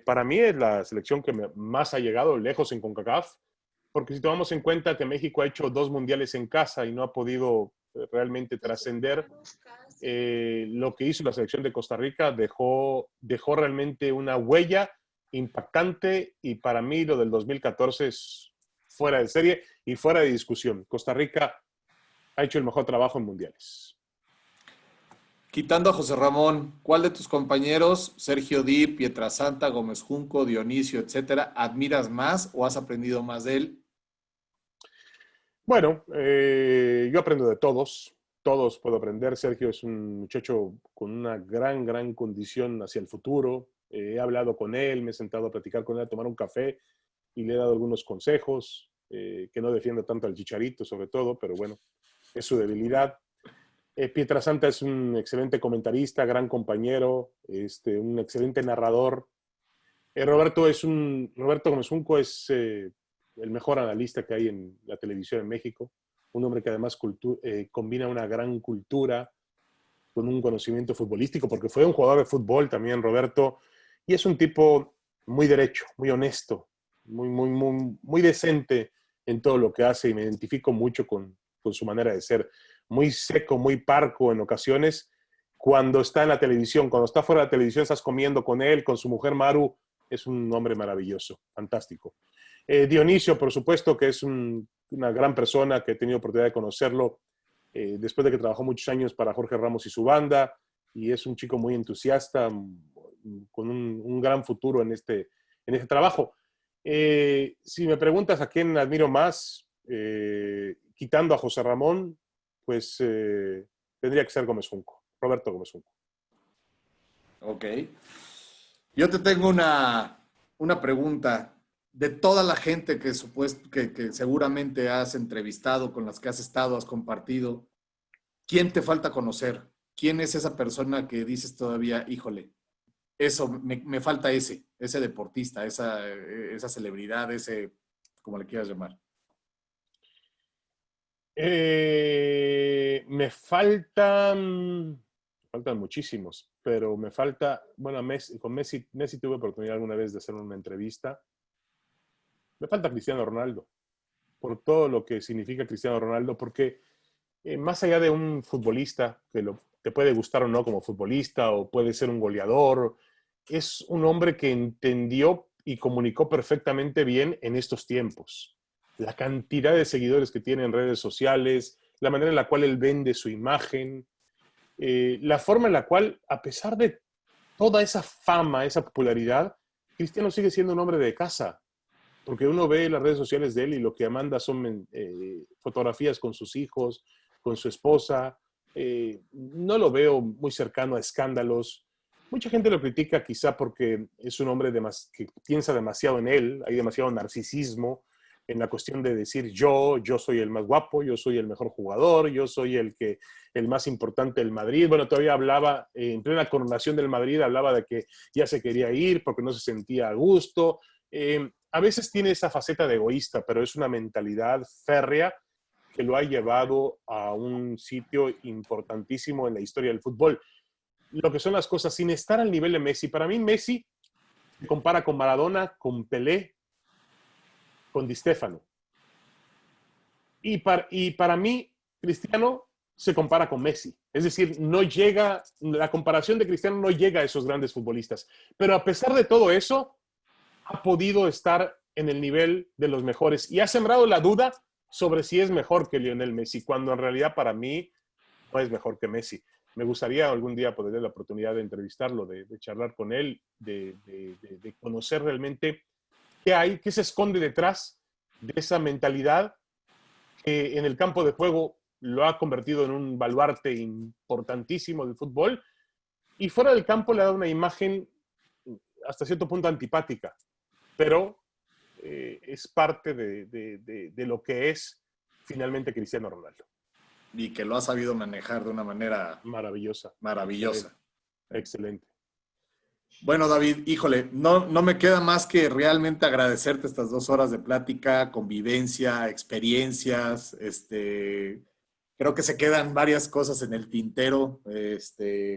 Para mí es la selección que más ha llegado lejos en CONCACAF, porque si tomamos en cuenta que México ha hecho 2 mundiales en casa y no ha podido realmente trascender, lo que hizo la selección de Costa Rica dejó realmente una huella impactante, y para mí lo del 2014 es fuera de serie y fuera de discusión. Costa Rica ha hecho el mejor trabajo en mundiales. Quitando a José Ramón, ¿cuál de tus compañeros, Sergio Di, Pietrasanta, Gómez Junco, Dionisio, etcétera, admiras más o has aprendido más de él? Bueno, yo aprendo de todos puedo aprender. Sergio es un muchacho con una gran condición hacia el futuro. He hablado con él, me he sentado a platicar con él, a tomar un café, y le he dado algunos consejos, que no defienda tanto al Chicharito sobre todo, pero bueno, es su debilidad. Pietrasanta es un excelente comentarista, gran compañero, un excelente narrador. Roberto Gómez Junco es el mejor analista que hay en la televisión en México, un hombre que además combina una gran cultura con un conocimiento futbolístico, porque fue un jugador de fútbol también, Roberto, y es un tipo muy derecho, muy honesto, muy decente en todo lo que hace, y me identifico mucho con su manera de ser. Muy seco, muy parco en ocasiones cuando está en la televisión. Cuando está fuera de la televisión, estás comiendo con él, con su mujer Maru. Es un hombre maravilloso, fantástico. Dionisio, por supuesto, que es una gran persona, que he tenido oportunidad de conocerlo después de que trabajó muchos años para Jorge Ramos y su banda, y es un chico muy entusiasta, con un gran futuro en este trabajo. Si me preguntas a quién admiro más, quitando a José Ramón, pues tendría que ser Gómez Junco, Roberto Gómez Junco. Ok. Yo te tengo una pregunta. De toda la gente que seguramente has entrevistado, con las que has estado, has compartido, ¿quién te falta conocer? ¿Quién es esa persona que dices todavía, híjole, eso, me falta ese deportista, esa celebridad, como le quieras llamar? Me faltan muchísimos, pero me falta, bueno, con Messi tuve oportunidad alguna vez de hacer una entrevista. Me falta Cristiano Ronaldo, por todo lo que significa Cristiano Ronaldo, porque más allá de un futbolista, que te puede gustar o no como futbolista, o puede ser un goleador, es un hombre que entendió y comunicó perfectamente bien en estos tiempos. La cantidad de seguidores que tiene en redes sociales, la manera en la cual él vende su imagen, la forma en la cual, a pesar de toda esa fama, esa popularidad, Cristiano sigue siendo un hombre de casa, porque uno ve las redes sociales de él y lo que manda son fotografías con sus hijos, con su esposa. No lo veo muy cercano a escándalos. Mucha gente lo critica quizá porque es un hombre que piensa demasiado en él, hay demasiado narcisismo en la cuestión de decir yo soy el más guapo, yo soy el mejor jugador, yo soy el más importante del Madrid. Bueno, todavía hablaba, en plena coronación del Madrid, hablaba de que ya se quería ir porque no se sentía a gusto. A veces tiene esa faceta de egoísta, pero es una mentalidad férrea que lo ha llevado a un sitio importantísimo en la historia del fútbol. Lo que son las cosas, sin estar al nivel de Messi. Para mí, Messi se compara con Maradona, con Pelé, con Di Stéfano. Y para mí, Cristiano se compara con Messi. Es decir, la comparación de Cristiano no llega a esos grandes futbolistas. Pero a pesar de todo eso, ha podido estar en el nivel de los mejores y ha sembrado la duda sobre si es mejor que Lionel Messi, cuando en realidad para mí no es mejor que Messi. Me gustaría algún día poder tener la oportunidad de entrevistarlo, de charlar con él, de conocer realmente qué se esconde detrás de esa mentalidad que en el campo de juego lo ha convertido en un baluarte importantísimo del fútbol y fuera del campo le ha dado una imagen hasta cierto punto antipática, pero es parte de lo que es finalmente Cristiano Ronaldo. Y que lo ha sabido manejar de una manera maravillosa. Excelente. Bueno, David, híjole, no me queda más que realmente agradecerte estas 2 horas de plática, convivencia, experiencias. Creo que se quedan varias cosas en el tintero,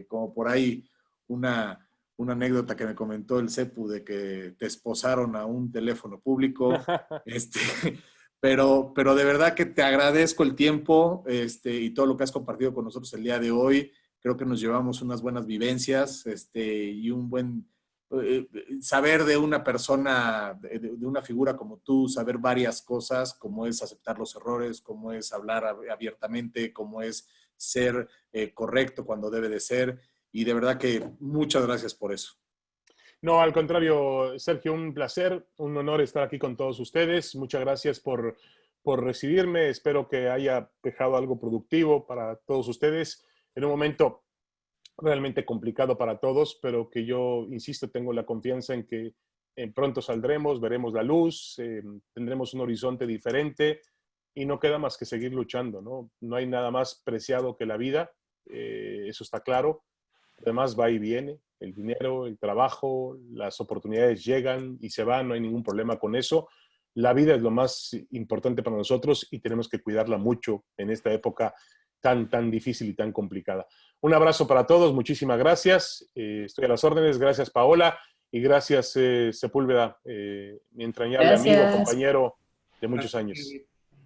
como por ahí una anécdota que me comentó el Cepu de que te esposaron a un teléfono público. Pero de verdad que te agradezco el tiempo y todo lo que has compartido con nosotros el día de hoy. Creo que nos llevamos unas buenas vivencias y un buen saber de una persona, de una figura como tú, saber varias cosas, como es aceptar los errores, como es hablar abiertamente, como es ser correcto cuando debe de ser. Y de verdad que muchas gracias por eso. No, al contrario, Sergio, un placer, un honor estar aquí con todos ustedes. Muchas gracias por recibirme. Espero que haya dejado algo productivo para todos ustedes en un momento realmente complicado para todos, pero que yo, insisto, tengo la confianza en que pronto saldremos, veremos la luz, tendremos un horizonte diferente y no queda más que seguir luchando, ¿no? No hay nada más preciado que la vida, eso está claro. Además va y viene, el dinero, el trabajo, las oportunidades llegan y se van, no hay ningún problema con eso. La vida es lo más importante para nosotros y tenemos que cuidarla mucho en esta época tan difícil y tan complicada. Un abrazo para todos, muchísimas gracias. Estoy a las órdenes, gracias Paola y gracias Sepúlveda, mi entrañable amigo, compañero de muchos años.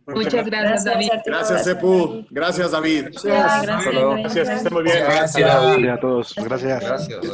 Muchas gracias, David. Gracias, Cepu. Gracias, David. Gracias, que estén muy bien. Gracias a todos. Gracias. Gracias.